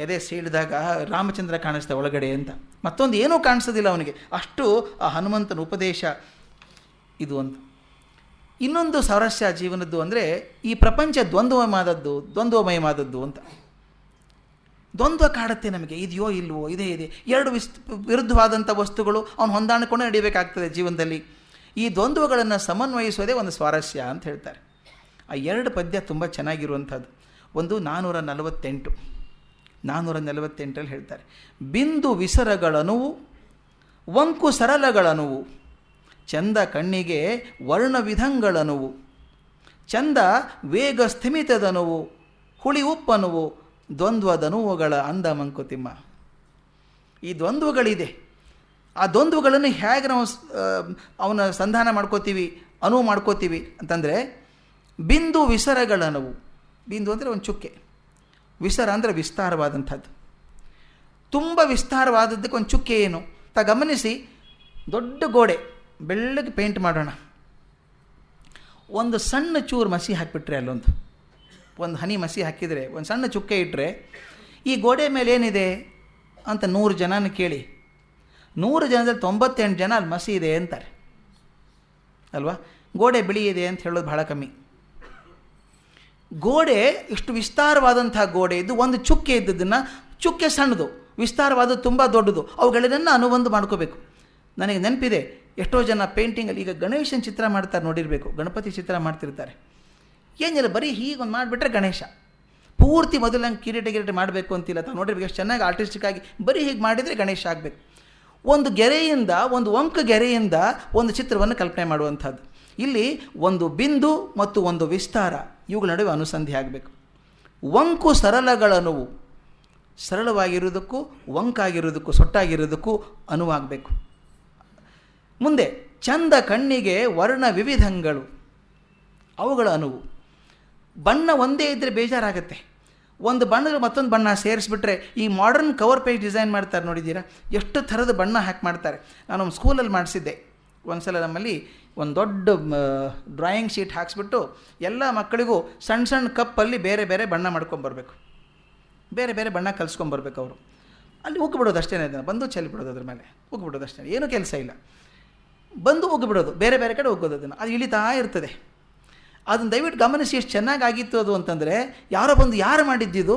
ಎದೆ ಸೀಳಿದಾಗ ರಾಮಚಂದ್ರ ಕಾಣಿಸ್ತಾ ಒಳಗಡೆ ಅಂತ, ಮತ್ತೊಂದು ಏನೂ ಕಾಣಿಸೋದಿಲ್ಲ ಅವನಿಗೆ. ಅಷ್ಟು ಆ ಹನುಮಂತನ ಉಪದೇಶ ಇದು ಅಂತ. ಇನ್ನೊಂದು ಸ್ವಾರಸ್ಯ ಜೀವನದ್ದು ಅಂದರೆ, ಈ ಪ್ರಪಂಚ ದ್ವಂದ್ವಮಯವಾದದ್ದು ಅಂತ. ದ್ವಂದ್ವ ಕಾಡುತ್ತೆ ನಮಗೆ, ಇದೆಯೋ ಇಲ್ವೋ, ಇದೇ ಇದೆ, 2 ವಿರುದ್ಧವಾದಂಥ ವಸ್ತುಗಳು ಅವನು ಹೊಂದಾಣಿಕೊಂಡು ನಡಿಬೇಕಾಗ್ತದೆ ಜೀವನದಲ್ಲಿ. ಈ ದ್ವಂದ್ವಗಳನ್ನು ಸಮನ್ವಯಿಸೋದೇ ಒಂದು ಸ್ವಾರಸ್ಯ ಅಂತ ಹೇಳ್ತಾರೆ. ಆ 2 ಪದ್ಯ ತುಂಬ ಚೆನ್ನಾಗಿರುವಂಥದ್ದು. ಒಂದು 448ರಲ್ಲಿ ಹೇಳ್ತಾರೆ, ಬಿಂದು ವಿಸರಗಳನುವು ವಂಕು ಸರಳಗಳನುವು, ಚಂದ ಕಣ್ಣಿಗೆ ವರ್ಣವಿಧಂಗಳನುವು, ಚಂದ ವೇಗ ಸ್ಥಿಮಿತದನುವು, ಹುಳಿ ಉಪ್ಪನುವು, ದ್ವಂದ್ವದನುವುಗಳ ಅಂದ ಮಂಕುತಿಮ್ಮ. ಈ ದ್ವಂದ್ವಗಳಿದೆ. ಆ ದ್ವಂದ್ವಗಳನ್ನು ಹೇಗೆ ನಾವು ಅವನ ಸಂಧಾನ ಮಾಡ್ಕೋತೀವಿ, ಅನುವು ಮಾಡ್ಕೋತೀವಿ ಅಂತಂದರೆ, ಬಿಂದು ವಿಸರಗಳನುವು. ಬಿಂದು ಅಂದರೆ ಒಂದು ಚುಕ್ಕೆ, ವಿಸರ ಅಂದರೆ ವಿಸ್ತಾರವಾದಂಥದ್ದು. ತುಂಬ ವಿಸ್ತಾರವಾದದ್ದಕ್ಕೆ ಒಂದು ಚುಕ್ಕೆ ಏನು ಗಮನಿಸಿ. ದೊಡ್ಡ ಗೋಡೆ ಬೆಳ್ಳಗೆ ಪೇಂಟ್ ಮಾಡೋಣ, ಒಂದು ಸಣ್ಣ ಚೂರು ಮಸಿ ಹಾಕಿಬಿಟ್ರೆ, ಒಂದು ಹನಿ ಮಸಿ ಹಾಕಿದರೆ, ಒಂದು ಸಣ್ಣ ಚುಕ್ಕೆ ಇಟ್ಟರೆ, ಈ ಗೋಡೆ ಮೇಲೆ ಏನಿದೆ ಅಂತ 100 ಜನನ ಕೇಳಿ, 100 ಜನದಲ್ಲಿ 98 ಜನ ಅಲ್ಲಿ ಮಸಿ ಇದೆ ಅಂತಾರೆ ಅಲ್ವಾ. ಗೋಡೆ ಬಿಳಿ ಇದೆ ಅಂತ ಹೇಳೋದು ಭಾಳ ಕಮ್ಮಿ. ಗೋಡೆ ಇಷ್ಟು ವಿಸ್ತಾರವಾದಂಥ ಗೋಡೆ ಇದ್ದು ಒಂದು ಚುಕ್ಕೆ ಇದ್ದದನ್ನು, ಚುಕ್ಕೆ ಸಣ್ಣದು, ವಿಸ್ತಾರವಾದದ್ದು ತುಂಬ ದೊಡ್ಡದು, ಅವುಗಳನ್ನೆಲ್ಲ ಅನುಬಂಧ ಮಾಡ್ಕೋಬೇಕು. ನನಗೆ ನೆನಪಿದೆ, ಎಷ್ಟೋ ಜನ ಪೇಂಟಿಂಗಲ್ಲಿ ಈಗ ಗಣೇಶನ ಚಿತ್ರ ಮಾಡ್ತಾರೆ, ನೋಡಿರಬೇಕು, ಗಣಪತಿ ಚಿತ್ರ ಮಾಡ್ತಿರ್ತಾರೆ. ಏನಿಲ್ಲ, ಬರೀ ಹೀಗೊಂದು ಮಾಡಿಬಿಟ್ರೆ ಗಣೇಶ ಪೂರ್ತಿ ಮೊದಲು ಕಿರೀಟ ಮಾಡಬೇಕು ಅಂತಿಲ್ಲ. ತಾವು ನೋಡಿರ್ಬೇಕು ಎಷ್ಟು ಚೆನ್ನಾಗಿ ಆರ್ಟಿಸ್ಟಿಕ್ಕಾಗಿ ಬರೀ ಹೀಗೆ ಮಾಡಿದರೆ ಗಣೇಶ ಆಗಬೇಕು. ಒಂದು ಗೆರೆಯಿಂದ, ಒಂದು ವಂಕ ಗೆರೆಯಿಂದ ಒಂದು ಚಿತ್ರವನ್ನು ಕಲ್ಪನೆ ಮಾಡುವಂಥದ್ದು. ಇಲ್ಲಿ ಒಂದು ಬಿಂದು ಮತ್ತು ಒಂದು ವಿಸ್ತಾರ, ಇವುಗಳ ನಡುವೆ ಅನುಸಂಧಿ ಆಗಬೇಕು. ವಂಕು ಸರಳಗಳನುವು, ಸರಳವಾಗಿರೋದಕ್ಕೂ ವಂಕಾಗಿರೋದಕ್ಕೂ ಸೊಟ್ಟಾಗಿರೋದಕ್ಕೂ ಅನುವಾಗಬೇಕು. ಮುಂದೆ ಚಂದ ಕಣ್ಣಿಗೆ ವರ್ಣ ವಿವಿಧಗಳು, ಅವುಗಳ ಅನುವು. ಬಣ್ಣ ಒಂದೇ ಇದ್ದರೆ ಬೇಜಾರಾಗುತ್ತೆ. ಒಂದು ಬಣ್ಣದ ಮತ್ತೊಂದು ಬಣ್ಣ ಸೇರಿಸ್ಬಿಟ್ರೆ, ಈ ಮಾಡರ್ನ್ ಕವರ್ ಪೇಜ್ ಡಿಸೈನ್ ಮಾಡ್ತಾರೆ ನೋಡಿದ್ದೀರಾ, ಎಷ್ಟು ಥರದ ಬಣ್ಣ ಹಾಕಿ ಮಾಡ್ತಾರೆ. ನಾನೊಂದು ಸ್ಕೂಲಲ್ಲಿ ಮಾಡಿಸಿದ್ದೆ ಒಂದು ಸಲ. ನಮ್ಮಲ್ಲಿ ಒಂದು ದೊಡ್ಡ ಡ್ರಾಯಿಂಗ್ ಶೀಟ್ ಹಾಕ್ಸ್ಬಿಟ್ಟು ಎಲ್ಲ ಮಕ್ಕಳಿಗೂ ಸಣ್ಣ ಸಣ್ಣ ಕಪ್ಪಲ್ಲಿ ಬೇರೆ ಬೇರೆ ಬಣ್ಣ ಮಾಡ್ಕೊಂಬರ್ಬೇಕು, ಬೇರೆ ಬೇರೆ ಬಣ್ಣ ಕಲಿಸ್ಕೊಂಬರ್ಬೇಕು ಅವರು. ಅಲ್ಲಿ ಉಗ್ಗಿಬಿಡೋದು ಅಷ್ಟೇ, ಅದನ್ನು ಬಂದು ಚೆಲ್ಲಿಬಿಡೋದು, ಅದ್ರ ಮೇಲೆ ಉಗ್ಗಿಬಿಡೋದು ಅಷ್ಟೇ, ಏನೂ ಕೆಲಸ ಇಲ್ಲ. ಬಂದು ಉಗ್ಗಿಬಿಡೋದು, ಬೇರೆ ಬೇರೆ ಕಡೆ ಹೋಗೋದು, ಅದನ್ನು ಅದು ಇಳಿತಾ ಇರ್ತದೆ. ಅದನ್ನು ದಯವಿಟ್ಟು ಗಮನಿಸಿ, ಎಷ್ಟು ಚೆನ್ನಾಗಾಗಿತ್ತು ಅದು ಅಂತಂದರೆ, ಯಾರೋ ಬಂದು ಯಾರು ಮಾಡಿದ್ದಿದು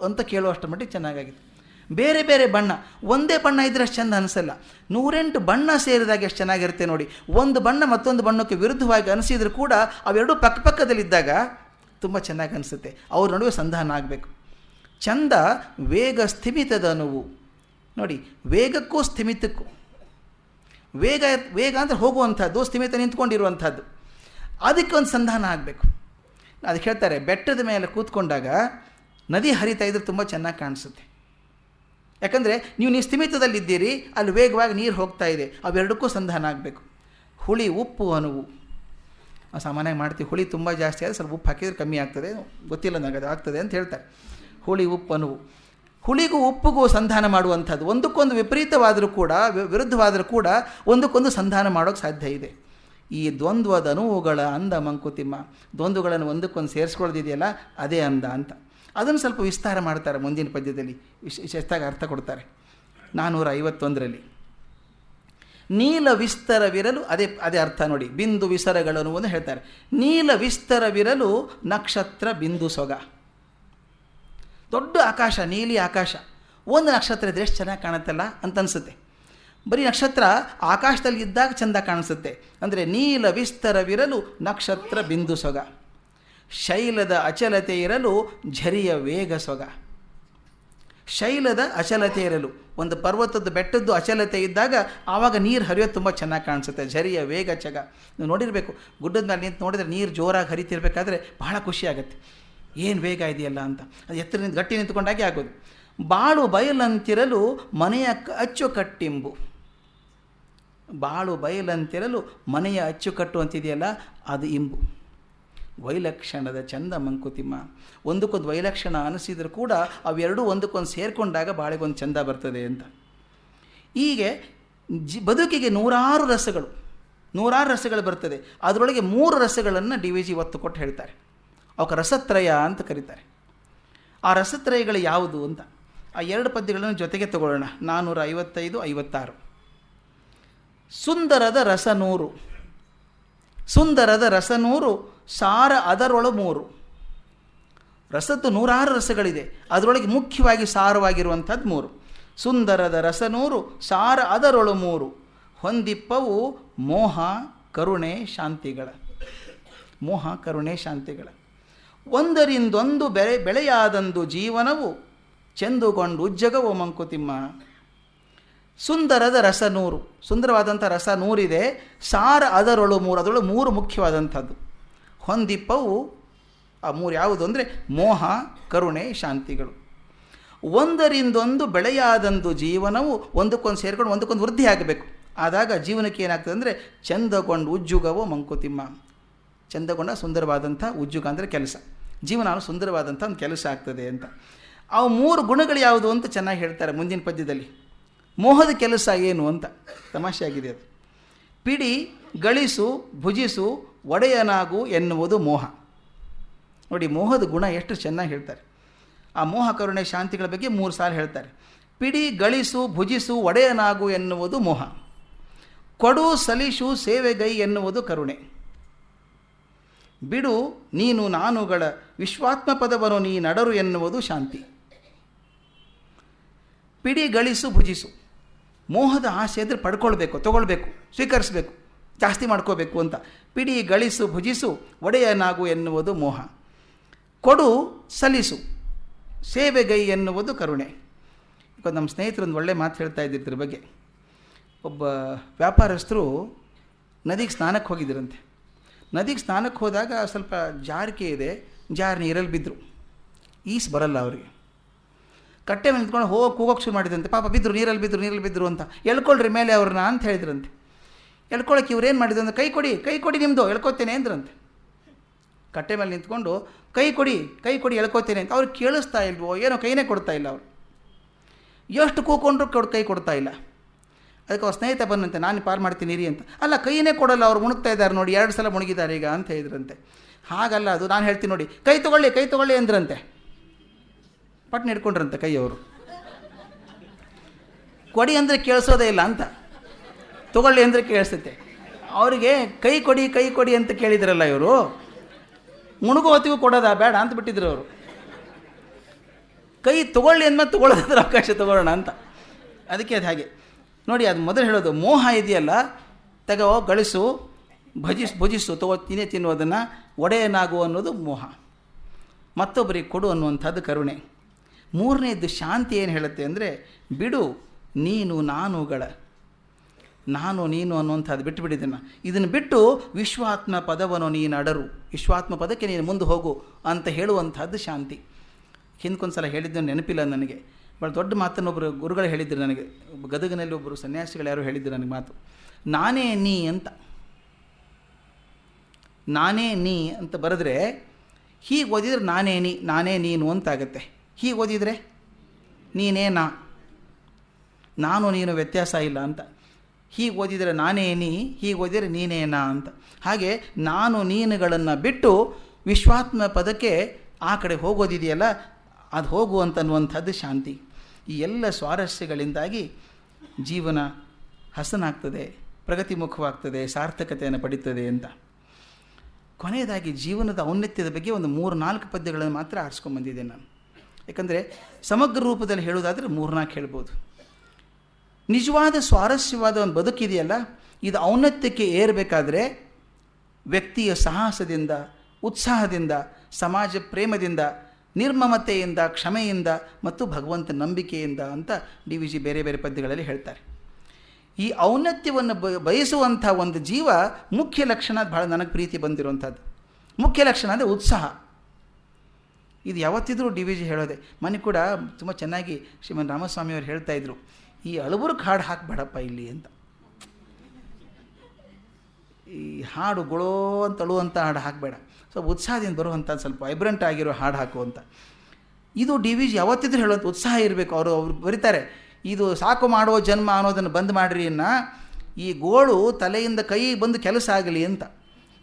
ಅಂತ ಕೇಳುವಷ್ಟು ಮಟ್ಟಿಗೆ ಚೆನ್ನಾಗಾಗಿತ್ತು. ಬೇರೆ ಬೇರೆ ಬಣ್ಣ, ಒಂದೇ ಬಣ್ಣ ಇದ್ದರೆ ಅಷ್ಟು ಚೆಂದ ಅನಿಸಲ್ಲ. 108 ಬಣ್ಣ ಸೇರಿದಾಗ ಎಷ್ಟು ಚೆನ್ನಾಗಿರುತ್ತೆ ನೋಡಿ. ಒಂದು ಬಣ್ಣ ಮತ್ತೊಂದು ಬಣ್ಣಕ್ಕೆ ವಿರುದ್ಧವಾಗಿ ಅನಿಸಿದರೂ ಕೂಡ ಅವೆರಡೂ ಪಕ್ಕದಲ್ಲಿದ್ದಾಗ ತುಂಬ ಚೆನ್ನಾಗಿ ಅನಿಸುತ್ತೆ. ಅವ್ರ ನಡುವೆ ಸಂಧಾನ ಆಗಬೇಕು. ಚಂದ ವೇಗ ಸ್ಥಿಮಿತದ ಅನುವು ನೋಡಿ, ವೇಗಕ್ಕೂ ಸ್ಥಿಮಿತಕ್ಕೂ, ವೇಗ ಅಂದರೆ ಹೋಗುವಂಥದ್ದು, ಸ್ಥಿಮಿತ ನಿಂತ್ಕೊಂಡಿರುವಂಥದ್ದು, ಅದಕ್ಕೆ ಒಂದು ಸಂಧಾನ ಆಗಬೇಕು. ಅದಕ್ಕೆ ಹೇಳ್ತಾರೆ, ಬೆಟ್ಟದ ಮೇಲೆ ಕೂತ್ಕೊಂಡಾಗ ನದಿ ಹರಿತಾ ಇದ್ರೆ ತುಂಬ ಚೆನ್ನಾಗಿ ಕಾಣಿಸುತ್ತೆ. ಯಾಕಂದರೆ ನೀವು ಸ್ಥಿಮಿತದಲ್ಲಿದ್ದೀರಿ, ಅಲ್ಲಿ ವೇಗವಾಗಿ ನೀರು ಹೋಗ್ತಾ ಇದೆ, ಅವೆರಡಕ್ಕೂ ಸಂಧಾನ ಆಗಬೇಕು. ಹುಳಿ, ಉಪ್ಪು, ಅನುವು. ಸಾಮಾನ್ಯವಾಗಿ ಮಾಡ್ತೀವಿ, ಹುಳಿ ತುಂಬ ಜಾಸ್ತಿ ಆದರೆ ಸ್ವಲ್ಪ ಉಪ್ಪು ಹಾಕಿದರೆ ಕಮ್ಮಿ ಆಗ್ತದೆ, ಗೊತ್ತಿಲ್ಲ ನನಗೆ ಅದು ಆಗ್ತದೆ ಅಂತ ಹೇಳ್ತಾರೆ. ಹುಳಿ, ಉಪ್ಪು, ಅನುವು. ಹುಳಿಗೂ ಉಪ್ಪಿಗೂ ಸಂಧಾನ ಮಾಡುವಂಥದ್ದು. ಒಂದಕ್ಕೊಂದು ವಿಪರೀತವಾದರೂ ಕೂಡ, ವಿರುದ್ಧವಾದರೂ ಕೂಡ ಒಂದಕ್ಕೊಂದು ಸಂಧಾನ ಮಾಡೋಕ್ಕೆ ಸಾಧ್ಯ ಇದೆ. ಈ ದ್ವಂದ್ವದ ಅನುವುಗಳ ಅಂದ ಮಂಕುತಿಮ್ಮ. ದ್ವಂದ್ವಗಳನ್ನು ಒಂದಕ್ಕೊಂದು ಸೇರಿಸ್ಕೊಳ್ಳೋದಿದೆಯಲ್ಲ, ಅದೇ ಅಂದ ಅಂತ. ಅದನ್ನು ಸ್ವಲ್ಪ ವಿಸ್ತಾರ ಮಾಡ್ತಾರೆ ಮುಂದಿನ ಪದ್ಯದಲ್ಲಿ, ವಿಶೇಷವಾಗಿ ಅರ್ಥ ಕೊಡ್ತಾರೆ. 451ರಲ್ಲಿ ನೀಲ ವಿಸ್ತರವಿರಲು, ಅದೇ ಅರ್ಥ ನೋಡಿ. ಬಿಂದು ವಿಸರಗಳು ಅನ್ನುವುದು ಹೇಳ್ತಾರೆ. ನೀಲ ವಿಸ್ತರವಿರಲು ನಕ್ಷತ್ರ ಬಿಂದು ಸೊಗ. ದೊಡ್ಡ ಆಕಾಶ, ನೀಲಿ ಆಕಾಶ, ಒಂದು ನಕ್ಷತ್ರ ಇದ್ರೆ ಎಷ್ಟು ಚೆನ್ನಾಗಿ ಕಾಣುತ್ತಲ್ಲ ಅಂತ ಅನಿಸುತ್ತೆ. ಬರೀ ನಕ್ಷತ್ರ ಆಕಾಶದಲ್ಲಿ ಇದ್ದಾಗ ಚೆಂದ ಕಾಣಿಸುತ್ತೆ. ಅಂದರೆ ನೀಲ ವಿಸ್ತರವಿರಲು ನಕ್ಷತ್ರ ಬಿಂದು ಸೊಗ. ಶೈಲದ ಅಚಲತೆ ಇರಲು ಝರಿಯ ವೇಗ ಸೊಗ. ಶೈಲದ ಅಚಲತೆ ಇರಲು, ಒಂದು ಪರ್ವತದ ಬೆಟ್ಟದ್ದು ಅಚಲತೆ ಇದ್ದಾಗ ಆವಾಗ ನೀರು ಹರಿಯೋದು ತುಂಬ ಚೆನ್ನಾಗಿ ಕಾಣಿಸುತ್ತೆ. ಝರಿಯ ವೇಗ ಚಗ. ನೀವು ನೋಡಿರಬೇಕು, ಗುಡ್ಡದ ಮೇಲೆ ನಿಂತು ನೋಡಿದರೆ ನೀರು ಜೋರಾಗಿ ಹರಿತಿರ್ಬೇಕಾದ್ರೆ ಬಹಳ ಖುಷಿ ಆಗುತ್ತೆ. ಏನು ವೇಗ ಇದೆಯಲ್ಲ ಅಂತ. ಅದು ಎತ್ತರದಿಂದ ಗಟ್ಟಿ ನಿಂತ್ಕೊಂಡಾಗೆ ಆಗೋದು. ಬಾಳು ಬಯಲಂತಿರಲು ಮನೆಯ ಅಚ್ಚುಕಟ್ಟಿಂಬು. ಬಾಳು ಬಯಲಂತಿರಲು ಮನೆಯ ಅಚ್ಚುಕಟ್ಟು ಅಂತಿದೆಯಲ್ಲ, ಅದು ಇಂಬು. ವೈಲಕ್ಷಣದ ಚಂದ ಮಂಕುತಿಮ್ಮ. ಒಂದಕ್ಕೊಂದು ವೈಲಕ್ಷಣ ಅನಿಸಿದರೂ ಕೂಡ ಅವೆರಡೂ ಒಂದಕ್ಕೊಂದು ಸೇರಿಕೊಂಡಾಗ ಬಾಳೆಗೊಂದು ಚಂದ ಬರ್ತದೆ ಅಂತ. ಹೀಗೆ ಬದುಕಿಗೆ ನೂರಾರು ರಸಗಳು ಬರ್ತದೆ. ಅದರೊಳಗೆ 3 ರಸಗಳನ್ನು DVG ಒತ್ತು ಕೊಟ್ಟು ಹೇಳ್ತಾರೆ. ಅವಕ್ಕೆ ರಸತ್ರಯ ಅಂತ ಕರೀತಾರೆ. ಆ ರಸತ್ರಯಗಳು ಯಾವುದು ಅಂತ ಆ 2 ಪದ್ಯಗಳನ್ನು ಜೊತೆಗೆ ತಗೊಳ್ಳೋಣ. 455, 56. ಸುಂದರದ ರಸನೂರು. ಸುಂದರದ ರಸನೂರು ಸಾರ ಅದರೊಳು 3. ರಸದ್ದು 100 ರಸಗಳಿದೆ, ಅದರೊಳಗೆ ಮುಖ್ಯವಾಗಿ ಸಾರವಾಗಿರುವಂಥದ್ದು 3. ಸುಂದರದ ರಸನೂರು ಸಾರ ಅದರೊಳು 3. ಹೊಂದಿಪ್ಪವು ಮೋಹ ಕರುಣೆ ಶಾಂತಿಗಳ. ಮೋಹ ಕರುಣೆ ಶಾಂತಿಗಳ. ಒಂದರಿಂದೊಂದು ಬೆಳೆಯಾದಂದು ಜೀವನವು ಚೆಂದುಕೊಂಡು ಉಜ್ಜಗವು ಮಂಕುತಿಮ್ಮ. ಸುಂದರದ ರಸ 100, ಸುಂದರವಾದಂಥ ರಸ 100 ಇದೆ. ಸಾರ ಅದರೊಳು 3, ಅದರೊಳು 3 ಮುಖ್ಯವಾದಂಥದ್ದು. ಹೊಂದಿಪ್ಪವು ಆ 3 ಯಾವುದು ಅಂದರೆ ಮೋಹ ಕರುಣೆ ಶಾಂತಿಗಳು. ಒಂದರಿಂದೊಂದು ಬೆಳೆಯಾದಂದು ಜೀವನವು ಒಂದಕ್ಕೊಂದು ಸೇರಿಕೊಂಡು ಒಂದಕ್ಕೊಂದು ವೃದ್ಧಿ ಆಗಬೇಕು. ಆದಾಗ ಜೀವನಕ್ಕೆ ಏನಾಗ್ತದೆ ಅಂದರೆ ಚಂದಗೊಂಡು ಉಜ್ಜುಗವು ಮಂಕುತಿಮ್ಮ. ಚಂದಗೊಂಡ ಸುಂದರವಾದಂಥ ಉಜ್ಜುಗ ಅಂದರೆ ಕೆಲಸ. ಜೀವನ ಸುಂದರವಾದಂಥ ಒಂದು ಕೆಲಸ ಆಗ್ತದೆ ಅಂತ. ಅವು 3 ಗುಣಗಳು ಯಾವುದು ಅಂತ ಚೆನ್ನಾಗಿ ಹೇಳ್ತಾರೆ ಮುಂದಿನ ಪದ್ಯದಲ್ಲಿ. ಮೋಹದ ಕೆಲಸ ಏನು ಅಂತ ತಮಾಷೆ ಆಗಿದೆ ಅದು. ಪಿಡಿ ಗಳಿಸು ಭುಜಿಸು ಒಡೆಯನಾಗು ಎನ್ನುವುದು ಮೋಹ. ನೋಡಿ, ಮೋಹದ ಗುಣ ಎಷ್ಟು ಚೆನ್ನಾಗಿ ಹೇಳ್ತಾರೆ. ಆ ಮೋಹ ಕರುಣೆ ಶಾಂತಿಗಳ ಬಗ್ಗೆ 3 ಸಾಲ ಹೇಳ್ತಾರೆ. ಪಿಡಿ ಗಳಿಸು ಭುಜಿಸು ಒಡೆಯನಾಗು ಎನ್ನುವುದು ಮೋಹ. ಕೊಡು ಸಲಿಸು ಸೇವೆಗೈ ಎನ್ನುವುದು ಕರುಣೆ. ಬಿಡು ನೀನು ನಾನುಗಳ ವಿಶ್ವಾತ್ಮ ಪದವನ್ನು ನೀ ನಡರು ಎನ್ನುವುದು ಶಾಂತಿ. ಪಿಡಿ ಗಳಿಸು ಭುಜಿಸು. ಮೋಹದ ಆಸೆ ಅಂದರೆ ಪಡ್ಕೊಳ್ಬೇಕು, ತೊಗೊಳ್ಬೇಕು, ಸ್ವೀಕರಿಸಬೇಕು, ಜಾಸ್ತಿ ಮಾಡ್ಕೋಬೇಕು ಅಂತ. ಪಿಡಿ ಗಳಿಸು ಭುಜಿಸು ಒಡೆಯನಾಗು ಎನ್ನುವುದು ಮೋಹ. ಕೊಡು ಸಲ್ಲಿಸು ಸೇವೆಗೈ ಎನ್ನುವುದು ಕರುಣೆ. ಈಗ ನಮ್ಮ ಸ್ನೇಹಿತರೊಂದು ಒಳ್ಳೆ ಮಾತು ಹೇಳ್ತಾ ಇದ್ದಿರ್ತರ ಬಗ್ಗೆ. ಒಬ್ಬ ವ್ಯಾಪಾರಸ್ಥರು ನದಿಗೆ ಸ್ನಾನಕ್ಕೆ ಹೋಗಿದ್ದರಂತೆ. ನದಿಗೆ ಸ್ನಾನಕ್ಕೆ ಹೋದಾಗ ಸ್ವಲ್ಪ ಜಾರಿಕೆ ಇದೆ, ಜಾರಿ ನೀರಲ್ಲಿ ಬಿದ್ದರು. ಈಸ್ ಬರಲ್ಲ ಅವರಿಗೆ. ಕಟ್ಟೆ ಮೇಲೆ ನಿಂತ್ಕೊಂಡು ಕೂಗೋಕ್ಕೆ ಶುರು ಮಾಡಿದಂತೆ. ಪಾಪ ಬಿದ್ದರು, ನೀರಲ್ಲಿ ಬಿದ್ದರು ಅಂತ. ಎಳ್ಕೊಳ್ರಿ ಮೇಲೆ ಅವ್ರನ್ನ ಅಂತ ಹೇಳಿದ್ರಂತೆ. ಎಳ್ಕೊಳಕ್ಕೆ ಇವ್ರೇನು ಮಾಡಿದ್ರು ಅಂದರೆ ಕೈ ಕೊಡಿ ನಿಮ್ಮದು, ಎಳ್ಕೊತೇನೆ ಅಂದ್ರಂತೆ. ಕಟ್ಟೆ ಮೇಲೆ ನಿಂತ್ಕೊಂಡು ಕೈ ಕೊಡಿ ಎಳ್ಕೊತೇನೆ ಅಂತ. ಅವ್ರಿಗೆ ಕೇಳಿಸ್ತಾ ಇಲ್ವೋ ಏನೋ, ಕೈನೇ ಕೊಡ್ತಾ ಇಲ್ಲ ಅವರು. ಎಷ್ಟು ಕೂಕೊಂಡ್ರು ಕೈ ಕೊಡ್ತಾ ಇಲ್ಲ. ಅದಕ್ಕೆ ಅವ್ರ ಸ್ನೇಹಿತ ಬಂದಂತೆ, ನಾನು ಪಾರು ಮಾಡ್ತೀನಿ ರೀ ಅಂತ. ಅಲ್ಲ, ಕೈನೇ ಕೊಡಲ್ಲ, ಅವ್ರು ಮುಣುಗ್ತಾ ಇದ್ದಾರೆ ನೋಡಿ, 2 ಸಲ ಮುಳುಗಿದ್ದಾರೆ ಈಗ ಅಂತ ಹೇಳಿದ್ರಂತೆ. ಹಾಗಲ್ಲ ಅದು, ನಾನು ಹೇಳ್ತೀನಿ ನೋಡಿ, ಕೈ ತೊಗೊಳ್ಳಿ ಅಂದ್ರಂತೆ. ಪಟ್ನ ಹಿಡ್ಕೊಂಡ್ರಂತೆ ಕೈಯವರು. ಕೊಡಿ ಅಂದರೆ ಕೇಳಿಸೋದೇ ಇಲ್ಲ ಅಂತ, ತೊಗೊಳ್ಳಿ ಅಂದರೆ ಕೇಳಿಸುತ್ತೆ ಅವರಿಗೆ. ಕೈ ಕೊಡಿ ಅಂತ ಕೇಳಿದ್ರಲ್ಲ ಇವರು, ಮುಣುಗು ಹೊತ್ತಿಗೂ ಕೊಡೋದಾ ಬೇಡ ಅಂತ ಬಿಟ್ಟಿದ್ರು ಅವರು. ಕೈ ತೊಗೊಳ್ಳಿ ಅಂದ್ಮೇಲೆ ತೊಗೊಳ್ಳೋದಾದ್ರೆ ಅವಕಾಶ ತೊಗೊಳ್ಳೋಣ ಅಂತ. ಅದಕ್ಕೆ ಅದು ಹಾಗೆ ನೋಡಿ. ಅದು ಮೊದಲು ಹೇಳೋದು ಮೋಹ ಇದೆಯಲ್ಲ, ತಗೋ ಗಳಿಸು ಭುಜಿಸು ತಿನ್ನುವುದನ್ನು ಒಡೆಯನಾಗು ಅನ್ನೋದು ಮೋಹ. ಮತ್ತೊಬ್ಬರಿಗೆ ಕೊಡು ಅನ್ನುವಂಥದ್ದು ಕರುಣೆ. 3ನೇದು ಶಾಂತಿ ಏನು ಹೇಳುತ್ತೆ ಅಂದರೆ ಬಿಡು ನೀನು ನಾನುಗಳ. ನಾನು ನೀನು ಅನ್ನುವಂಥದ್ದು ಬಿಟ್ಟುಬಿಟ್ಟಿದ್ದನ್ನು. ಇದನ್ನು ಬಿಟ್ಟು ವಿಶ್ವಾತ್ಮ ಪದವನ್ನು ನೀನು ಅಡರು, ವಿಶ್ವಾತ್ಮ ಪದಕ್ಕೆ ನೀನು ಮುಂದೆ ಹೋಗು ಅಂತ ಹೇಳುವಂಥದ್ದು ಶಾಂತಿ. ಹಿಂದ್ಕೊಂದು ಸಲ ಹೇಳಿದ್ದು ನೆನಪಿಲ್ಲ ನನಗೆ. ಭಾಳ ದೊಡ್ಡ ಮಾತನ್ನು ಒಬ್ಬರು ಗುರುಗಳು ಹೇಳಿದ್ರು ನನಗೆ. ಗದಗಿನಲ್ಲಿ ಒಬ್ಬರು ಸನ್ಯಾಸಿಗಳು ಯಾರು ಹೇಳಿದ್ರು ನನಗೆ ಮಾತು, ನಾನೇ ನೀ ಅಂತ. ನಾನೇ ನೀ ಅಂತ ಬರೆದ್ರೆ ಹೀಗೆ ಓದಿದರೆ ನಾನೇ ನೀ, ನಾನೇ ನೀನು ಅಂತಾಗತ್ತೆ. ಹೀಗೆ ಓದಿದರೆ ನೀನೇ ನಾನು ನೀನು ವ್ಯತ್ಯಾಸ ಇಲ್ಲ ಅಂತ. ಹೀಗೆ ಓದಿದರೆ ನಾನೇ ನೀ, ಹೀಗೆ ಓದಿದರೆ ನೀನೇ ನಾ ಅಂತ. ಹಾಗೆ ನಾನು ನೀನುಗಳನ್ನು ಬಿಟ್ಟು ವಿಶ್ವಾತ್ಮ ಪದಕ್ಕೆ ಆ ಕಡೆ ಹೋಗೋದಿದೆಯಲ್ಲ, ಅದು ಹೋಗುವಂತನ್ನುವಂಥದ್ದು ಶಾಂತಿ. ಈ ಎಲ್ಲ ಸ್ವಾರಸ್ಯಗಳಿಂದಾಗಿ ಜೀವನ ಹಸನಾಗ್ತದೆ, ಪ್ರಗತಿಮುಖವಾಗ್ತದೆ, ಸಾರ್ಥಕತೆಯನ್ನು ಪಡೀತದೆ ಅಂತ. ಕೊನೆಯದಾಗಿ ಜೀವನದ ಔನ್ನತ್ಯದ ಬಗ್ಗೆ ಒಂದು 3-4 ಪದ್ಯಗಳನ್ನು ಮಾತ್ರ ಆರಿಸ್ಕೊಂಡ್ಬಂದಿದ್ದೆ ನಾನು. ಯಾಕಂದರೆ ಸಮಗ್ರ ರೂಪದಲ್ಲಿ ಹೇಳೋದಾದರೆ 3-4 ಹೇಳ್ಬೋದು. ನಿಜವಾದ ಸ್ವಾರಸ್ಯವಾದ ಒಂದು ಬದುಕಿದೆಯಲ್ಲ, ಇದು ಔನ್ನತ್ಯಕ್ಕೆ ಏರಬೇಕಾದ್ರೆ ವ್ಯಕ್ತಿಯ ಸಾಹಸದಿಂದ, ಉತ್ಸಾಹದಿಂದ, ಸಮಾಜ ಪ್ರೇಮದಿಂದ, ನಿರ್ಮಮತೆಯಿಂದ, ಕ್ಷಮೆಯಿಂದ ಮತ್ತು ಭಗವಂತ ನಂಬಿಕೆಯಿಂದ ಅಂತ DVG ಬೇರೆ ಬೇರೆ ಪದ್ಯಗಳಲ್ಲಿ ಹೇಳ್ತಾರೆ. ಈ ಔನ್ನತ್ಯವನ್ನು ಬಯಸುವಂಥ ಒಂದು ಜೀವ ಮುಖ್ಯ ಲಕ್ಷಣ, ಭಾಳ ನನಗೆ ಪ್ರೀತಿ ಬಂದಿರುವಂಥದ್ದು ಮುಖ್ಯ ಲಕ್ಷಣ ಅಂದರೆ ಉತ್ಸಾಹ. ಇದು ಯಾವತ್ತಿದ್ರೂ DVG ಹೇಳೋದೆ. ಮನೆ ಕೂಡ ತುಂಬ ಚೆನ್ನಾಗಿ ಶ್ರೀಮನ್ ರಾಮಸ್ವಾಮಿಯವರು ಹೇಳ್ತಾಯಿದ್ರು, ಈ ಅಳಬುರ್ಕ್ ಹಾಡು ಹಾಕಬೇಡಪ್ಪ ಇಲ್ಲಿ ಅಂತ. ಈ ಹಾಡು ಗೊಳೋ ಅಂತ ಅಳುವಂಥ ಹಾಡು ಹಾಕಬೇಡ, ಸ್ವಲ್ಪ ಉತ್ಸಾಹದಿಂದ ಬರುವಂಥ ಸ್ವಲ್ಪ ವೈಬ್ರೆಂಟ್ ಆಗಿರೋ ಹಾಡು ಹಾಕು ಅಂತ. ಇದು DVG ಯಾವತ್ತಿದ್ರೂ ಹೇಳುವಂಥ ಉತ್ಸಾಹ ಇರಬೇಕು. ಅವರು ಬರೀತಾರೆ, ಇದು ಸಾಕು ಮಾಡೋ ಜನ್ಮ ಅನ್ನೋದನ್ನು ಬಂದ್ ಮಾಡಿರಿ ಈ ಗೋಳು ತಲೆಯಿಂದ ಕೈ ಬಂದು ಕೆಲಸ ಆಗಲಿ ಅಂತ.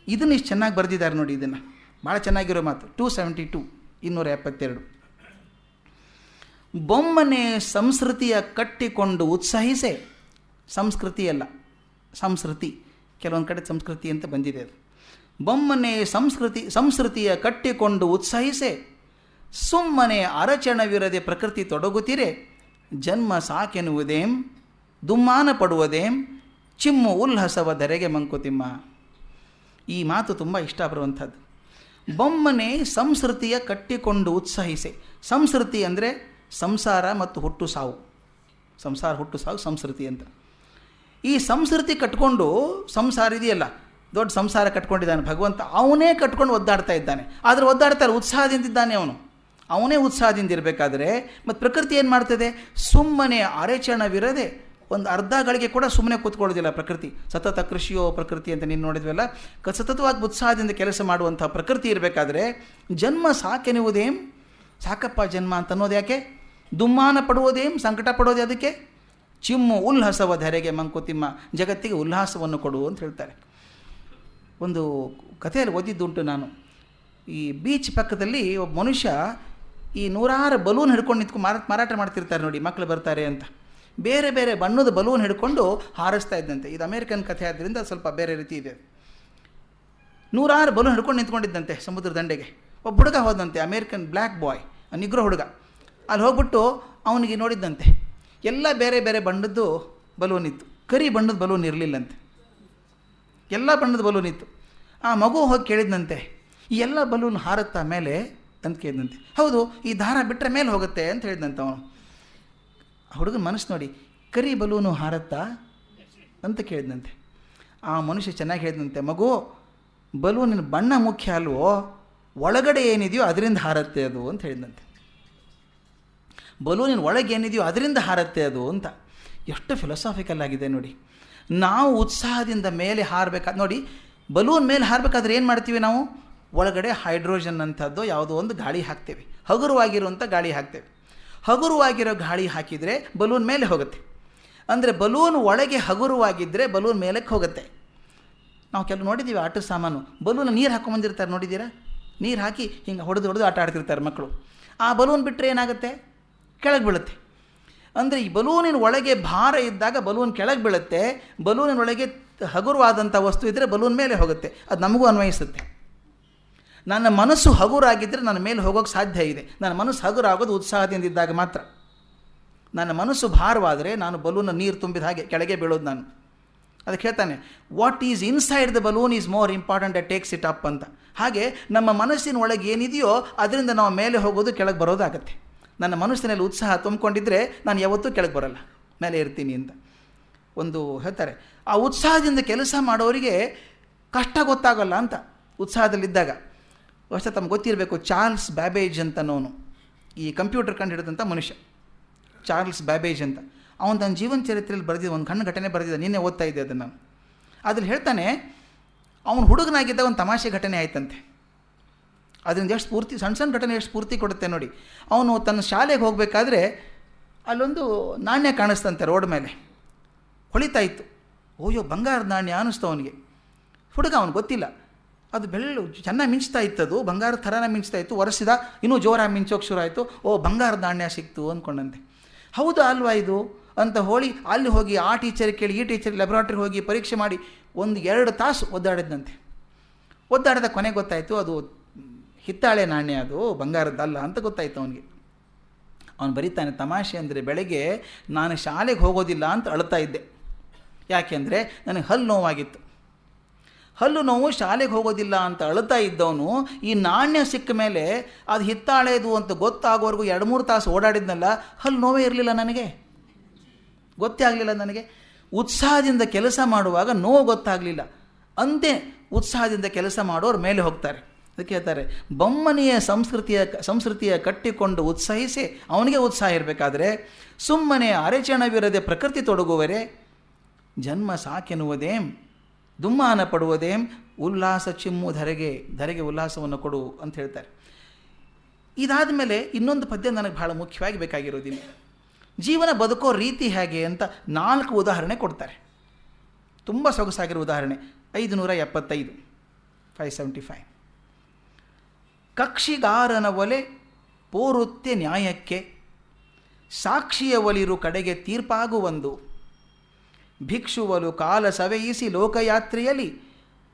ಇದನ್ನು ಇಷ್ಟು ಚೆನ್ನಾಗಿ ಬರೆದಿದ್ದಾರೆ ನೋಡಿ. ಇದನ್ನು ಭಾಳ ಚೆನ್ನಾಗಿರೋ ಮಾತು. 272 272. ಬೊಮ್ಮನೆ ಸಂಸ್ಕೃತಿಯ ಕಟ್ಟಿಕೊಂಡು ಉತ್ಸಾಹಿಸೆ. ಸಂಸ್ಕೃತಿಯಲ್ಲ, ಸಂಸ್ಕೃತಿ. ಕೆಲವೊಂದು ಕಡೆ ಸಂಸ್ಕೃತಿ ಅಂತ ಬಂದಿದೆ ಅದು. ಬೊಮ್ಮನೆ ಸಂಸ್ಕೃತಿಯ ಕಟ್ಟಿಕೊಂಡು ಉತ್ಸಾಹಿಸೆ, ಸುಮ್ಮನೆ ಅರಚಣವಿರದೆ ಪ್ರಕೃತಿ ತೊಡಗುತ್ತಿರೆ, ಜನ್ಮ ಸಾಕೆನ್ನುವುದೇಂ ದುಮ್ಮಾನ ಪಡುವುದೇಂ ಚಿಮ್ಮು ಉಲ್ಲಾಸವ ಧರೆಗೆ ಮಂಕುತಿಮ್ಮ. ಈ ಮಾತು ತುಂಬ ಇಷ್ಟ ಬರುವಂಥದ್ದು. ಬೊಮ್ಮನೆ ಸಂಸ್ಕೃತಿಯ ಕಟ್ಟಿಕೊಂಡು ಉತ್ಸಾಹಿಸೆ. ಸಂಸ್ಕೃತಿ ಅಂದರೆ ಸಂಸಾರ ಮತ್ತು ಹುಟ್ಟು ಸಾವು. ಸಂಸಾರ ಹುಟ್ಟು ಸಾವು ಸಂಸ್ಕೃತಿ ಅಂತ. ಈ ಸಂಸ್ಕೃತಿ ಕಟ್ಕೊಂಡು, ಸಂಸಾರ ಇದೆಯಲ್ಲ, ದೊಡ್ಡ ಸಂಸಾರ ಕಟ್ಕೊಂಡಿದ್ದಾನೆ ಭಗವಂತ, ಅವನೇ ಕಟ್ಕೊಂಡು ಒದ್ದಾಡ್ತಾ ಇದ್ದಾನೆ. ಆದರೆ ಒದ್ದಾಡ್ತಾರೆ, ಉತ್ಸಾಹದಿಂದಿದ್ದಾನೆ ಅವನು. ಅವನೇ ಉತ್ಸಾಹದಿಂದ ಇರಬೇಕಾದ್ರೆ ಮತ್ತು ಪ್ರಕೃತಿ ಏನು ಮಾಡ್ತದೆ, ಸುಮ್ಮನೆ ಅರೆಚಣವಿರದೆ ಒಂದು ಅರ್ಧ ಗಳಿಗೆ ಕೂಡ ಸುಮ್ಮನೆ ಕೂತ್ಕೊಳ್ಳೋದಿಲ್ಲ ಪ್ರಕೃತಿ. ಸತತ ಕೃಷಿಯೋ ಪ್ರಕೃತಿ ಅಂತ ನೀನು ನೋಡಿದ್ವಲ್ಲ, ಸತತವಾಗಿ ಉತ್ಸಾಹದಿಂದ ಕೆಲಸ ಮಾಡುವಂಥ ಪ್ರಕೃತಿ ಇರಬೇಕಾದ್ರೆ ಜನ್ಮ ಸಾಕೆನ್ನುವುದೇಂ, ಸಾಕಪ್ಪ ಜನ್ಮ ಅಂತ ಅನ್ನೋದು ಯಾಕೆ, ದುಮ್ಮಾನ ಪಡುವುದೇಂ, ಸಂಕಟ ಪಡೋದು ಅದಕ್ಕೆ, ಚಿಮ್ಮು ಉಲ್ಲಾಸವ ಧರೆಗೆ ಮಂಕುತಿಮ್ಮ, ಜಗತ್ತಿಗೆ ಉಲ್ಲಾಸವನ್ನು ಕೊಡು ಅಂತ ಹೇಳ್ತಾರೆ. ಒಂದು ಕಥೆಯಲ್ಲಿ ಓದಿದ್ದುಂಟು ನಾನು. ಈ ಬೀಚ್ ಪಕ್ಕದಲ್ಲಿ ಒಬ್ಬ ಮನುಷ್ಯ ಈ 100 ಬಲೂನ್ ಹಿಡ್ಕೊಂಡು ನಿಂತ್ಕೊಂಡು ಮಾರಾಟ ಮಾಡ್ತಿರ್ತಾರೆ ನೋಡಿ, ಮಕ್ಕಳು ಬರ್ತಾರೆ ಅಂತ. ಬೇರೆ ಬೇರೆ ಬಣ್ಣದ ಬಲೂನ್ ಹಿಡ್ಕೊಂಡು ಹಾರಿಸ್ತಾ ಇದ್ದಂತೆ. ಇದು ಅಮೇರಿಕನ್ ಕಥೆ ಆದ್ದರಿಂದ ಸ್ವಲ್ಪ ಬೇರೆ ರೀತಿ ಇದೆ. 100 ಬಲೂನ್ ಹಿಡ್ಕೊಂಡು ನಿಂತ್ಕೊಂಡಿದ್ದಂತೆ ಸಮುದ್ರ ದಂಡೆಗೆ. ಒಬ್ಬ ಹುಡುಗ ಹೋದಂತೆ, ಅಮೇರಿಕನ್ ಬ್ಲ್ಯಾಕ್ ಬಾಯ್, ನಿಗ್ರೋ ಹುಡುಗ. ಅಲ್ಲಿ ಹೋಗ್ಬಿಟ್ಟು ಅವನಿಗೆ ನೋಡಿದ್ದಂತೆ ಎಲ್ಲ ಬೇರೆ ಬೇರೆ ಬಣ್ಣದ್ದು ಬಲೂನ್ ಇತ್ತು, ಕರಿ ಬಣ್ಣದ ಬಲೂನ್ ಇರಲಿಲ್ಲಂತೆ. ಎಲ್ಲ ಬಣ್ಣದ ಬಲೂನ್ ಇತ್ತು. ಆ ಮಗು ಹೋಗಿ ಕೇಳಿದಂತೆ, ಈ ಎಲ್ಲ ಬಲೂನ್ ಹಾರುತ್ತಾ ಮೇಲೆ ಅಂತ ಕೇಳಿದಂತೆ. ಹೌದು, ಈ ದಾರ ಬಿಟ್ಟರೆ ಮೇಲೆ ಹೋಗುತ್ತೆ ಅಂತ ಹೇಳಿದಂತೆ ಅವನು. ಹುಡುಗನ ಮನಸ್ಸು ನೋಡಿ, ಕರಿ ಬಲೂನು ಹಾರುತ್ತಾ ಅಂತ ಕೇಳಿದಂತೆ. ಆ ಮನುಷ್ಯ ಚೆನ್ನಾಗಿ ಹೇಳಿದಂತೆ, ಮಗು, ಬಲೂನಿನ ಬಣ್ಣ ಮುಖ್ಯ ಅಲ್ವೋ, ಒಳಗಡೆ ಏನಿದೆಯೋ ಅದರಿಂದ ಹಾರತ್ತೆ ಅದು ಅಂತ ಹೇಳಿದಂತೆ. ಬಲೂನಿನ ಒಳಗೆ ಏನಿದೆಯೋ ಅದರಿಂದ ಹಾರತ್ತೆ ಅದು ಅಂತ. ಎಷ್ಟು ಫಿಲಾಸಾಫಿಕಲ್ ಆಗಿದೆ ನೋಡಿ. ನಾವು ಉತ್ಸಾಹದಿಂದ ಮೇಲೆ ಹಾರಬೇಕಾದ ನೋಡಿ, ಬಲೂನ್ ಮೇಲೆ ಹಾರಬೇಕಾದ್ರೆ ಏನು ಮಾಡ್ತೀವಿ ನಾವು, ಒಳಗಡೆ ಹೈಡ್ರೋಜನ್ ಅಂಥದ್ದು ಯಾವುದೋ ಒಂದು ಗಾಳಿ ಹಾಕ್ತೇವೆ, ಹಗುರವಾಗಿರುವಂಥ ಗಾಳಿ ಹಾಕ್ತೇವೆ. ಹಗುರವಾಗಿರೋ ಗಾಳಿ ಹಾಕಿದರೆ ಬಲೂನ್ ಮೇಲೆ ಹೋಗುತ್ತೆ. ಅಂದರೆ ಬಲೂನ್ ಒಳಗೆ ಹಗುರವಾಗಿದ್ದರೆ ಬಲೂನ್ ಮೇಲಕ್ಕೆ ಹೋಗುತ್ತೆ. ನಾವು ಕೆಲವು ನೋಡಿದ್ದೀವಿ ಆಟದ ಸಾಮಾನು, ಬಲೂನ್ ನೀರು ಹಾಕೊಂಬಂದಿರ್ತಾರೆ ನೋಡಿದ್ದೀರಾ, ನೀರು ಹಾಕಿ ಹಿಂಗೆ ಹೊಡೆದು ಆಟ ಆಡ್ತಿರ್ತಾರೆ ಮಕ್ಕಳು. ಆ ಬಲೂನ್ ಬಿಟ್ಟರೆ ಏನಾಗುತ್ತೆ, ಕೆಳಗೆ ಬೀಳುತ್ತೆ. ಅಂದರೆ ಈ ಬಲೂನಿನ ಒಳಗೆ ಭಾರ ಇದ್ದಾಗ ಬಲೂನ್ ಕೆಳಗೆ ಬೀಳುತ್ತೆ, ಬಲೂನಿನ ಒಳಗೆ ಹಗುರವಾದಂಥ ವಸ್ತು ಇದ್ದರೆ ಬಲೂನ್ ಮೇಲೆ ಹೋಗುತ್ತೆ. ಅದು ನಮಗೂ ಅನ್ವಯಿಸುತ್ತೆ. ನನ್ನ ಮನಸ್ಸು ಹಗುರಾಗಿದ್ದರೆ ನನ್ನ ಮೇಲೆ ಹೋಗೋಕ್ಕೆ ಸಾಧ್ಯ ಇದೆ. ನನ್ನ ಮನಸ್ಸು ಹಗುರಾಗೋದು ಉತ್ಸಾಹದಿಂದ ಇದ್ದಾಗ ಮಾತ್ರ. ನನ್ನ ಮನಸ್ಸು ಭಾರವಾದರೆ ನಾನು ಬಲೂನ ನೀರು ತುಂಬಿದ ಹಾಗೆ ಕೆಳಗೆ ಬೀಳೋದು ನಾನು. ಅದಕ್ಕೆ ಹೇಳ್ತಾನೆ, what is inside the balloon is more important that takes it up ಅಂತ. ಹಾಗೆ ನಮ್ಮ ಮನಸ್ಸಿನ ಒಳಗೆ ಏನಿದೆಯೋ ಅದರಿಂದ ನಾವು ಮೇಲೆ ಹೋಗೋದು ಕೆಳಗೆ ಬರೋದಾಗತ್ತೆ. ನನ್ನ ಮನಸ್ಸಿನಲ್ಲಿ ಉತ್ಸಾಹ ತುಂಬಿಕೊಂಡಿದ್ದರೆ ನಾನು ಯಾವತ್ತೂ ಕೆಳಗೆ ಬರೋಲ್ಲ, ಮೇಲೆ ಇರ್ತೀನಿ ಅಂತ ಒಂದು ಹೇಳ್ತಾರೆ. ಆ ಉತ್ಸಾಹದಿಂದ ಕೆಲಸ ಮಾಡೋರಿಗೆ ಕಷ್ಟ ಗೊತ್ತಾಗಲ್ಲ ಅಂತ ಉತ್ಸಾಹದಲ್ಲಿದ್ದಾಗ. ಅಷ್ಟೇ ತಮ್ಗೆ ಗೊತ್ತಿರಬೇಕು, ಚಾರ್ಲ್ಸ್ ಬ್ಯಾಬೇಜ್ ಅಂತನೋನು ಈ ಕಂಪ್ಯೂಟರ್ ಕಂಡು ಹಿಡಿದಂಥ ಮನುಷ್ಯ. ಚಾರ್ಲ್ಸ್ ಬ್ಯಾಬೇಜ್ ಅಂತ. ಅವನು ತನ್ನ ಜೀವನ ಚರಿತ್ರೆಯಲ್ಲಿ ಬರೆದಿದ್ದ ಒಂದು ಕಣ್ಣು ಘಟನೆ ಬರೆದಿದ್ದ, ನಿನ್ನೆ ಓದ್ತಾ ಇದ್ದೆ ಅದನ್ನು. ಅದ್ರಲ್ಲಿ ಹೇಳ್ತಾನೆ, ಅವನು ಹುಡುಗನಾಗಿದ್ದ ಒಂದು ತಮಾಷೆ ಘಟನೆ ಆಯ್ತಂತೆ. ಅದರಿಂದ ಎಷ್ಟು ಸ್ಫೂರ್ತಿ, ಸಣ್ಣ ಸಣ್ಣ ಘಟನೆ ಎಷ್ಟು ಸ್ಫೂರ್ತಿ ಕೊಡುತ್ತೆ ನೋಡಿ. ಅವನು ತನ್ನ ಶಾಲೆಗೆ ಹೋಗಬೇಕಾದ್ರೆ ಅಲ್ಲೊಂದು ನಾಣ್ಯ ಕಾಣಿಸ್ತಂತೆ ರೋಡ್ ಮೇಲೆ, ಹೊಳಿತಾ ಇತ್ತು. ಓಯ್ಯೋ ಬಂಗಾರದ ನಾಣ್ಯ ಅನ್ನಿಸ್ತು ಅವನಿಗೆ. ಹುಡುಗ ಅವನು ಗೊತ್ತಿಲ್ಲ, ಅದು ಚೆನ್ನಾಗಿ ಮಿಂಚ್ತಾ ಇತ್ತದು, ಬಂಗಾರದ ಥರನ ಮಿಂಚ್ತಾ ಇತ್ತು. ಒರೆಸಿದ, ಇನ್ನೂ ಜೋರಾಗಿ ಮಿಂಚೋಕೆ ಶುರು ಆಯಿತು. ಓ ಬಂಗಾರದ ನಾಣ್ಯ ಸಿಕ್ತು ಅಂದ್ಕೊಂಡಂತೆ. ಹೌದು ಅಲ್ವಾ ಇದು ಅಂತ ಅಲ್ಲಿ ಹೋಗಿ ಆ ಟೀಚರಿಗೆ ಕೇಳಿ, ಈ ಟೀಚರ್ ಲ್ಯಾಬ್ರಾಟ್ರಿಗೆ ಹೋಗಿ ಪರೀಕ್ಷೆ ಮಾಡಿ 1-2 ತಾಸು ಒದ್ದಾಡಿದಂತೆ. ಒದ್ದಾಡಿದ ಕೊನೆಗೆ ಗೊತ್ತಾಯಿತು ಅದು ಹಿತ್ತಾಳೆ ನಾಣ್ಯ, ಅದು ಬಂಗಾರದ್ದಲ್ಲ ಅಂತ ಗೊತ್ತಾಯಿತು ಅವನಿಗೆ. ಅವನು ಬರೀತಾನೆ, ತಮಾಷೆ ಅಂದರೆ ಬೆಳಗ್ಗೆ ನಾನು ಶಾಲೆಗೆ ಹೋಗೋದಿಲ್ಲ ಅಂತ ಅಳ್ತಾ ಇದ್ದೆ. ಯಾಕೆಂದರೆ ನನಗೆ ಹಲ್ಲು ನೋವಾಗಿತ್ತು. ಹಲ್ಲು ನೋವು, ಶಾಲೆಗೆ ಹೋಗೋದಿಲ್ಲ ಅಂತ ಅಳ್ತಾ ಇದ್ದವನು ಈ ನಾಣ್ಯ ಸಿಕ್ಕ ಮೇಲೆ ಅದು ಹಿತ್ತಾಳೆದು ಅಂತ ಗೊತ್ತಾಗೋವರೆಗೂ 2-3 ತಾಸು ಓಡಾಡಿದ್ನಲ್ಲ, ಹಲ್ಲು ನೋವೇ ಇರಲಿಲ್ಲ ನನಗೆ, ಗೊತ್ತೇ ಆಗಲಿಲ್ಲ ನನಗೆ. ಉತ್ಸಾಹದಿಂದ ಕೆಲಸ ಮಾಡುವಾಗ ನೋವು ಗೊತ್ತಾಗಲಿಲ್ಲ. ಅಂತೆ ಉತ್ಸಾಹದಿಂದ ಕೆಲಸ ಮಾಡೋರು ಮೇಲೆ ಹೋಗ್ತಾರೆ. ಅದಕ್ಕೆ ಹೇಳ್ತಾರೆ, ಬೊಮ್ಮನೆಯ ಸಂಸ್ಕೃತಿಯ ಕಟ್ಟಿಕೊಂಡು ಉತ್ಸಾಹಿಸಿ ಅವನಿಗೆ ಉತ್ಸಾಹ ಇರಬೇಕಾದ್ರೆ ಸುಮ್ಮನೆ ಅರೆಚಣವಿರದೆ ಪ್ರಕೃತಿ ತೊಡಗುವರೆ ಜನ್ಮ ಸಾಕೆನ್ನುವುದೇಂ, ದುಮ್ಮಾನ ಪಡುವುದೇಂ, ಉಲ್ಲಾಸ ಚಿಮ್ಮು ಧರೆಗೆ ಉಲ್ಲಾಸವನ್ನು ಕೊಡು ಅಂತ ಹೇಳ್ತಾರೆ. ಇದಾದ ಮೇಲೆ ಇನ್ನೊಂದು ಪದ್ಯ ನನಗೆ ಬಹಳ ಮುಖ್ಯವಾಗಿ ಬೇಕಾಗಿರೋದಿಲ್ಲ. ಜೀವನ ಬದುಕೋ ರೀತಿ ಹೇಗೆ ಅಂತ 4 ಉದಾಹರಣೆ ಕೊಡ್ತಾರೆ. ತುಂಬ ಸೊಗಸಾಗಿರೋ ಉದಾಹರಣೆ. 575 575. ಕಕ್ಷಿಗಾರನ ಒಲೆ ಪೌರುತ್ಯ ನ್ಯಾಯಕ್ಕೆ, ಸಾಕ್ಷಿಯ ಒಲಿರು ಕಡೆಗೆ ತೀರ್ಪಾಗುವಂದು, ಭಿಕ್ಷುವಲು ಕಾಲ ಸವೆಯಿಸಿ ಲೋಕಯಾತ್ರೆಯಲ್ಲಿ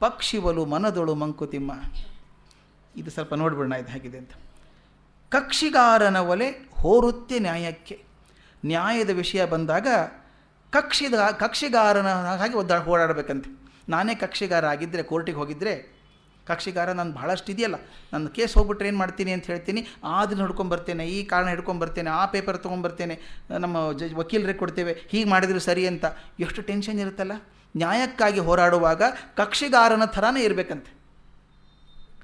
ಪಕ್ಷಿವಲು ಮನದೊಳು ಮಂಕುತಿಮ್ಮ. ಇದು ಸ್ವಲ್ಪ ನೋಡ್ಬಿಡೋಣ ಇದು ಹೇಗಿದೆ ಅಂತ. ಕಕ್ಷಿಗಾರನ ಒಲೆ ಹೋರುತ್ಯ ನ್ಯಾಯಕ್ಕೆ, ನ್ಯಾಯದ ವಿಷಯ ಬಂದಾಗ ಕಕ್ಷಿಗಾರನ ಹಾಗೆ ಓಡಾಡಬೇಕಂತೆ. ನಾನೇ ಕಕ್ಷಿಗಾರ ಆಗಿದ್ದರೆ, ಕೋರ್ಟಿಗೆ ಹೋಗಿದ್ದರೆ, ಕಕ್ಷಿಗಾರ ನಾನು ಭಾಳಷ್ಟು ಇದೆಯಲ್ಲ, ನನ್ನ ಕೇಸ್ ಹೋಗ್ಬಿಟ್ರೆ ಏನು ಮಾಡ್ತೀನಿ ಅಂತ ಹೇಳ್ತೀನಿ, ಅದನ್ನು ಹಿಡ್ಕೊಂಬರ್ತೇನೆ, ಈ ಕಾರಣ ಹಿಡ್ಕೊಂಬರ್ತೇನೆ, ಆ ಪೇಪರ್ ತೊಗೊಂಬರ್ತೇನೆ, ನಮ್ಮ ವಕೀಲರಿಗೆ ಕೊಡ್ತೇವೆ, ಹೀಗೆ ಮಾಡಿದ್ರೆ ಸರಿ ಅಂತ. ಎಷ್ಟು ಟೆನ್ಷನ್ ಇರುತ್ತಲ್ಲ. ನ್ಯಾಯಕ್ಕಾಗಿ ಹೋರಾಡುವಾಗ ಕಕ್ಷಿಗಾರನ ಥರನೇ ಇರಬೇಕಂತೆ.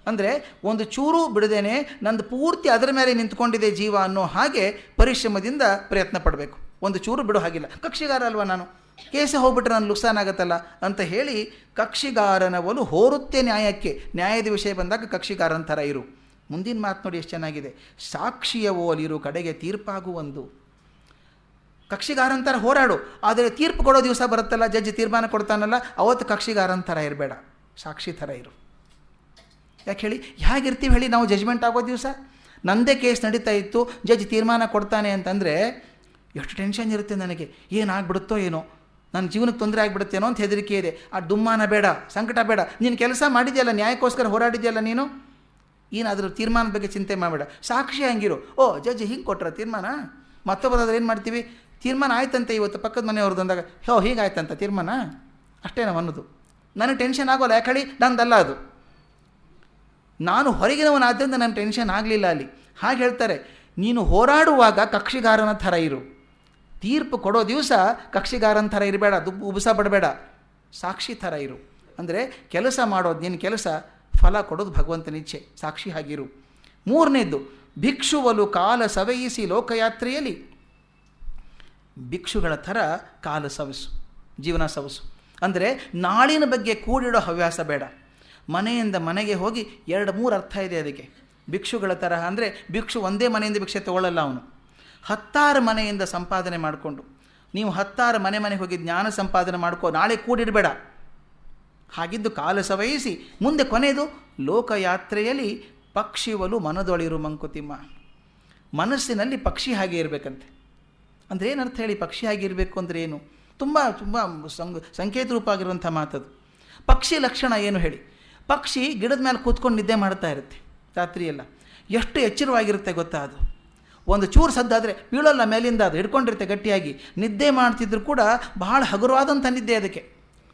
ಅಂದರೆ ಒಂದು ಚೂರು ಬಿಡದೇನೆ ನಂದು ಪೂರ್ತಿ ಅದರ ಮೇಲೆ ನಿಂತ್ಕೊಂಡಿದೆ ಜೀವ ಅನ್ನೋ ಹಾಗೆ ಪರಿಶ್ರಮದಿಂದ ಪ್ರಯತ್ನ ಪಡಬೇಕು. ಒಂದು ಚೂರು ಬಿಡೋ ಹಾಗಿಲ್ಲ. ಕಕ್ಷಿಗಾರ ಅಲ್ವಾ ನಾನು, ಕೇಸೇ ಹೋಗ್ಬಿಟ್ರೆ ನಾನು ಲುಕ್ಸಾನ್ ಆಗುತ್ತಲ್ಲ ಅಂತ ಹೇಳಿ ಕಕ್ಷಿಗಾರನ ಒಲು ಹೋರುತ್ತೆ ನ್ಯಾಯಕ್ಕೆ. ನ್ಯಾಯದ ವಿಷಯ ಬಂದಾಗ ಕಕ್ಷಿಗಾರನ ಥರ ಇರು. ಮುಂದಿನ ಮಾತು ನೋಡಿ ಎಷ್ಟು ಚೆನ್ನಾಗಿದೆ. ಸಾಕ್ಷಿಯ ಓಲಿರು ಕಡೆಗೆ ತೀರ್ಪಾಗುವಂದು. ಕಕ್ಷಿಗಾರನ ಥರ ಹೋರಾಡು, ಆದರೆ ತೀರ್ಪು ಕೊಡೋ ದಿವಸ ಬರುತ್ತಲ್ಲ, ಜಡ್ಜ್ ತೀರ್ಮಾನ ಕೊಡ್ತಾನಲ್ಲ, ಅವತ್ತು ಕಕ್ಷಿಗಾರನ ಥರ ಇರಬೇಡ, ಸಾಕ್ಷಿ ಥರ ಇರು. ಯಾಕೆ ಹೇಳಿ, ಹೇಗಿರ್ತೀವಿ ಹೇಳಿ ನಾವು ಜಜ್ಮೆಂಟ್ ಆಗೋ ದಿವಸ? ನನ್ನದೇ ಕೇಸ್ ನಡೀತಾ ಇತ್ತು, ಜಡ್ಜ್ ತೀರ್ಮಾನ ಕೊಡ್ತಾನೆ ಅಂತಂದರೆ ಎಷ್ಟು ಟೆನ್ಷನ್ ಇರುತ್ತೆ ನನಗೆ. ಏನಾಗ್ಬಿಡುತ್ತೋ ಏನೋ, ನನ್ನ ಜೀವನಕ್ಕೆ ತೊಂದರೆ ಆಗಿಬಿಡುತ್ತೇನೋ ಅಂತ ಹೆದರಿಕೆ ಇದೆ. ಆ ದುಮ್ಮಾನ ಬೇಡ, ಸಂಕಟ ಬೇಡ. ನೀನು ಕೆಲಸ ಮಾಡಿದೆಯಲ್ಲ, ನ್ಯಾಯಕ್ಕೋಸ್ಕರ ಹೋರಾಡಿದೆಯಲ್ಲ ನೀನು, ಏನಾದರೂ ತೀರ್ಮಾನದ ಬಗ್ಗೆ ಚಿಂತೆ ಮಾಡಬೇಡ, ಸಾಕ್ಷಿ ಹಂಗಿರು. ಓ ಜಡ್ಜ್ ಹಿಂಗೆ ಕೊಟ್ರ ತೀರ್ಮಾನ, ಮತ್ತೊಬ್ಬರಾದ್ರೆ ಏನು ಮಾಡ್ತೀವಿ, ತೀರ್ಮಾನ ಆಯ್ತಂತೆ ಇವತ್ತು ಪಕ್ಕದ ಮನೆಯವ್ರದ್ದು ಅಂದಾಗ, ಹೀಗಾಯ್ತಂತ ತೀರ್ಮಾನ, ಅಷ್ಟೇ ನಾವು ಅನ್ನೋದು. ನನಗೆ ಟೆನ್ಷನ್ ಆಗೋಲ್ಲ. ಯಾಕೆ ಹೇಳಿ, ನಂದಲ್ಲ ಅದು, ನಾನು ಹೊರಗಿನವನಾದ್ದರಿಂದ ನನ್ನ ಟೆನ್ಷನ್ ಆಗಲಿಲ್ಲ ಅಲ್ಲಿ. ಹಾಗೆ ಹೇಳ್ತಾರೆ, ನೀನು ಹೋರಾಡುವಾಗ ಕಕ್ಷಿಗಾರನ ಥರ ಇರು, ತೀರ್ಪು ಕೊಡೋ ದಿವಸ ಕಕ್ಷಿಗಾರನ ಥರ ಇರಬೇಡ, ಉಬಸ ಪಡಬೇಡ, ಸಾಕ್ಷಿ ಥರ ಇರು. ಅಂದರೆ ಕೆಲಸ ಮಾಡೋದು ನಿನ್ನ ಕೆಲಸ, ಫಲ ಕೊಡೋದು ಭಗವಂತನ ಇಚ್ಛೆ, ಸಾಕ್ಷಿ ಹಾಗಿರು. 3ನೇದ್ದು, ಭಿಕ್ಷುವಲು ಕಾಲ ಸವೆಯಿಸಿ ಲೋಕಯಾತ್ರೆಯಲ್ಲಿ, ಭಿಕ್ಷುಗಳ ಥರ ಕಾಲ ಸವಸು, ಜೀವನ ಸವಸು. ಅಂದರೆ ನಾಳಿನ ಬಗ್ಗೆ ಕೂಡಿಡೋ ಹವ್ಯಾಸ ಬೇಡ. ಮನೆಯಿಂದ ಮನೆಗೆ ಹೋಗಿ 2-3 ಅರ್ಥ ಇದೆ ಅದಕ್ಕೆ. ಭಿಕ್ಷುಗಳ ತರಹ ಅಂದರೆ ಭಿಕ್ಷು ಒಂದೇ ಮನೆಯಿಂದ ಭಿಕ್ಷೆ ತಗೊಳ್ಳಲ್ಲ, ಅವನು 10 ಮನೆಯಿಂದ ಸಂಪಾದನೆ ಮಾಡಿಕೊಂಡು, ನೀವು 10 ಮನೆಗೆ ಹೋಗಿ ಜ್ಞಾನ ಸಂಪಾದನೆ ಮಾಡ್ಕೋ, ನಾಳೆ ಕೂಡಿಡಬೇಡ. ಹಾಗಿದ್ದು ಕಾಲ ಸವಯಿಸಿ ಮುಂದೆ ಕೊನೆಯದು ಲೋಕಯಾತ್ರೆಯಲ್ಲಿ ಪಕ್ಷಿವಲು ಮನದೊಳಿರು ಮಂಕುತಿಮ್ಮ. ಮನಸ್ಸಿನಲ್ಲಿ ಪಕ್ಷಿ ಹಾಗೆ ಇರಬೇಕಂತೆ. ಅಂದರೆ ಏನರ್ಥ ಹೇಳಿ, ಪಕ್ಷಿ ಹಾಗೆ ಇರಬೇಕು ಅಂದರೆ ಏನು? ತುಂಬ ತುಂಬ ಸಂಕೇತ ರೂಪ ಆಗಿರುವಂಥ ಮಾತದು. ಪಕ್ಷಿ ಲಕ್ಷಣ ಏನು ಹೇಳಿ, ಪಕ್ಷಿ ಗಿಡದ ಮೇಲೆ ಕೂತ್ಕೊಂಡು ನಿದ್ದೆ ಮಾಡ್ತಾ ಇರುತ್ತೆ ರಾತ್ರಿಯೆಲ್ಲ. ಎಷ್ಟು ಎಚ್ಚರವಾಗಿರುತ್ತೆ ಗೊತ್ತಾ ಅದು. ಒಂದು ಚೂರು ಸದ್ದಾದರೆ ಬೀಳೋಲ್ಲ ಮೇಲಿಂದ, ಅದು ಹಿಡ್ಕೊಂಡಿರುತ್ತೆ ಗಟ್ಟಿಯಾಗಿ. ನಿದ್ದೆ ಮಾಡ್ತಿದ್ರು ಕೂಡ ಬಹಳ ಹಗುರವಾದಂಥ ನಿದ್ದೆ ಅದಕ್ಕೆ,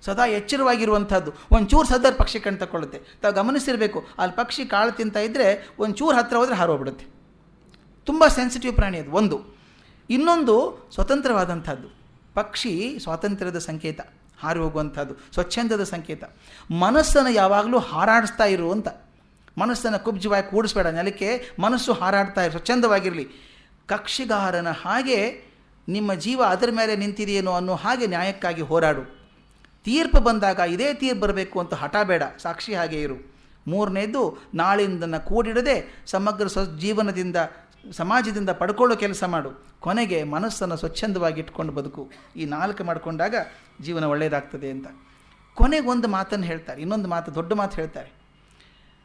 ಸದಾ ಎಚ್ಚರವಾಗಿರುವಂಥದ್ದು. ಒಂದು ಚೂರು ಸದ್ದಾದ್ರೆ ಪಕ್ಷಿ ಕಣ್ ತಗೊಳ್ಳುತ್ತೆ. ತಾವು ಗಮನಿಸಿರಬೇಕು, ಅಲ್ಲಿ ಪಕ್ಷಿ ಕಾಳು ತಿಂತ ಇದ್ದರೆ ಒಂದು ಚೂರು ಹತ್ತಿರ ಹೋದರೆ ಹಾರೋಗ್ಬಿಡುತ್ತೆ. ತುಂಬ ಸೆನ್ಸಿಟಿವ್ ಪ್ರಾಣಿ ಅದು ಒಂದು. ಇನ್ನೊಂದು ಸ್ವತಂತ್ರವಾದಂಥದ್ದು. ಪಕ್ಷಿ ಸ್ವಾತಂತ್ರ್ಯದ ಸಂಕೇತ, ಹಾರಿ ಹೋಗುವಂಥದ್ದು, ಸ್ವಚ್ಛಂದದ ಸಂಕೇತ. ಮನಸ್ಸನ್ನು ಯಾವಾಗಲೂ ಹಾರಾಡಿಸ್ತಾ ಇರುವಂಥ, ಮನಸ್ಸನ್ನು ಕುಬ್ಜವಾಗಿ ಕೂಡಿಸ್ಬೇಡ ನೆಲಕ್ಕೆ, ಮನಸ್ಸು ಹಾರಾಡ್ತಾ ಇರು, ಸ್ವಚ್ಛಂದವಾಗಿರಲಿ. ಕಕ್ಷಿಗಾರನ ಹಾಗೆ ನಿಮ್ಮ ಜೀವ ಅದರ ಮೇಲೆ ನಿಂತಿದೆಯೇನೋ ಅನ್ನೋ ಹಾಗೆ ನ್ಯಾಯಕ್ಕಾಗಿ ಹೋರಾಡು. ತೀರ್ಪು ಬಂದಾಗ ಇದೇ ತೀರ್ಪು ಬರಬೇಕು ಅಂತ ಹಠ ಬೇಡ, ಸಾಕ್ಷಿ ಹಾಗೆ ಇರು. ಮೂರನೇದು, ನಾಳಿಂದನ್ನು ಕೂಡಿಡದೆ ಸಮಗ್ರ ಜೀವನದಿಂದ ಸಮಾಜದಿಂದ ಪಡ್ಕೊಳ್ಳೋ ಕೆಲಸ ಮಾಡು. ಕೊನೆಗೆ ಮನಸ್ಸನ್ನು ಸ್ವಚ್ಛಂದವಾಗಿ ಇಟ್ಕೊಂಡು ಬದುಕು. ಈ 4 ಮಾಡಿಕೊಂಡಾಗ ಜೀವನ ಒಳ್ಳೆಯದಾಗ್ತದೆ ಅಂತ. ಕೊನೆಗೆ ಒಂದು ಮಾತನ್ನು ಹೇಳ್ತಾರೆ, ಇನ್ನೊಂದು ಮಾತು, ದೊಡ್ಡ ಮಾತು ಹೇಳ್ತಾರೆ.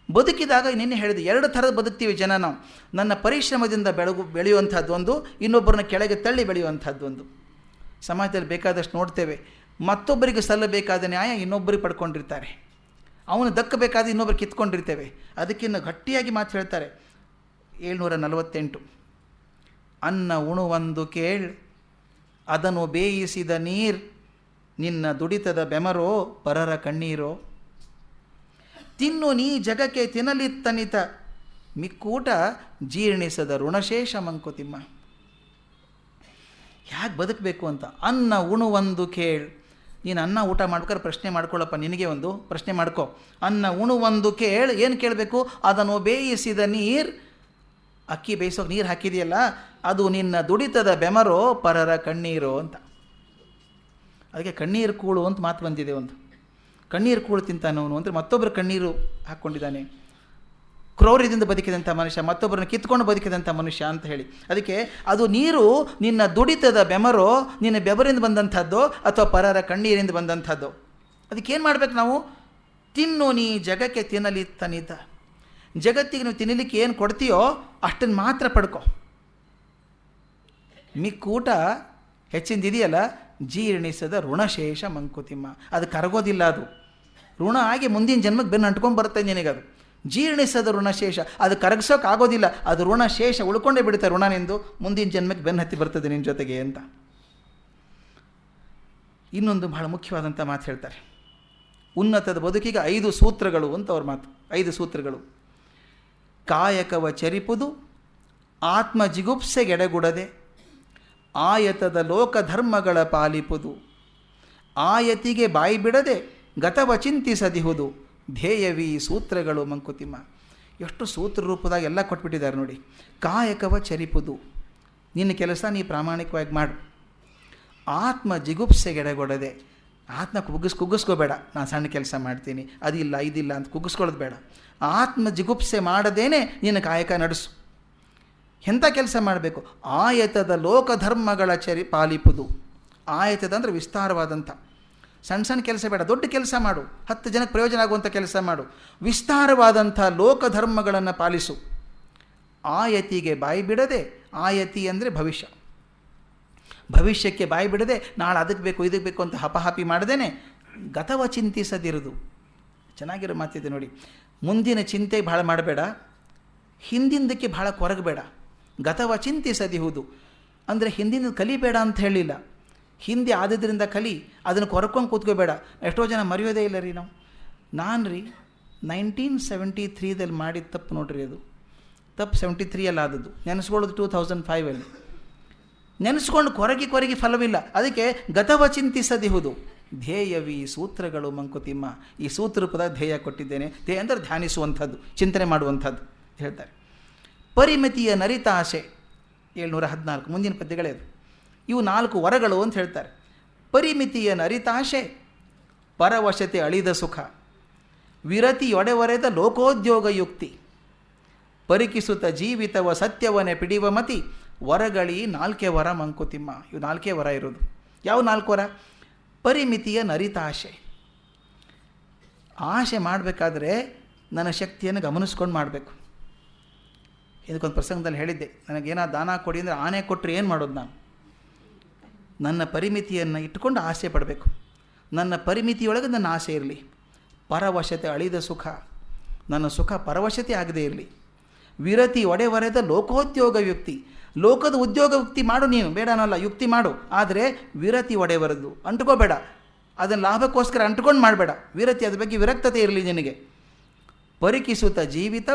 ಬದುಕಿದಾಗ ನಿನ್ನೆ ಹೇಳಿದೆ 2 ಥರದ ಬದುಕ್ತೀವಿ ಜನ ನಾವು. ನನ್ನ ಪರಿಶ್ರಮದಿಂದ ಬೆಳೆಯುವಂಥದ್ದು ಒಂದು, ಇನ್ನೊಬ್ಬರನ್ನ ಕೆಳಗೆ ತಳ್ಳಿ ಬೆಳೆಯುವಂಥದ್ದು ಒಂದು. ಸಮಾಜದಲ್ಲಿ ಬೇಕಾದಷ್ಟು ನೋಡ್ತೇವೆ, ಮತ್ತೊಬ್ಬರಿಗೆ ಸಲ್ಲಬೇಕಾದ ನ್ಯಾಯ ಇನ್ನೊಬ್ಬರಿಗೆ ಪಡ್ಕೊಂಡಿರ್ತಾರೆ, ಅವನು ದಕ್ಕಬೇಕಾದ ಇನ್ನೊಬ್ಬರು ಕಿತ್ಕೊಂಡಿರ್ತೇವೆ. ಅದಕ್ಕಿಂತ ಗಟ್ಟಿಯಾಗಿ ಮಾತು ಹೇಳ್ತಾರೆ 748, ಅನ್ನ ಉಣುವಂದು ಕೇಳ್ ಅದನ್ನು ಬೇಯಿಸಿದ ನೀರ್, ನಿನ್ನ ದುಡಿತದ ಬೆಮರೋ ಪರರ ಕಣ್ಣೀರೋ. ತಿನ್ನು ನೀ ಜಗಕ್ಕೆ ತಿನ್ನಲಿತ್ತನಿತ, ಮಿಕ್ಕೂಟ ಜೀರ್ಣಿಸದ ಋಣಶೇಷ ಮಂಕುತಿಮ್ಮ. ಯಾಕೆ ಬದುಕಬೇಕು ಅಂತ. ಅನ್ನ ಉಣುವಂದು ಕೇಳ್, ನೀನು ಅನ್ನ ಊಟ ಮಾಡ್ಬೇಕಾದ್ರೆ ಪ್ರಶ್ನೆ ಮಾಡ್ಕೊಳ್ಳಪ್ಪ, ನಿನಗೆ ಒಂದು ಪ್ರಶ್ನೆ ಮಾಡ್ಕೊ. ಅನ್ನ ಉಣುವಂದು ಕೇಳ್, ಏನು ಕೇಳಬೇಕು? ಅದನ್ನು ಬೇಯಿಸಿದ ನೀರು, ಅಕ್ಕಿ ಬೇಯಿಸೋಕೆ ನೀರು ಹಾಕಿದೆಯಲ್ಲ, ಅದು ನಿನ್ನ ದುಡಿತದ ಬೆಮರೋ ಪರರ ಕಣ್ಣೀರೋ ಅಂತ. ಅದಕ್ಕೆ ಕಣ್ಣೀರು ಕೂಳು ಅಂತ ಮಾತು ಬಂದಿದೆ ಒಂದು. ಕಣ್ಣೀರು ಕೂಳು ತಿಂತಾನವನು ಅಂದರೆ ಮತ್ತೊಬ್ಬರು ಕಣ್ಣೀರು ಹಾಕ್ಕೊಂಡಿದ್ದಾನೆ. ಕ್ರೌರ್ಯದಿಂದ ಬದುಕಿದಂಥ ಮನುಷ್ಯ, ಮತ್ತೊಬ್ಬರನ್ನ ಕಿತ್ಕೊಂಡು ಬದುಕಿದಂಥ ಮನುಷ್ಯ ಅಂತ ಹೇಳಿ. ಅದಕ್ಕೆ ಅದು ನೀರು ನಿನ್ನ ದುಡಿತದ ಬೆಮರೋ, ನಿನ್ನ ಬೆವರಿಂದ ಬಂದಂಥದ್ದೋ ಅಥವಾ ಪರರ ಕಣ್ಣೀರಿಂದ ಬಂದಂಥದ್ದೋ. ಅದಕ್ಕೇನು ಮಾಡ್ಬೇಕು ನಾವು? ತಿನ್ನು ನೀ ಜಗಕ್ಕೆ ತಿನ್ನಲಿತ್ತನಿತ. ಜಗತ್ತಿಗೆ ನೀವು ತಿನ್ನಲಿಕ್ಕೆ ಏನು ಕೊಡ್ತೀಯೋ ಅಷ್ಟನ್ನು ಮಾತ್ರ ಪಡ್ಕೊ. ಮಿಕ್ಕೂಟ ಹೆಚ್ಚಿಂದಿದೆಯಲ್ಲ, ಜೀರ್ಣಿಸದ ಋಣಶೇಷ ಮಂಕುತಿಮ್ಮ. ಅದು ಕರಗೋದಿಲ್ಲ, ಅದು ಋಣ ಆಗಿ ಮುಂದಿನ ಜನ್ಮಕ್ಕೆ ಬೆನ್ನು ಅಂಟ್ಕೊಂಡು ಬರುತ್ತೆ ನಿನಗದು. ಜೀರ್ಣಿಸದ ಋಣಶೇಷ, ಅದು ಕರಗಿಸೋಕ್ಕಾಗೋದಿಲ್ಲ, ಅದು ಋಣಶೇಷ ಉಳ್ಕೊಂಡೇ ಬಿಡುತ್ತೆ. ಋಣನೆಂದು ಮುಂದಿನ ಜನ್ಮಕ್ಕೆ ಬೆನ್ನು ಹತ್ತಿ ಬರ್ತದೆ ನಿನ್ನ ಜೊತೆಗೆ ಅಂತ. ಇನ್ನೊಂದು ಬಹಳ ಮುಖ್ಯವಾದಂಥ ಮಾತು ಹೇಳ್ತಾರೆ, ಉನ್ನತದ ಬದುಕಿಗೆ 5 ಸೂತ್ರಗಳು ಅಂತ ಅವ್ರ ಮಾತು. 5 ಸೂತ್ರಗಳು. ಕಾಯಕವ ಚರಿಪುದು, ಆತ್ಮ ಜಿಗುಪ್ಸೆಗೆಡೆಗುಡದೆ, ಆಯತದ ಲೋಕಧರ್ಮಗಳ ಪಾಲಿಪುದು, ಆಯತಿಗೆ ಬಾಯಿ ಬಿಡದೆ ಗತವ ಚಿಂತಿಸದಿಹುದು, ಧ್ಯೇಯವೀ ಸೂತ್ರಗಳು ಮಂಕುತಿಮ್ಮ. ಎಷ್ಟು ಸೂತ್ರ ರೂಪದಾಗ ಎಲ್ಲ ಕೊಟ್ಬಿಟ್ಟಿದ್ದಾರೆ ನೋಡಿ. ಕಾಯಕವ ಚರಿಪುದು, ನಿನ್ನ ಕೆಲಸ ನೀ ಪ್ರಾಮಾಣಿಕವಾಗಿ ಮಾಡು. ಆತ್ಮ ಜಿಗುಪ್ಸೆಗೆಡೆಗೊಡದೆ, ಆತ್ಮ ಕುಗ್ಗಿಸ್ಕೋಬೇಡ, ನಾನು ಸಣ್ಣ ಕೆಲಸ ಮಾಡ್ತೀನಿ, ಅದಿಲ್ಲ ಇದಿಲ್ಲ ಅಂತ ಕುಗ್ಗಿಸ್ಕೊಳ್ಳೋದು ಬೇಡ. ಆತ್ಮ ಜಿಗುಪ್ಸೆ ಮಾಡದೇನೆ ನಿನ್ನ ಕಾಯಕ ನಡೆಸು. ಎಂಥ ಕೆಲಸ ಮಾಡಬೇಕು? ಆಯತದ ಲೋಕಧರ್ಮಗಳ ಪಾಲಿಪುದು. ಆಯತದ ಅಂದರೆ ವಿಸ್ತಾರವಾದಂಥ, ಸಣ್ಣ ಸಣ್ಣ ಕೆಲಸ ಬೇಡ, ದೊಡ್ಡ ಕೆಲಸ ಮಾಡು, 10 ಜನಕ್ಕೆ ಪ್ರಯೋಜನ ಆಗುವಂಥ ಕೆಲಸ ಮಾಡು. ವಿಸ್ತಾರವಾದಂಥ ಲೋಕಧರ್ಮಗಳನ್ನು ಪಾಲಿಸು. ಆಯತಿಗೆ ಬಾಯಿ ಬಿಡದೆ, ಆಯತಿ ಅಂದರೆ ಭವಿಷ್ಯ, ಭವಿಷ್ಯಕ್ಕೆ ಬಾಯಿ ಬಿಡದೆ ನಾಳೆ ಅದಕ್ಕೆ ಬೇಕು ಇದಕ್ಕೆ ಬೇಕು ಅಂತ ಹಪಹಪಿ ಮಾಡದೇನೆ ಗತವ ಚಿಂತಿಸದಿರುವುದು. ಚೆನ್ನಾಗಿರೋ ಮಾತಿದೆ ನೋಡಿ. ಮುಂದಿನ ಚಿಂತೆ ಭಾಳ ಮಾಡಬೇಡ, ಹಿಂದಿಂದಕ್ಕೆ ಭಾಳ ಕೊರಗಬೇಡ. ಗತವ ಚಿಂತಿಸದಿಹುದು ಅಂದರೆ ಹಿಂದಿನ ಕಲಿಬೇಡ ಅಂತ ಹೇಳಿಲ್ಲ, ಹಿಂದೆ ಆದದ್ರಿಂದ ಕಲಿ, ಅದನ್ನು ಕೊರಕೊಂಡು ಕೂತ್ಕೋಬೇಡ. ಎಷ್ಟೋ ಜನ ಮರೆಯೋದೇ ಇಲ್ಲ ರೀ ನಾವು. ನಾನು ರೀ 1973ದಲ್ಲಿ ಮಾಡಿದ ತಪ್ಪು ನೋಡ್ರಿ, ಅದು ತಪ್ಪು 73ಅಲ್ಲಿ ಆದದ್ದು, ನೆನೆಸ್ಕೊಳ್ಳೋದು 2005ಅಲ್ಲಿ. ನೆನೆಸ್ಕೊಂಡು ಕೊರಗಿ ಫಲವಿಲ್ಲ. ಅದಕ್ಕೆ ಗತವ ಚಿಂತಿಸದಿಹುದು, ಧ್ಯೇಯವೀ ಸೂತ್ರಗಳು ಮಂಕುತಿಮ್ಮ. ಈ ಸೂತ್ರ ರೂಪದ ಧ್ಯೇಯ ಕೊಟ್ಟಿದ್ದೇನೆ. ಧ್ಯೇಯ ಅಂದರೆ ಧ್ಯಾನಿಸುವಂಥದ್ದು, ಚಿಂತನೆ ಮಾಡುವಂಥದ್ದು ಹೇಳ್ತಾರೆ. ಪರಿಮಿತಿಯ ನರಿತಾಸೆ 714 ಮುಂದಿನ ಪದ್ಯಗಳೇ ಅದು. ಇವು 4 ವರಗಳು ಅಂತ ಹೇಳ್ತಾರೆ. ಪರಿಮಿತಿಯ ನರಿತಾಶೆ, ಪರವಶತೆ ಅಳಿದ ಸುಖ, ವಿರತಿಯೊಡೆವರೆದ ಲೋಕೋದ್ಯೋಗ ಯುಕ್ತಿ, ಪರಿಕಿಸುತ್ತ ಜೀವಿತವ ಸತ್ಯವನೆ ಪಿಡಿವ ಮತಿ, ವರಗಳಿ 4 ವರ ಮಂಕುತಿಮ್ಮ. ಇವು 4 ವರ ಇರೋದು. ಯಾವ 4 ವರ? ಪರಿಮಿತಿಯ ನರಿತಾಶೆ. ಆಶೆ ಮಾಡಬೇಕಾದ್ರೆ ನನ್ನ ಶಕ್ತಿಯನ್ನು ಗಮನಿಸ್ಕೊಂಡು ಮಾಡಬೇಕು. ಇದಕ್ಕೊಂದು ಪ್ರಸಂಗದಲ್ಲಿ ಹೇಳಿದ್ದೆ, ನನಗೇನೋ ದಾನ ಕೊಡಿ ಅಂದರೆ ಆನೆ ಕೊಟ್ಟರೆ ಏನು ಮಾಡೋದು ನಾನು? ನನ್ನ ಪರಿಮಿತಿಯನ್ನು ಇಟ್ಟುಕೊಂಡು ಆಸೆ ಪಡಬೇಕು. ನನ್ನ ಪರಿಮಿತಿಯೊಳಗೆ ನನ್ನ ಆಸೆ ಇರಲಿ. ಪರವಶತೆ ಅಳಿದ ಸುಖ, ನನ್ನ ಸುಖ ಪರವಶತೆ ಆಗದೇ ಇರಲಿ. ವಿರತಿ ಒಡೆವರೆದ ಲೋಕೋದ್ಯೋಗ ಯುಕ್ತಿ, ಲೋಕದ ಉದ್ಯೋಗ ಯುಕ್ತಿ ಮಾಡು ನೀನು, ಬೇಡ ಅನ್ನಲ್ಲ, ಯುಕ್ತಿ ಮಾಡು. ಆದರೆ ವಿರತಿ ಒಡೆವರೆದು ಅಂಟ್ಕೋಬೇಡ, ಅದನ್ನು ಲಾಭಕ್ಕೋಸ್ಕರ ಅಂಟ್ಕೊಂಡು ಮಾಡಬೇಡ. ವಿರತಿ, ಅದ್ರ ಬಗ್ಗೆ ವಿರಕ್ತತೆ ಇರಲಿ ನಿನಗೆ. ಪರಿಕಿಸುತ್ತ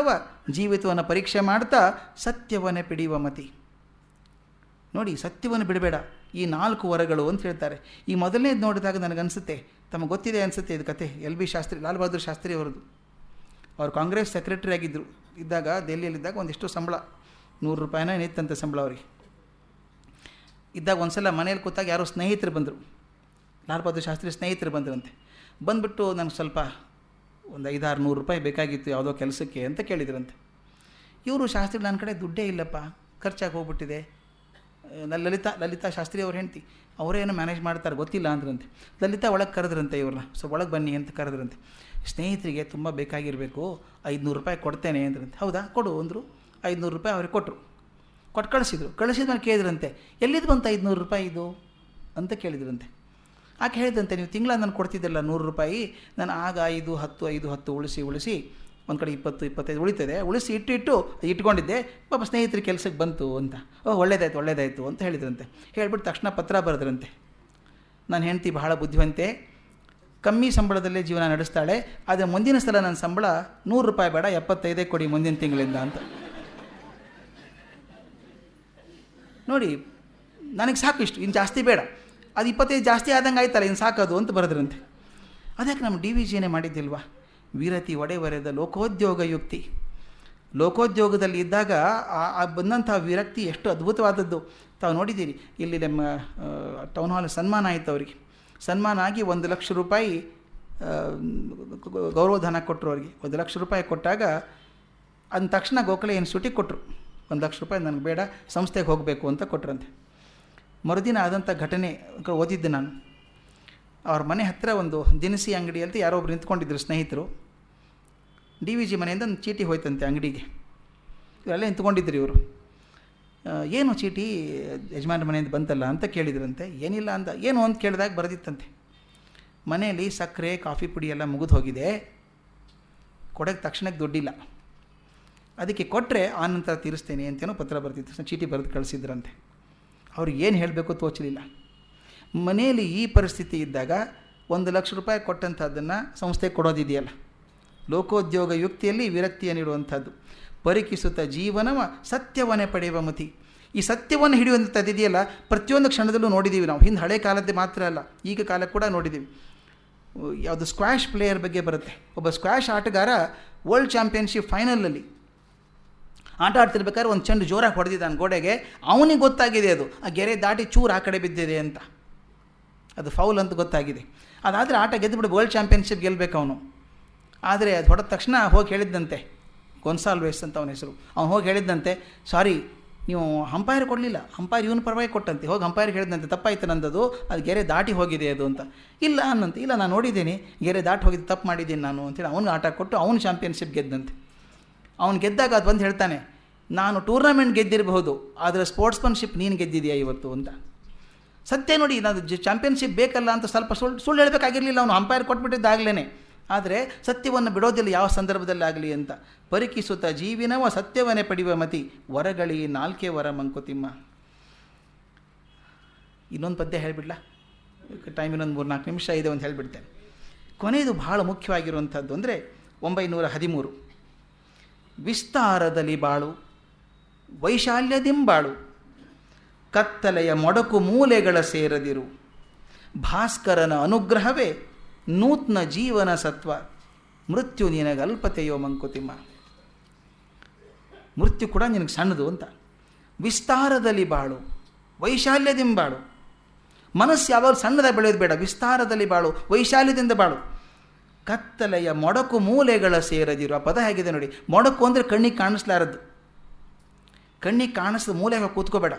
ಜೀವಿತವನ್ನು ಪರೀಕ್ಷೆ ಮಾಡ್ತಾ ಸತ್ಯವನ್ನೇ ಪಿಡಿಯುವ ಮತಿ. ನೋಡಿ, ಸತ್ಯವನ್ನು ಬಿಡಬೇಡ. ಈ 4 ವರಗಳು ಅಂತ ಹೇಳ್ತಾರೆ. ಈ ಮೊದಲನೇದು ನೋಡಿದಾಗ ನನಗನ್ಸುತ್ತೆ, ತಮಗೆ ಗೊತ್ತಿದೆ ಅನಿಸುತ್ತೆ ಇದು ಕತೆ, LB ಶಾಸ್ತ್ರಿ, ಲಾಲ್ ಬಹದ್ದೂರ್ ಶಾಸ್ತ್ರಿ ಅವರದ್ದು. ಅವರು ಕಾಂಗ್ರೆಸ್ ಸೆಕ್ರೆಟರಿ ಇದ್ದಾಗ ದೆಹಲಿಯಲ್ಲಿದ್ದಾಗ ಒಂದಿಷ್ಟು ಸಂಬಳ, 100 ರೂಪಾಯಿನ ನಿತ್ತಂತೆ ಸಂಬಳ ಅವ್ರಿಗೆ. ಇದ್ದಾಗ ಒಂದು ಸಲ ಮನೇಲಿ ಕೂತಾಗ ಯಾರೋ ಸ್ನೇಹಿತರು ಬಂದರು, ಲಾಲ್ ಬಹದ್ದೂರ್ ಶಾಸ್ತ್ರಿ ಸ್ನೇಹಿತರು ಬಂದರಂತೆ. ಬಂದುಬಿಟ್ಟು ನನಗೆ ಸ್ವಲ್ಪ ಒಂದು 500-600 ರೂಪಾಯಿ ಬೇಕಾಗಿತ್ತು ಯಾವುದೋ ಕೆಲಸಕ್ಕೆ ಅಂತ ಕೇಳಿದ್ರಂತೆ. ಇವರು ಶಾಸ್ತ್ರಿ, ನನ್ನ ಕಡೆ ದುಡ್ಡೇ ಇಲ್ಲಪ್ಪ, ಖರ್ಚಾಗಿ ಹೋಗ್ಬಿಟ್ಟಿದೆ. ಲಲಿತಾ ಶಾಸ್ತ್ರಿ ಅವ್ರ ಹೆಂಡ್ತಿ, ಅವರೇನೋ ಮ್ಯಾನೇಜ್ ಮಾಡ್ತಾರೆ ಗೊತ್ತಿಲ್ಲ ಅಂದ್ರಂತೆ. ಲಲಿತಾ ಒಳಗೆ ಕರೆದ್ರಂತೆ ಇವ್ರನ್ನ, ಸ್ವಲ್ಪ ಒಳಗೆ ಬನ್ನಿ ಅಂತ ಕರೆದ್ರಂತೆ. ಸ್ನೇಹಿತರಿಗೆ ತುಂಬ ಬೇಕಾಗಿರಬೇಕು, 500 ರೂಪಾಯಿ ಕೊಡ್ತೇನೆ ಅಂದ್ರಂತೆ. ಹೌದಾ ಕೊಡು ಅಂದರು. 500 ರೂಪಾಯಿ ಅವ್ರಿಗೆ ಕೊಟ್ಟರು, ಕೊಟ್ಟು ಕಳಿಸಿದ್ರು. ಕಳಿಸಿದ್ಮೇಲೆ ಕೇಳಿದ್ರಂತೆ, ಎಲ್ಲಿದ್ದು ಬಂತು 500 ರೂಪಾಯಿ ಇದು ಅಂತ ಕೇಳಿದ್ರಂತೆ. ಆಕೆ ಹೇಳಿದಂತೆ, ನೀವು ತಿಂಗಳ ನಾನು ಕೊಡ್ತಿದ್ದಲ್ಲ 100 ರೂಪಾಯಿ, ನಾನು ಆಗ 5, 10 ಉಳಿಸಿ ಒಂದು ಕಡೆ 20-25 ಉಳಿತದೆ, ಉಳಿಸಿ ಇಟ್ಕೊಂಡಿದ್ದೆ, ಪಾಪ ಸ್ನೇಹಿತರ ಕೆಲಸಕ್ಕೆ ಬಂತು ಅಂತ. ಒಳ್ಳೇದಾಯ್ತು ಅಂತ ಹೇಳಿದ್ರಂತೆ. ಹೇಳಿಬಿಟ್ಟು ತಕ್ಷಣ ಪತ್ರ ಬರೆದ್ರಂತೆ, ನನ್ನ ಹೆಂಡತಿ ಬಹಳ ಬುದ್ಧಿವಂತೆ, ಕಮ್ಮಿ ಸಂಬಳದಲ್ಲೇ ಜೀವನ ನಡೆಸ್ತಾಳೆ, ಆದರೆ ಮುಂದಿನ ಸಲ ನನ್ನ ಸಂಬಳ 100 ರೂಪಾಯಿ ಬೇಡ, 75 ಕೊಡಿ ಮುಂದಿನ ತಿಂಗಳಿಂದ ಅಂತ. ನೋಡಿ, ನನಗೆ ಸಾಕು ಇಷ್ಟು, ಇನ್ನು ಜಾಸ್ತಿ ಬೇಡ, ಅದು 25 ಜಾಸ್ತಿ ಆದಂಗೆ ಆಯ್ತಲ್ಲ, ಇನ್ನು ಸಾಕೋದು ಅಂತ ಬರೆದ್ರಂತೆ. ಅದಕ್ಕೆ ನಮ್ಮ DVGನೇ ಮಾಡಿದ್ದಿಲ್ವಾ, ವೀರತಿ ಒಡೆವರೆದ ಲೋಕೋದ್ಯೋಗ ಯುಕ್ತಿ. ಲೋಕೋದ್ಯೋಗದಲ್ಲಿ ಇದ್ದಾಗ ಬಂದಂಥ ವಿರಕ್ತಿ ಎಷ್ಟು ಅದ್ಭುತವಾದದ್ದು ತಾವು ನೋಡಿದ್ದೀರಿ. ಇಲ್ಲಿ ನಮ್ಮ ಟೌನ್ ಹಾಲ್ ಸನ್ಮಾನ ಆಯಿತು ಅವರಿಗೆ. ಸನ್ಮಾನ ಆಗಿ 1 ಲಕ್ಷ ರೂಪಾಯಿ ಗೌರವಧನ ಕೊಟ್ಟರು ಅವರಿಗೆ. 1 ಲಕ್ಷ ರೂಪಾಯಿ ಕೊಟ್ಟಾಗ ಅಂದ ತಕ್ಷಣ ಗೋಖಲೆ ಇನ್ಸ್ಟಿಟ್ಯೂಟಿಗೆ ಕೊಟ್ಟರು. 1 ಲಕ್ಷ ರೂಪಾಯಿ ನನಗೆ ಬೇಡ, ಸಂಸ್ಥೆಗೆ ಹೋಗಬೇಕು ಅಂತ ಕೊಟ್ಟರಂತೆ. ಮರುದಿನ ಆದಂಥ ಘಟನೆ ಓದಿದ್ದೆ ನಾನು. ಅವ್ರ ಮನೆ ಹತ್ತಿರ ಒಂದು ದಿನಸಿ ಅಂಗಡಿಯಲ್ಲಿ ಯಾರೋ ಒಬ್ರು ನಿಂತ್ಕೊಂಡಿದ್ರು ಸ್ನೇಹಿತರು. DVG ಮನೆಯಿಂದ ಒಂದು ಚೀಟಿ ಹೋಯ್ತಂತೆ ಅಂಗಡಿಗೆ. ಇವರೆಲ್ಲ ನಿಂತ್ಕೊಂಡಿದ್ರು ಇವರು. ಏನು ಚೀಟಿ ಯಜಮಾನ್ರ ಮನೆಯಿಂದ ಬಂತಲ್ಲ ಅಂತ ಕೇಳಿದ್ರಂತೆ. ಏನಿಲ್ಲ ಅಂತ, ಏನು ಅಂತ ಕೇಳಿದಾಗ ಬರೆದಿತ್ತಂತೆ, ಮನೆಯಲ್ಲಿ ಸಕ್ಕರೆ ಕಾಫಿ ಪುಡಿ ಎಲ್ಲ ಮುಗಿದು ಹೋಗಿದೆ, ಕೊಡೋಕ್ಕೆ ತಕ್ಷಣಕ್ಕೆ ದುಡ್ಡಿಲ್ಲ, ಅದಕ್ಕೆ ಕೊಟ್ಟರೆ ಆನಂತರ ತೀರಿಸ್ತೇನೆ ಅಂತೇನೋ ಪತ್ರ ಬರ್ತಿತ್ತು. ಚೀಟಿ ಬರೆದು ಕಳಿಸಿದ್ರಂತೆ. ಅವ್ರಿಗೆ ಏನು ಹೇಳಬೇಕು ತೋಚಲಿಲ್ಲ. ಮನೆಯಲ್ಲಿ ಈ ಪರಿಸ್ಥಿತಿ ಇದ್ದಾಗ 1 ಲಕ್ಷ ರೂಪಾಯಿ ಕೊಟ್ಟಂಥದ್ದನ್ನು ಸಂಸ್ಥೆಗೆ ಕೊಡೋದಿದೆಯಲ್ಲ, ಲೋಕೋದ್ಯೋಗ ಯುಕ್ತಿಯಲ್ಲಿ ವಿರಕ್ತಿಯನ್ನಿಡುವಂಥದ್ದು. ಪರಿಕಿಸುತ್ತ ಜೀವನವ ಸತ್ಯವನ್ನೇ ಪಡೆಯುವ ಮತಿ. ಈ ಸತ್ಯವನ್ನು ಹಿಡಿಯುವಂಥದ್ದಿದೆಯಲ್ಲ, ಪ್ರತಿಯೊಂದು ಕ್ಷಣದಲ್ಲೂ ನೋಡಿದ್ದೀವಿ ನಾವು. ಹಿಂದೆ ಹಳೆ ಕಾಲದ್ದೇ ಮಾತ್ರ ಅಲ್ಲ, ಈಗ ಕಾಲಕ್ಕೆ ಕೂಡ ನೋಡಿದ್ದೀವಿ. ಯಾವುದು ಸ್ಕ್ವಾಷ್ ಪ್ಲೇಯರ್ ಬಗ್ಗೆ ಬರುತ್ತೆ. ಒಬ್ಬ ಸ್ಕ್ವಾಷ್ ಆಟಗಾರ ವರ್ಲ್ಡ್ ಚಾಂಪಿಯನ್ಶಿಪ್ ಫೈನಲಲ್ಲಿ ಆಟ ಆಡ್ತಿರ್ಬೇಕಾದ್ರೆ ಒಂದು ಚೆಂಡು ಜೋರಾಗಿ ಹೊಡೆದಿದ್ದಾನೆ ಗೋಡೆಗೆ. ಅವನಿಗೆ ಗೊತ್ತಾಗಿದೆ ಅದು ಆ ಗೆರೆ ದಾಟಿ ಚೂರು ಆ ಕಡೆ ಬಿದ್ದಿದೆ ಅಂತ, ಅದು ಫೌಲ್ ಅಂತ ಗೊತ್ತಾಗಿದೆ. ಅದಾದರೆ ಆಟ ಗೆದ್ದುಬಿಡು, ವರ್ಲ್ಡ್ ಚಾಂಪಿಯನ್ಶಿಪ್ ಗೆಲ್ಲಬೇಕು ಅವನು. ಆದರೆ ಅದು ಹೊಡೆದ ತಕ್ಷಣ ಹೋಗಿ ಹೇಳಿದ್ದಂತೆ, ಗೊನ್ಸಾಲ್ವೇಸ್ ಅಂತ ಅವನ ಹೆಸರು, ಅವ್ನು ಹೋಗಿ ಹೇಳಿದ್ದಂತೆ, ಸಾರಿ ನೀವು ಅಂಪೈರ್ ಕೊಡಲಿಲ್ಲ, ಅಂಪೈರ್ ಇವನು ಪರವಾಗಿ ಕೊಟ್ಟಂತೆ. ಹೋಗಿ ಅಂಪೈರ್ಗೆ ಹೇಳಿದಂತೆ, ತಪ್ಪಾಯ್ತು ನಂದದು, ಅದು ಗೆರೆ ದಾಟಿ ಹೋಗಿದೆ ಅದು ಅಂತ. ಇಲ್ಲ ಅನ್ನಂತೆ, ಇಲ್ಲ ನಾನು ನೋಡಿದ್ದೀನಿ, ಗೆರೆ ದಾಟಿ ಹೋಗಿದ್ದು ತಪ್ಪು ಮಾಡಿದ್ದೀನಿ ನಾನು ಅಂತೇಳಿ ಅವ್ನಿಗೆ ಆಟ ಕೊಟ್ಟು ಅವನು ಚಾಂಪಿಯನ್ಶಿಪ್ ಗೆದ್ದಂತೆ. ಅವ್ನು ಗೆದ್ದಾಗ ಅದು ಬಂದು ಹೇಳ್ತಾನೆ, ನಾನು ಟೂರ್ನಮೆಂಟ್ ಗೆದ್ದಿರಬಹುದು, ಆದರೆ ಸ್ಪೋರ್ಟ್ಸ್ಮನ್ಶಿಪ್ ನೀನು ಗೆದ್ದಿದೆಯಾ ಇವತ್ತು ಅಂತ. ಸತ್ಯ ನೋಡಿ, ನಾನು ಚಾಂಪಿಯನ್ಶಿಪ್ ಬೇಕಲ್ಲ ಅಂತ ಸ್ವಲ್ಪ ಸುಳ್ಳು ಹೇಳಬೇಕಾಗಿರಲಿಲ್ಲ, ಅವನು ಅಂಪೈರ್ ಕೊಟ್ಬಿಟ್ಟಿದ್ದಾಗಲೇ. ಆದರೆ ಸತ್ಯವನ್ನು ಬಿಡೋದಿಲ್ಲ ಯಾವ ಸಂದರ್ಭದಲ್ಲಾಗಲಿ ಅಂತ. ಪರಿಕಿಸುತ್ತ ಜೀವಿನವ ಸತ್ಯವನ್ನೇ ಪಡೆಯುವ ಮತಿ, ವರಗಳಿ 4 ವರ ಮಂಕುತಿಮ್ಮ. ಇನ್ನೊಂದು ಪದ್ಯ ಹೇಳಿಬಿಡ್ಲಾ, ಟೈಮ್ ಇನ್ನೊಂದು 3-4 ನಿಮಿಷ ಇದೆ, ಒಂದು ಹೇಳಿಬಿಡ್ತೇನೆ. ಕೊನೆಯದು ಬಹಳ ಮುಖ್ಯವಾಗಿರುವಂಥದ್ದು ಅಂದರೆ 913. ವಿಸ್ತಾರದಲ್ಲಿ ಬಾಳು ವೈಶಾಲ್ಯದಿಂಬಾಳು, ಕತ್ತಲೆಯ ಮೊಡಕು ಮೂಲೆಗಳ ಸೇರದಿರು, ಭಾಸ್ಕರನ ಅನುಗ್ರಹವೇ ನೂತನ ಜೀವನ ಸತ್ವ, ಮೃತ್ಯು ನಿನಗೆ ಅಲ್ಪತೆಯೋ ಮಂಕುತಿಮ್ಮ. ಮೃತ್ಯು ಕೂಡ ನಿನಗೆ ಸಣ್ಣದು ಅಂತ. ವಿಸ್ತಾರದಲ್ಲಿ ಬಾಳು ವೈಶಾಲ್ಯದಿಂಬಾಳು. ಮನಸ್ಸು ಯಾವಾಗ ಸಣ್ಣದಾಗಿ ಬೆಳೆಯೋದು ಬೇಡ, ವಿಸ್ತಾರದಲ್ಲಿ ಬಾಳು, ವೈಶಾಲ್ಯದಿಂದ ಬಾಳು. ಕತ್ತಲೆಯ ಮೊಡಕು ಮೂಲೆಗಳ ಸೇರದಿರು. ಆ ಪದ ಹೇಗಿದೆ ನೋಡಿ, ಮೊಡಕು ಅಂದರೆ ಕಣ್ಣಿಗೆ ಕಾಣಿಸ್ಲಾರದ್ದು, ಕಣ್ಣಿಗೆ ಕಾಣಿಸಿದ ಮೂಲೆಗೆ ಕೂತ್ಕೋಬೇಡ.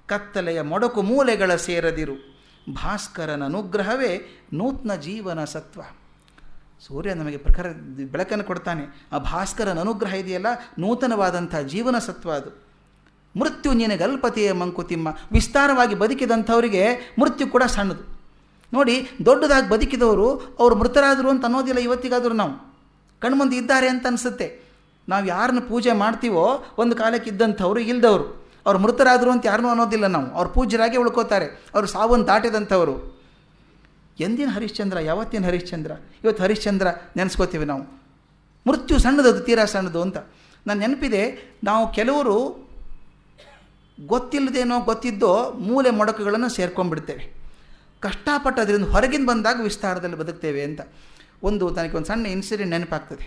ಕತ್ತಲೆಯ ಮೊಡಕು ಮೂಲೆಗಳ ಸೇರದಿರು, ಭಾಸ್ಕರನ ಅನುಗ್ರಹವೇ ನೂತನ ಜೀವನ ಸತ್ವ. ಸೂರ್ಯ ನಮಗೆ ಪ್ರಖರ ಬೆಳಕನ್ನು ಕೊಡ್ತಾನೆ, ಆ ಭಾಸ್ಕರನ ಅನುಗ್ರಹ ಇದೆಯಲ್ಲ, ನೂತನವಾದಂಥ ಜೀವನ ಸತ್ವ ಅದು. ಮೃತ್ಯು ನಿನಗೆ ಅಲ್ಪತೆಯ ಮಂಕುತಿಮ್ಮ. ವಿಸ್ತಾರವಾಗಿ ಬದುಕಿದಂಥವರಿಗೆ ಮೃತ್ಯು ಕೂಡ ಸಣ್ಣದು. ನೋಡಿ, ದೊಡ್ಡದಾಗಿ ಬದುಕಿದವರು ಅವರು ಮೃತರಾದರು ಅಂತ ಅನ್ನೋದಿಲ್ಲ. ಇವತ್ತಿಗಾದರೂ ನಾವು ಕಣ್ಮುಂದೆ ಇದ್ದಾರೆ ಅಂತ ಅನಿಸುತ್ತೆ. ನಾವು ಯಾರನ್ನ ಪೂಜೆ ಮಾಡ್ತೀವೋ ಒಂದು ಕಾಲಕ್ಕೆ ಇದ್ದಂಥವ್ರು, ಇಲ್ದವರು ಅವ್ರು ಮೃತರಾದರು ಅಂತ ಯಾರನ್ನೂ ಅನ್ನೋದಿಲ್ಲ ನಾವು. ಅವ್ರು ಪೂಜ್ಯರಾಗೇ ಉಳ್ಕೋತಾರೆ, ಅವರು ಸಾವನ್ನು ದಾಟಿದಂಥವರು. ಎಂದಿನ ಹರಿಶ್ಚಂದ್ರ, ಯಾವತ್ತಿನ ಹರಿಶ್ಚಂದ್ರ, ಇವತ್ತು ಹರಿಶ್ಚಂದ್ರ ನೆನೆಸ್ಕೋತೀವಿ ನಾವು. ಮೃತ್ಯು ಸಣ್ಣದು, ಅದು ತೀರಾ ಸಣ್ಣದು ಅಂತ. ನಾನು ನೆನಪಿದೆ, ನಾವು ಕೆಲವರು ಗೊತ್ತಿಲ್ಲದೇನೋ ಗೊತ್ತಿದ್ದೋ ಮೂಲೆ ಮೊಡಕುಗಳನ್ನು ಸೇರ್ಕೊಂಡ್ಬಿಡ್ತೇವೆ. ಕಷ್ಟಪಟ್ಟು ಅದರಿಂದ ಹೊರಗಿಂದ ಬಂದಾಗ ವಿಸ್ತಾರದಲ್ಲಿ ಬದುಕ್ತೇವೆ ಅಂತ. ನನಗೆ ಒಂದು ಸಣ್ಣ ಇನ್ಸಿಡೆಂಟ್ ನೆನಪಾಗ್ತದೆ.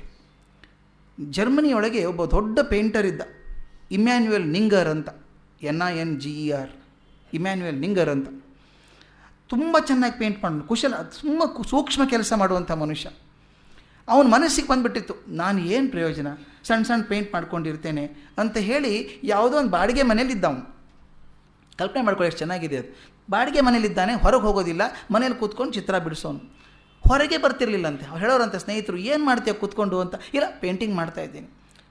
ಜರ್ಮನಿಯೊಳಗೆ ಒಬ್ಬ ದೊಡ್ಡ ಪೇಂಟರ್ ಇದ್ದ, ಇಮ್ಯಾನ್ಯುಯಲ್ ನಿಂಗರ್ ಅಂತ, NINGER. ಇಮ್ಯಾನ್ಯುಯಲ್ ನಿಂಗರ್ ಅಂತ. ತುಂಬ ಚೆನ್ನಾಗಿ ಪೇಂಟ್ ಮಾಡೋನು, ಕುಶಲ, ತುಂಬ ಸೂಕ್ಷ್ಮ ಕೆಲಸ ಮಾಡುವಂಥ ಮನುಷ್ಯ. ಅವನ ಮನಸ್ಸಿಗೆ ಬಂದುಬಿಟ್ಟಿತ್ತು, ನಾನು ಏನು ಪ್ರಯೋಜನ, ಸಣ್ಣ ಸಣ್ಣ ಪೇಂಟ್ ಮಾಡ್ಕೊಂಡಿರ್ತೇನೆ ಅಂತ ಹೇಳಿ ಯಾವುದೋ ಒಂದು ಬಾಡಿಗೆ ಮನೇಲಿದ್ದ ಅವನು. ಕಲ್ಪನೆ ಮಾಡ್ಕೊಳ್ಳಿ ಎಷ್ಟು ಚೆನ್ನಾಗಿದೆ ಅದು. ಬಾಡಿಗೆ ಮನೇಲಿದ್ದಾನೆ, ಹೊರಗೆ ಹೋಗೋದಿಲ್ಲ, ಮನೇಲಿ ಕೂತ್ಕೊಂಡು ಚಿತ್ರ ಬಿಡಿಸೋನು. ಹೊರಗೆ ಬರ್ತಿರ್ಲಿಲ್ಲಂತೆ. ಅವ್ರು ಹೇಳೋರಂತೆ ಸ್ನೇಹಿತರು, ಏನು ಮಾಡ್ತೀಯ ಕೂತ್ಕೊಂಡು ಅಂತ. ಇಲ್ಲ, ಪೇಂಟಿಂಗ್ ಮಾಡ್ತಾಯಿದ್ದೀನಿ.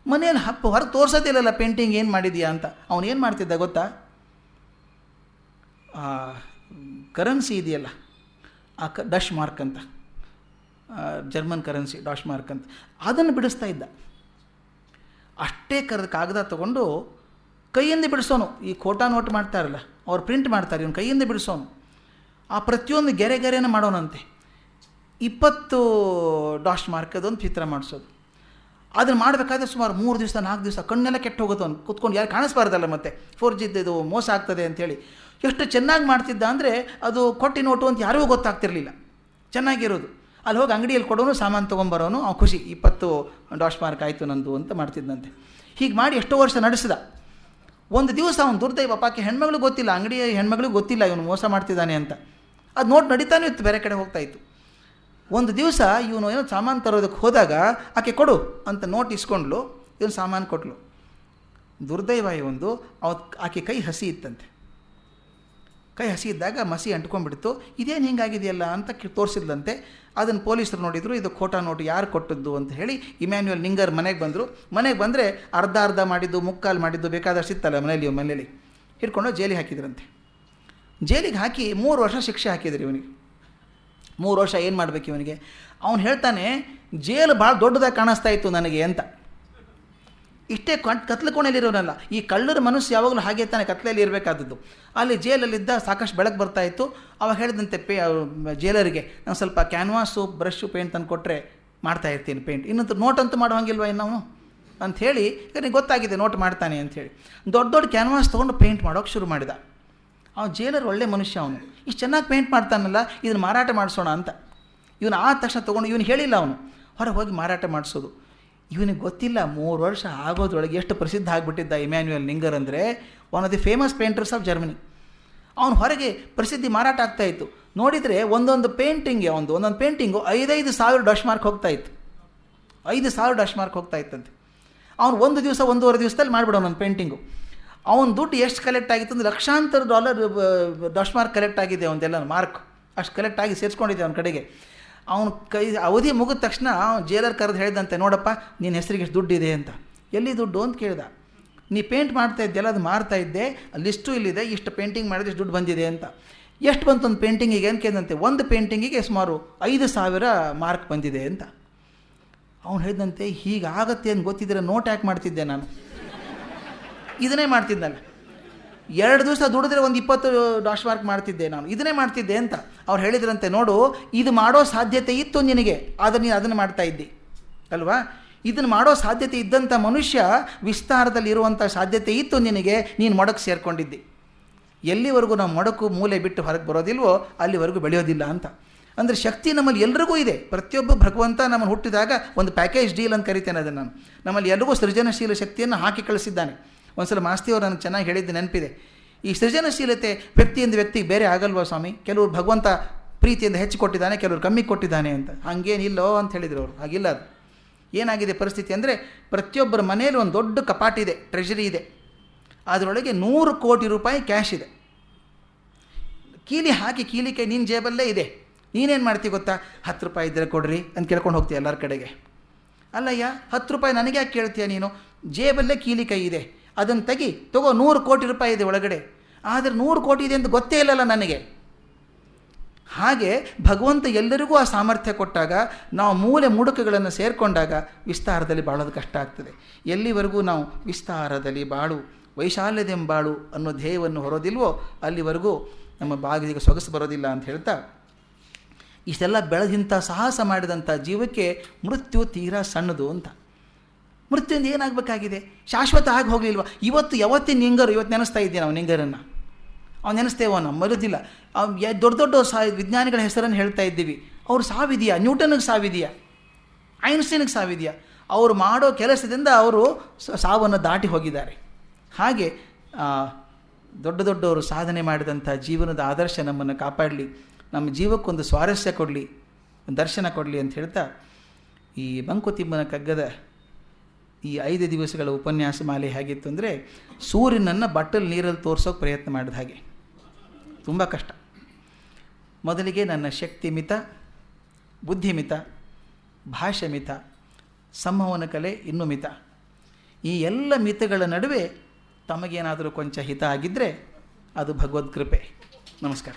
ಮನೇಲಿ ಹೊರಗೆ ತೋರಿಸೋದಿಲ್ಲಲ್ಲ ಪೇಂಟಿಂಗ್ ಏನು ಮಾಡಿದೀಯಾ ಅಂತ. ಅವನು ಏನು ಮಾಡ್ತಿದ್ದ ಗೊತ್ತಾ, ಕರೆನ್ಸಿ ಇದೆಯಲ್ಲ, ಆ ಡಶ್ ಮಾರ್ಕ್ ಅಂತ, ಜರ್ಮನ್ ಕರೆನ್ಸಿ ಡಾಶ್ ಮಾರ್ಕ್ ಅಂತ, ಅದನ್ನು ಬಿಡಿಸ್ತಾ ಇದ್ದ. ಅಷ್ಟೇ ಕಾಗದ ತೊಗೊಂಡು ಕೈಯಿಂದ ಬಿಡಿಸೋನು. ಈ ಖೋಟಾ ನೋಟ್ ಮಾಡ್ತಾರಲ್ಲ, ಅವ್ರು ಪ್ರಿಂಟ್ ಮಾಡ್ತಾರೆ, ಇವನು ಕೈಯಿಂದ ಬಿಡಿಸೋನು. ಆ ಪ್ರತಿಯೊಂದು ಗೆರೆನ ಮಾಡೋನಂತೆ. 20 ಡಾಶ್ ಮಾರ್ಕ್ ಅದೊಂದು ಚಿತ್ರ ಮಾಡಿಸೋದು. ಅದನ್ನು ಮಾಡಬೇಕಾದ್ರೆ ಸುಮಾರು 3 ದಿವಸ 4 ದಿವಸ ಕಣ್ಣೆಲ್ಲ ಕೆಟ್ಟು ಹೋಗುತ್ತೆ. ಅವ್ನು ಕೂತ್ಕೊಂಡು ಯಾರು ಕಾಣಿಸ್ಬಾರ್ದಲ್ಲ, ಮತ್ತು 4G ಇದು ಮೋಸ ಆಗ್ತದೆ ಅಂಥೇಳಿ. ಎಷ್ಟು ಚೆನ್ನಾಗಿ ಮಾಡ್ತಿದ್ದ ಅಂದರೆ ಅದು ಕೊಟ್ಟಿ ನೋಟು ಅಂತ ಯಾರಿಗೂ ಗೊತ್ತಾಗ್ತಿರಲಿಲ್ಲ, ಚೆನ್ನಾಗಿರೋದು. ಅಲ್ಲಿ ಹೋಗಿ ಅಂಗಡಿಯಲ್ಲಿ ಕೊಡೋನು, ಸಾಮಾನು ತೊಗೊಂಬರೋನು, ಅವ್ನು ಖುಷಿ, 20 ಡಾಶ್ ಮಾರ್ಕ್ ಆಯಿತು ನಂದು ಅಂತ ಮಾಡ್ತಿದ್ದಂತೆ. ಹೀಗೆ ಮಾಡಿ ಎಷ್ಟೋ ವರ್ಷ ನಡೆಸಿದ. ಒಂದು ದಿವಸ ಅವನು ದುರ್ದೈವ, ಪಾಕೆ ಹೆಣ್ಮಗಳು ಗೊತ್ತಿಲ್ಲ, ಅಂಗಡಿಯ ಹೆಣ್ಮಗಳಿಗೆ ಗೊತ್ತಿಲ್ಲ ಇವನು ಮೋಸ ಮಾಡ್ತಿದ್ದಾನೆ ಅಂತ. ಅದು ನೋಟ್ ನಡೀತಾನೆ ಇತ್ತು, ಬೇರೆ ಕಡೆ ಹೋಗ್ತಾಯಿತ್ತು. ಒಂದು ದಿವಸ ಇವನು ಏನೋ ಸಾಮಾನು ತರೋದಕ್ಕೆ ಹೋದಾಗ ಆಕೆ ಕೊಡು ಅಂತ ನೋಟ್ ಇಸ್ಕೊಂಡ್ಲು, ಇವನು ಸಾಮಾನು ಕೊಟ್ಲು. ದುರ್ದೈವ ಒಂದು, ಆಕೆ ಕೈ ಹಸಿ ಇತ್ತಂತೆ. ಕೈ ಹಸಿ ಇದ್ದಾಗ ಮಸಿ ಅಂಟ್ಕೊಂಡ್ಬಿಡ್ತು. ಇದೇನು ಹಿಂಗಾಗಿದೆಯಲ್ಲ ಅಂತ ತೋರಿಸಿದ್ಲಂತೆ. ಅದನ್ನು ಪೊಲೀಸರು ನೋಡಿದರು, ಇದು ಖೋಟಾ ನೋಟು ಯಾರು ಕೊಟ್ಟದ್ದು ಅಂತ ಹೇಳಿ ಇಮ್ಯಾನ್ಯುಯಲ್ ನಿಂಗರ್ ಮನೆಗೆ ಬಂದರು. ಮನೆಗೆ ಬಂದರೆ ಅರ್ಧ ಮಾಡಿದ್ದು, ಮುಕ್ಕಾಲು ಮಾಡಿದ್ದು ಬೇಕಾದಷ್ಟು ಇತ್ತಲ್ಲ ಮನೇಲಿ ಹಿಡ್ಕೊಂಡು ಜೈಲಿಗೆ ಹಾಕಿದ್ರಂತೆ. ಜೈಲಿಗೆ ಹಾಕಿ 3 ವರ್ಷ ಶಿಕ್ಷೆ ಹಾಕಿದ್ರು ಇವನಿಗೆ. 3 ವರ್ಷ ಏನು ಮಾಡಬೇಕು ಇವನಿಗೆ? ಅವನು ಹೇಳ್ತಾನೆ, ಜೈಲು ಭಾಳ ದೊಡ್ಡದಾಗಿ ಕಾಣಿಸ್ತಾ ಇತ್ತು ನನಗೆ ಅಂತ. ಇಷ್ಟೇ ಕತ್ಲು ಕೋಣೆಯಲ್ಲಿರೋನಲ್ಲ, ಈ ಕಳ್ಳರ ಮನಸ್ಸು ಯಾವಾಗಲೂ ಹಾಗೆ ತಾನೆ ಕತ್ಲೆಯಲ್ಲಿ ಇರಬೇಕಾದದ್ದು. ಅಲ್ಲಿ ಜೈಲಲ್ಲಿದ್ದ ಸಾಕಷ್ಟು ಬೆಳಕು ಬರ್ತಾಯಿತ್ತು. ಅವಾಗ ಹೇಳಿದಂತೆ ಜೈಲರಿಗೆ, ನಾನು ಸ್ವಲ್ಪ ಕ್ಯಾನ್ವಾಸು, ಬ್ರಷು, ಪೇಂಟ್ ತಂದು ಕೊಟ್ಟರೆ ಮಾಡ್ತಾಯಿರ್ತೀನಿ ಪೇಂಟ್, ಇನ್ನಂತೂ ನೋಟ್ ಅಂತೂ ಮಾಡೋಂಗಿಲ್ವ ಇನ್ನವನು ಅಂಥೇಳಿ. ಈಗ ನಿಮಗೆ ಗೊತ್ತಾಗಿದೆ ನೋಟ್ ಮಾಡ್ತಾನೆ ಅಂಥೇಳಿ ದೊಡ್ಡ ಕ್ಯಾನ್ವಾಸ್ ತೊಗೊಂಡು ಪೇಂಟ್ ಮಾಡೋಕ್ಕೆ ಶುರು ಮಾಡಿದ. ಅವನು ಜೈಲರ್ ಒಳ್ಳೆ ಮನುಷ್ಯ, ಅವನು ಇಷ್ಟು ಚೆನ್ನಾಗಿ ಪೇಂಟ್ ಮಾಡ್ತಾನಲ್ಲ, ಇದನ್ನು ಮಾರಾಟ ಮಾಡಿಸೋಣ ಅಂತ. ಇವನು ಆದ ತಕ್ಷಣ ತೊಗೊಂಡು, ಇವನು ಹೇಳಿಲ್ಲ, ಅವನು ಹೊರಗೆ ಹೋಗಿ ಮಾರಾಟ ಮಾಡಿಸೋದು. ಇವನಿಗೆ ಗೊತ್ತಿಲ್ಲ 3 ವರ್ಷ ಆಗೋದ್ರೊಳಗೆ ಎಷ್ಟು ಪ್ರಸಿದ್ಧ ಆಗಿಬಿಟ್ಟಿದ್ದ ಇಮ್ಯಾನ್ಯುಯಲ್ ನಿಂಗರ್ ಅಂದರೆ, one of the famous painters of Germany. ಅವನು ಹೊರಗೆ ಪ್ರಸಿದ್ಧಿ ಮಾರಾಟ ಆಗ್ತಾಯಿತ್ತು. ನೋಡಿದರೆ ಒಂದೊಂದು ಪೇಂಟಿಂಗ್ಗೆ ಒಂದೊಂದು ಪೇಂಟಿಂಗು 5,000 ಡಾಶ್ ಮಾರ್ಕ್ ಹೋಗ್ತಾಯಿತ್ತು. 5,000 ಡಾಶ್ ಮಾರ್ಕ್ ಹೋಗ್ತಾಯಿತ್ತಂತೆ. ಅವನು 1 ದಿವಸ 1.5 ದಿವಸದಲ್ಲಿ ಮಾಡಿಬಿಡೋನು ಒಂದು ಪೇಂಟಿಂಗು. ಅವನ ದುಡ್ಡು ಎಷ್ಟು ಕಲೆಕ್ಟ್ ಆಗಿತ್ತು ಅಂದರೆ ಲಕ್ಷಾಂತರ $, ಡಾಶ್ ಮಾರ್ಕ್ ಕಲೆಕ್ಟ್ ಆಗಿದೆ, ಅವನದೆಲ್ಲ ಮಾರ್ಕ್ ಅಷ್ಟು ಕಲೆಕ್ಟ್ ಆಗಿ ಸೇರಿಸ್ಕೊಂಡಿದ್ದೆ ಅವನ ಕಡೆಗೆ. ಅವನು ಅವಧಿ ಮುಗಿದ ತಕ್ಷಣ ಜೈಲರ್ ಕರೆದು ಹೇಳಿದಂತೆ, ನೋಡಪ್ಪ ನಿನ್ನ ಹೆಸರಿಗೆ ಎಷ್ಟು ದುಡ್ಡಿದೆ ಅಂತ. ಎಲ್ಲಿ ದುಡ್ಡು ಅಂತ ಕೇಳ್ದ. ನೀ ಪೇಂಟ್ ಮಾಡ್ತಾ ಇದ್ದೆಲ್ಲ ಅದು ಮಾರ್ತಾ ಇದ್ದೆ, ಲಿಸ್ಟು ಇಲ್ಲಿದೆ, ಇಷ್ಟು ಪೇಂಟಿಂಗ್ ಮಾಡಿದ್ರೆ ಎಷ್ಟು ದುಡ್ಡು ಬಂದಿದೆ ಅಂತ. ಎಷ್ಟು ಬಂತು ಒಂದು ಪೇಂಟಿಂಗಿಗೆ ಅಂತ ಕೇಳಿದಂತೆ. ಒಂದು ಪೇಂಟಿಂಗಿಗೆ ಸುಮಾರು 5,000 ಮಾರ್ಕ್ ಬಂದಿದೆ ಅಂತ. ಅವನು ಹೇಳಿದಂತೆ, ಹೀಗಾಗತ್ತೆ ಅಂತ ಗೊತ್ತಿದ್ದರೆ ನೋಟ್ ಯಾಕೆ ಮಾಡ್ತಿದ್ದೆ ನಾನು, ಇದನ್ನೇ ಮಾಡ್ತಿದ್ದಲ್ಲ. 2 ದಿವಸ ದುಡಿದ್ರೆ ಒಂದು 20 ಡಾಶ್ ಮಾರ್ಕ್ ಮಾಡ್ತಿದ್ದೆ ನಾನು, ಇದನ್ನೇ ಮಾಡ್ತಿದ್ದೆ ಅಂತ. ಅವ್ರು ಹೇಳಿದ್ರಂತೆ, ನೋಡು ಇದು ಮಾಡೋ ಸಾಧ್ಯತೆ ಇತ್ತು ನಿನಗೆ, ಆದರೆ ನೀನು ಅದನ್ನು ಮಾಡ್ತಾ ಇದ್ದಿ ಅಲ್ವಾ. ಇದನ್ನು ಮಾಡೋ ಸಾಧ್ಯತೆ ಇದ್ದಂಥ ಮನುಷ್ಯ ವಿಸ್ತಾರದಲ್ಲಿ ಇರುವಂಥ ಸಾಧ್ಯತೆ ಇತ್ತು ನಿನಗೆ, ನೀನು ಮೊಡಕು ಸೇರಿಕೊಂಡಿದ್ದಿ. ಎಲ್ಲಿವರೆಗೂ ನಾವು ಮೊಡಕು ಮೂಲೆ ಬಿಟ್ಟು ಹೊರಗೆ ಬರೋದಿಲ್ವೋ ಅಲ್ಲಿವರೆಗೂ ಬೆಳೆಯೋದಿಲ್ಲ ಅಂತ. ಅಂದರೆ ಶಕ್ತಿ ನಮ್ಮಲ್ಲಿ ಎಲ್ರಿಗೂ ಇದೆ. ಪ್ರತಿಯೊಬ್ಬ ಭಗವಂತ ನಮ್ಮನ್ನು ಹುಟ್ಟಿದಾಗ ಒಂದು ಪ್ಯಾಕೇಜ್ ಡೀಲ್ ಅಂತ ಕರಿತೇನೆ ಅದನ್ನು ನಾನು. ನಮ್ಮಲ್ಲಿ ಎಲ್ರಿಗೂ ಸೃಜನಶೀಲ ಶಕ್ತಿಯನ್ನು ಹಾಕಿ ಕಳಿಸಿದ್ದಾನೆ. ಒಂದು ಸಲ ಮಾಸ್ತಿಯವರು ನನಗೆ ಚೆನ್ನಾಗಿ ಹೇಳಿದ್ದು ನೆನಪಿದೆ. ಈ ಸೃಜನಶೀಲತೆ ವ್ಯಕ್ತಿಯಿಂದ ವ್ಯಕ್ತಿಗೆ ಬೇರೆ ಆಗಲ್ವಾ ಸ್ವಾಮಿ, ಕೆಲವರು ಭಗವಂತ ಪ್ರೀತಿಯಿಂದ ಹೆಚ್ಚು ಕೊಟ್ಟಿದ್ದಾನೆ, ಕೆಲವರು ಕಮ್ಮಿ ಕೊಟ್ಟಿದ್ದಾನೆ ಅಂತ. ಹಾಗೇನಿಲ್ಲೋ ಅಂತ ಹೇಳಿದರು ಅವರು. ಹಾಗಿಲ್ಲ. ಅದು ಏನಾಗಿದೆ ಪರಿಸ್ಥಿತಿ ಅಂದರೆ, ಪ್ರತಿಯೊಬ್ಬರ ಮನೆಯಲ್ಲಿ ಒಂದು ದೊಡ್ಡ ಕಪಾಟಿದೆ, ಟ್ರೆಷರಿ ಇದೆ, ಅದರೊಳಗೆ 100 ಕೋಟಿ ರೂಪಾಯಿ ಕ್ಯಾಶ್ ಇದೆ. ಕೀಲಿ ಹಾಕಿ ಕೀಲಿಕೆ ನಿನ್ನ ಜೇಬಲ್ಲೇ ಇದೆ. ನೀನೇನು ಮಾಡ್ತೀವಿ ಗೊತ್ತಾ, 10 ರೂಪಾಯಿ ಇದ್ದರೆ ಕೊಡ್ರಿ ಅಂತ ಕೇಳ್ಕೊಂಡು ಹೋಗ್ತೀಯ ಎಲ್ಲರ ಕಡೆಗೆ. ಅಲ್ಲಯ್ಯ 10 ರೂಪಾಯಿ ನನಗೆ ಯಾಕೆ ಕೇಳ್ತೀಯ ನೀನು, ಜೇಬಲ್ಲೇ ಕೀಲಿ ಕೈ ಇದೆ, ಅದನ್ನು ತಗೋ 100 ಕೋಟಿ ರೂಪಾಯಿ ಇದೆ ಒಳಗಡೆ. ಆದರೆ 100 ಕೋಟಿ ಇದೆ ಅಂತ ಗೊತ್ತೇ ಇಲ್ಲಲ್ಲ ನನಗೆ. ಹಾಗೆ ಭಗವಂತ ಎಲ್ಲರಿಗೂ ಆ ಸಾಮರ್ಥ್ಯ ಕೊಟ್ಟಾಗ, ನಾವು ಮೂಲೆ ಮುಡುಕುಗಳನ್ನು ಸೇರಿಕೊಂಡಾಗ ವಿಸ್ತಾರದಲ್ಲಿ ಬಾಳೋದು ಕಷ್ಟ ಆಗ್ತದೆ. ಎಲ್ಲಿವರೆಗೂ ನಾವು ವಿಸ್ತಾರದಲ್ಲಿ ಬಾಳು, ವೈಶಾಲ್ಯದೆಂಬಾಳು ಅನ್ನೋ ಧ್ಯೇಯವನ್ನು ಹೊರೋದಿಲ್ವೋ ಅಲ್ಲಿವರೆಗೂ ನಮ್ಮ ಬಾಗಿಲಿಗೆ ಸೊಗಸು ಬರೋದಿಲ್ಲ ಅಂತ ಹೇಳ್ತಾ, ಇಷ್ಟೆಲ್ಲ ಬೆಳೆದಿಂಥ ಸಾಹಸ ಮಾಡಿದಂಥ ಜೀವಕ್ಕೆ ಮೃತ್ಯು ತೀರಾ ಸಣ್ಣದು ಅಂತ. ಮೃತ್ಯುವಿಂದ ಏನಾಗಬೇಕಾಗಿದೆ, ಶಾಶ್ವತ ಆಗಿ ಹೋಗಲಿಲ್ವ. ಯಾವತ್ತಿನ ನಿಂಗರು ಇವತ್ತು ನೆನೆಸ್ತಾ ಇದ್ದೀನಿ ನಾವು ನಿಂಗರನ್ನು. ಅವ್ನು ನೆನೆಸ್ತೇವೋ ನಾವು ಮರೋದಿಲ್ಲ. ದೊಡ್ಡ ವಿಜ್ಞಾನಿಗಳ ಹೆಸರನ್ನು ಹೇಳ್ತಾ ಇದ್ದೀವಿ. ಅವ್ರು ಸಾವಿದೆಯಾ, ನ್ಯೂಟನ್ಗೆ ಸಾವಿದೆಯಾ, ಐನ್ಸ್ಟೈನ್ಗೆ ಸಾವಿದೆಯಾ? ಅವರು ಮಾಡೋ ಕೆಲಸದಿಂದ ಅವರು ಸಾವನ್ನು ದಾಟಿ ಹೋಗಿದ್ದಾರೆ. ಹಾಗೆ ದೊಡ್ಡ ದೊಡ್ಡವರು ಸಾಧನೆ ಮಾಡಿದಂಥ ಜೀವನದ ಆದರ್ಶ ನಮ್ಮನ್ನು ಕಾಪಾಡಲಿ, ನಮ್ಮ ಜೀವಕ್ಕೊಂದು ಸ್ವಾರಸ್ಯ ಕೊಡಲಿ, ಒಂದು ದರ್ಶನ ಕೊಡಲಿ ಅಂತ ಹೇಳ್ತಾ ಈ ಮಂಕುತಿಮ್ಮನ ಕಗ್ಗದ ಈ 5 ದಿವಸಗಳ ಉಪನ್ಯಾಸ ಮಾಲೆ ಹೇಗಿತ್ತು ಅಂದರೆ ಸೂರ್ಯನನ್ನು ಬಟ್ಟಲು ನೀರಲ್ಲಿ ತೋರಿಸೋಕೆ ಪ್ರಯತ್ನ ಮಾಡಿದ ಹಾಗೆ. ತುಂಬ ಕಷ್ಟ. ಮೊದಲಿಗೆ ನನ್ನ ಶಕ್ತಿ ಮಿತ, ಬುದ್ಧಿಮಿತ, ಭಾಷೆ ಮಿತ, ಸಂವಹನ ಕಲೆ ಇನ್ನೂ ಮಿತ. ಈ ಎಲ್ಲ ಮಿತಗಳ ನಡುವೆ ತಮಗೇನಾದರೂ ಕೊಂಚ ಹಿತ ಆಗಿದ್ದರೆ ಅದು ಭಗವದ್ಕೃಪೆ. ನಮಸ್ಕಾರ.